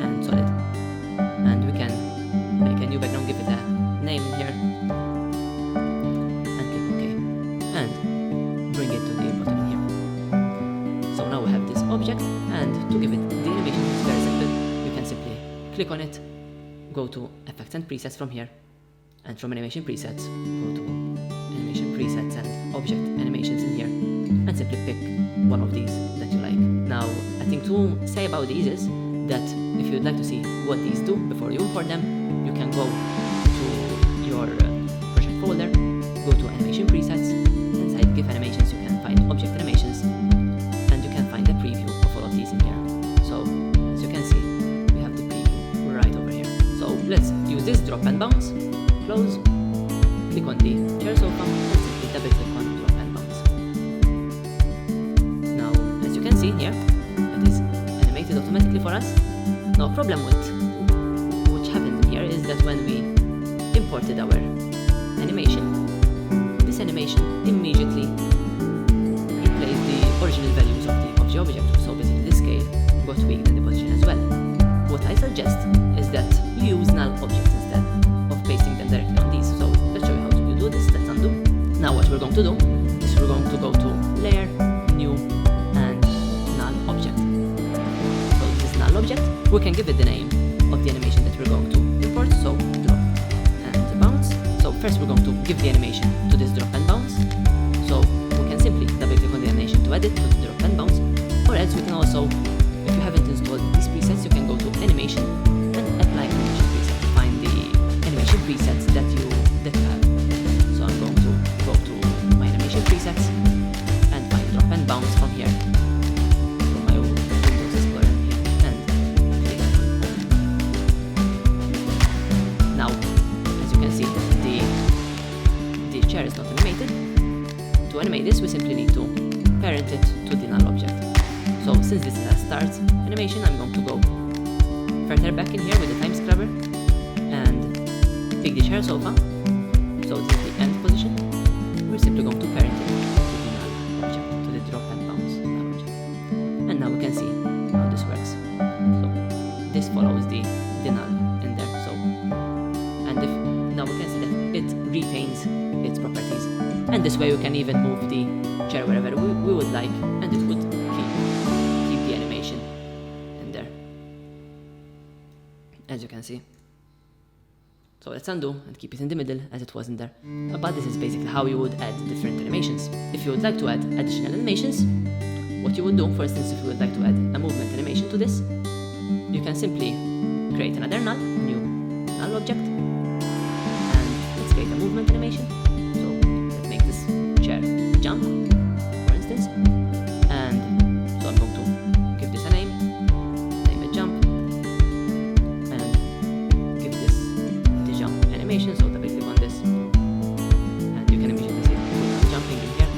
and solid. And we can make a new background, give it a name in here. And click OK. And bring it to the bottom in here. So now we have this object, and to give it the animation, it's very simple. You can simply click on it, go to Effects and Presets from here, and from Animation Presets, go to Animation Presets and Object Animations in here, and simply pick one of these that you like. Now, I think to say about these is that if you'd like to see what these do before you import them, you can go to your project folder, go to Animation Presets, inside GIF Animations you can find Object Animations, and you can find a preview of all of these in here. So, as you can see, we have the preview right over here. So, let's use this drop and bounce, close, click on the chair sofa, and simply double click on drop and bounce. Now, as you can see here, it is animated automatically for us. No problem with which happened here is that when we imported our animation, this animation immediately replaced the original values of the object. So basically the scale got tweaked in the position as well. What I suggest is that you use null objects instead of pasting them directly on these. So let's show you how to do this. Let's undo. Now what we're going to do is we're going to go to Layer, New, and Null Object. So this is Null Object. We can give it the name of the animation that we're going to import. So drop and bounce. So first we're going to give the animation to this drop and bounce. So we can simply double click on the animation to add it to the drop and bounce. Or else we can also, if you haven't installed these presets, you can go to Animation and apply animation preset to find the animation presets that you have. So I'm going to go to my animation presets and find drop and bounce from here. From my Windows Explorer here and click. Now, as you can see, the chair is not animated. To animate this, we simply need to parent it to the null object. So since this is a start animation, I'm going to go further back in here with the time scrubber and pick the chair sofa. So this is the end position. We're simply going to parent it to the null object, to the drop and bounce null object. And now we can see how this works. So this follows the null in there. So and if now we can see that it retains its properties. And this way we can even move the chair wherever we would like, and it would keep the animation in there, as you can see. So let's undo and keep it in the middle as it was in there. But this is basically how you would add different animations. If you would like to add additional animations, what you would do, for instance, if you would like to add a movement animation to this, you can simply create another null, new null object, and let's create a movement animation. So let's make this chair jump, for instance, and so I'm going to give this a name it jump, and give this the jump animation. So double click on this, and you can immediately see it jumping in here.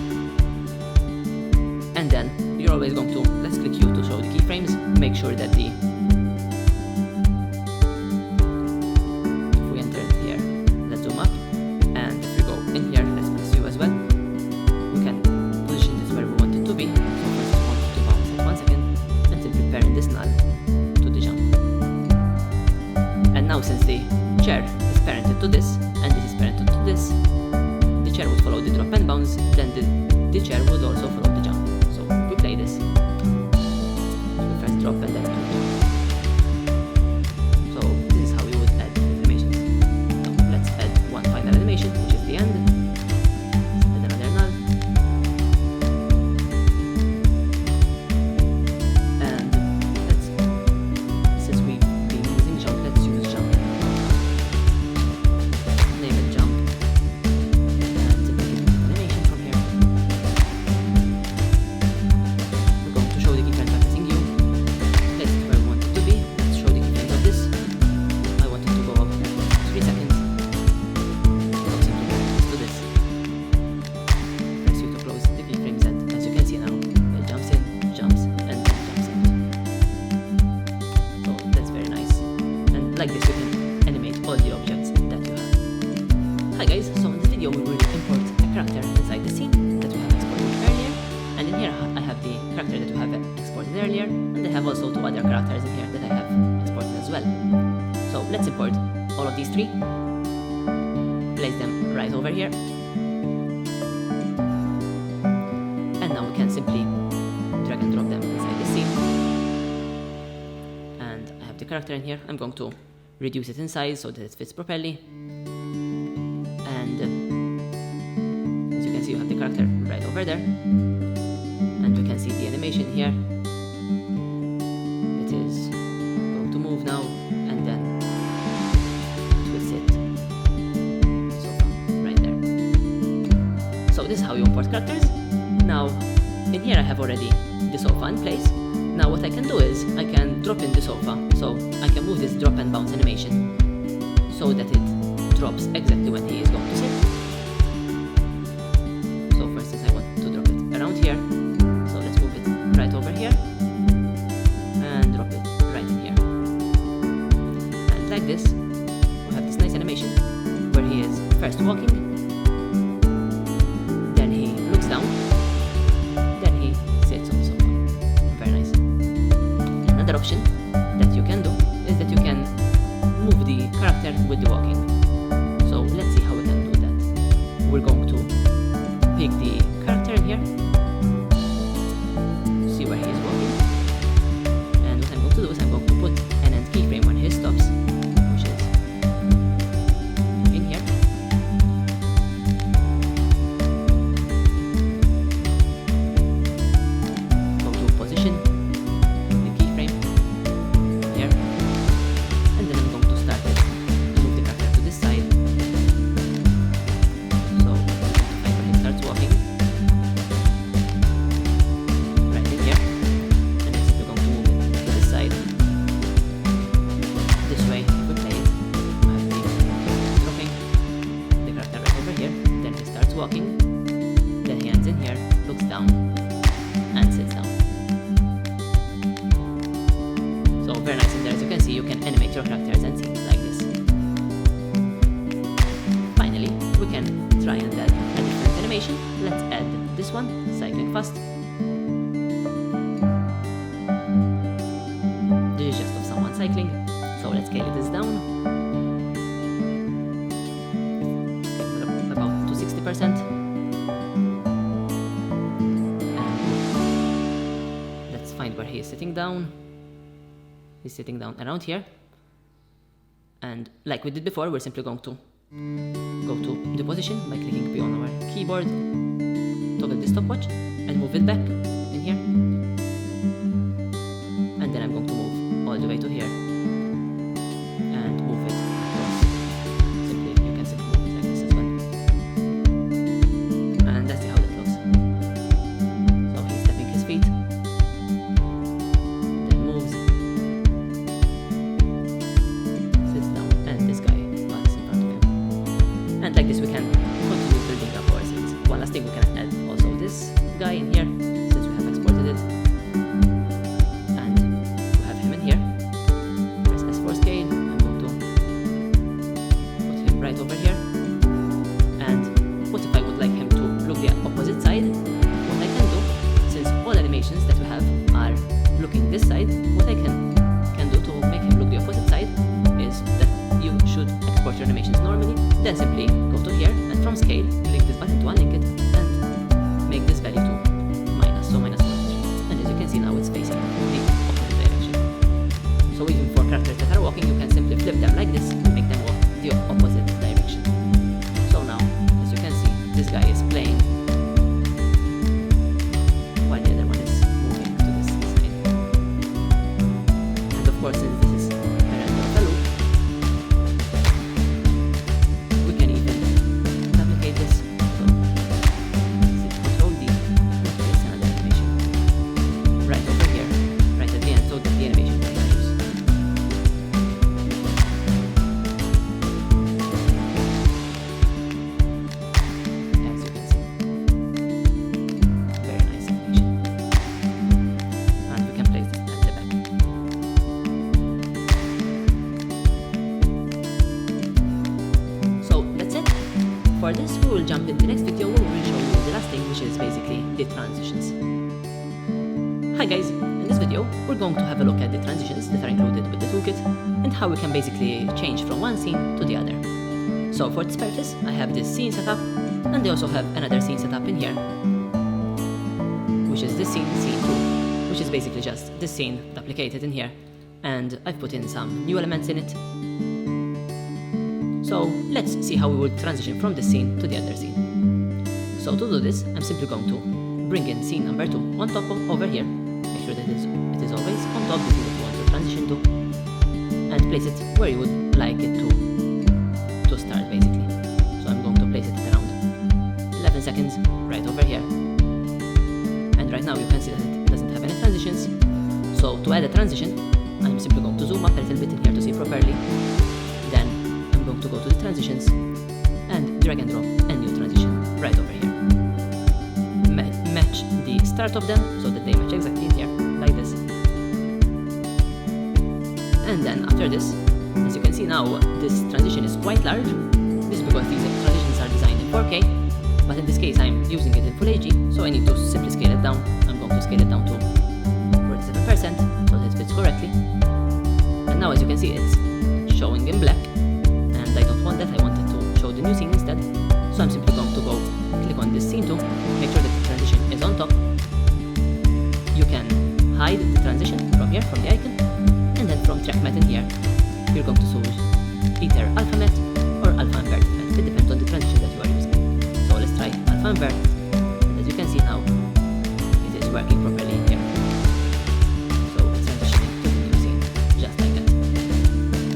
And then you're always going to, let's click U to show the keyframes, make sure that if we enter here, let's zoom up, and if we go in here, let's press U as well, we can position this where we want it to be. So first we want it to bounce at 1 second, and simply parent this null to the jump. And now since the chair is parented to this, and this is parented to this, the chair would follow the drop and bounce, then the chair would also follow the jump. So if we play this, we first drop and then jump. So this is how we would add animations. Now let's add one final animation, which is the end. Let's add another null. And since we've been using jump, let's use jump. Name it jump. And simply give it an animation from here. We're going to show the keyframe by pressing U. Place it where we want it to be. Let's show the keyframes of this. I want it to go up 3 seconds. So simply parent this to this. Press U to close the keyframe set. As you can see now, it jumps in, jumps, and then jumps out. So that's very nice. And like this, you can animate all the objects that you have. Hi guys, so in this video we will import characters in here that I have exported as well. So let's import all of these three, place them right over here, and now we can simply drag and drop them inside the scene. And I have the character in here. I'm going to reduce it in size so that it fits properly, and as you can see, you have the character right over there, and we can see the animation here. It is going to move now, and then it will sit sofa right there. So this is how you import characters. Now in here I have already the sofa in place. Now what I can do is I can drop in the sofa, so I can move this drop and bounce animation so that it drops exactly when he is going to sit. So for instance, I want to drop it around here, so let's move it right over here and drop it right in here. And like this, we have this nice animation where he is first walking, then he looks down, then he sits on the sofa. Very nice. Another option that you can do is that you can move the character with the walking. So let's see how we can do that. We're going to pick the character in here, see where he is walking, and what I'm going to do is I'm going to put an end keyframe when he stops, which is in here. Go to position, the keyframe here, and then I'm going to start it, move the character to this side. So find when he starts walking, right in here, and it's still going to move it to this side. This way, if we play it, we have the dropping the character right over here, then he starts walking, then he ends in here, looks down, and sits down. So very nice in there. As you can see, you can animate your characters and scenes like this. Finally, we can try and add a different animation. Let's add this one, cycling fast. This is just of someone cycling. So let's scale this down. Scale it up about to 60%. And let's find where he is sitting down. He's sitting down around here, and like we did before, we're simply going to go to the position by clicking P on our keyboard, toggle the stopwatch, and move it back in here, and then I'm going to move all the way to here and move it across. Simply, you can simply move it like this as well, and that's how that looks. So he's stepping his feet, then moves, sits down, and this guy passes in front of him. And like this we can continue building up our scenes. One last thing, we can add also this guy in here, since we have exported it. And we have him in here. Press S for scale. I'm going to put him right over here. And what if I would like him to look the opposite side? What I can do, since all animations that we have are looking this side, what I can do to make him look the opposite side is that you should export your animations normally, then simply go to here, and from scale, click this button to unlink it, and make this value to minus, so minus 1. And as you can see now, it's facing the opposite direction. So even for characters that are walking, you can simply flip them like this and make them walk the opposite direction. So now, as you can see, this guy is playing while the other one is moving to this side. And of course, since this is a render of a loop, we can even duplicate this. So Control D, and place another animation right over here, right at the end, so that the animation continues. As you can see, very nice animation. And we can place this at the back. So that's it. For this, we will jump in the next video where we will show you the last thing, which is basically the transitions. Hi guys, in this video we're going to have a look at the transitions that are included with the toolkit and how we can basically change from one scene to the other. So for this purpose I have this scene set up, and I also have another scene set up in here, which is this scene 2, which is basically just this scene duplicated in here, and I've put in some new elements in it. So let's see how we will transition from this scene to the other scene. So to do this, I'm simply going to bring in scene number 2 on top of over here. Make sure that it is always on top, this is what you want to transition to, and place it where you would like it to start basically. So I'm going to place it around 11 seconds right over here. And right now you can see that it doesn't have any transitions. So to add a transition, I'm simply going to zoom up a little bit in here to see properly. Then I'm going to go to the transitions and drag and drop a new transition right over here. Match the start of them so that they match exactly in here, like this. And then after this, as you can see now, this transition is quite large. This is because these transitions are designed in 4K, but in this case I'm using it in Full HD, so I need to simply scale it down. I'm going to scale it down to 47% so that it fits correctly. And now as you can see, it's showing in black, and I don't want that, I want it to show the new scene instead. So I'm simply going to go click on this scene 2, make sure that the transition is on top. You can hide the transition from here, from the icon, and then from track matte in here, you're going to choose either alpha matte or alpha invert matte. It depends on the transition that you are using. So let's try alpha invert, and as you can see now, it is working properly in here. So it's transitioning to the new scene, just like that.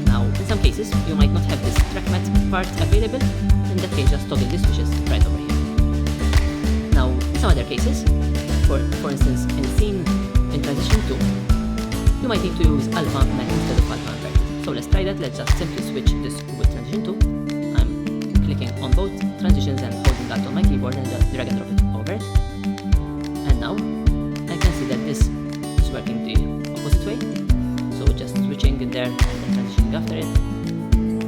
Now, in some cases, you might not have this track matte part available. In that case, just toggle the switches right over here. Now, in some other cases, for instance, in transition 2, you might need to use alpha matte instead of alpha invert. So let's try that. Let's just simply switch this with transition 2. I'm clicking on both transitions and holding Alt on my keyboard and just drag and drop it over it. And now I can see that this is working the opposite way. So just switching it there and then transitioning after it.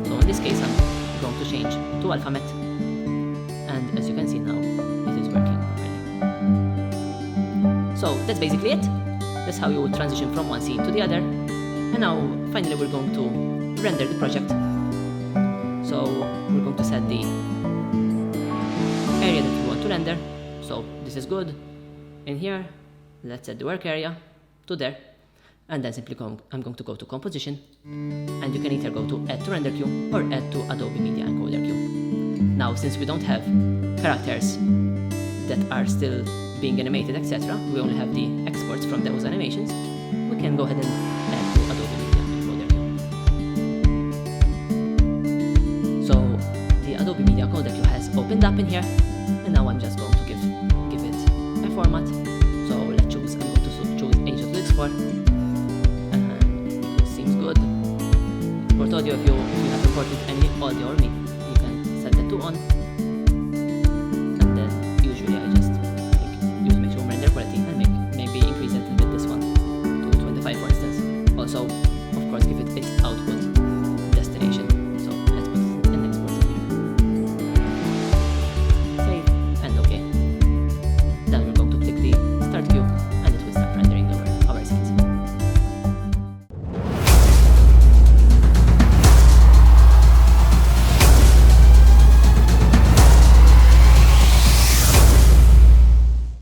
So in this case I'm going to change to alpha matte, and as you can see now it is working properly. So that's basically it. That's how you would transition from one scene to the other. And now finally we're going to render the project. So we're going to set the area that we want to render. So this is good. In here, let's set the work area to there. And then simply I'm going to go to composition, and you can either go to add to render queue or add to Adobe Media Encoder queue. Now since we don't have characters that are still being animated, etc., we only have the exports from those animations, we can go ahead and add to Adobe Media Encoder queue. So the Adobe Media Encoder queue has opened up in here, and now I'm just going to give it a format. So let's choose, I'm going to choose H264. Good. Export audio, if you have imported any audio or MIDI, you can set that to on.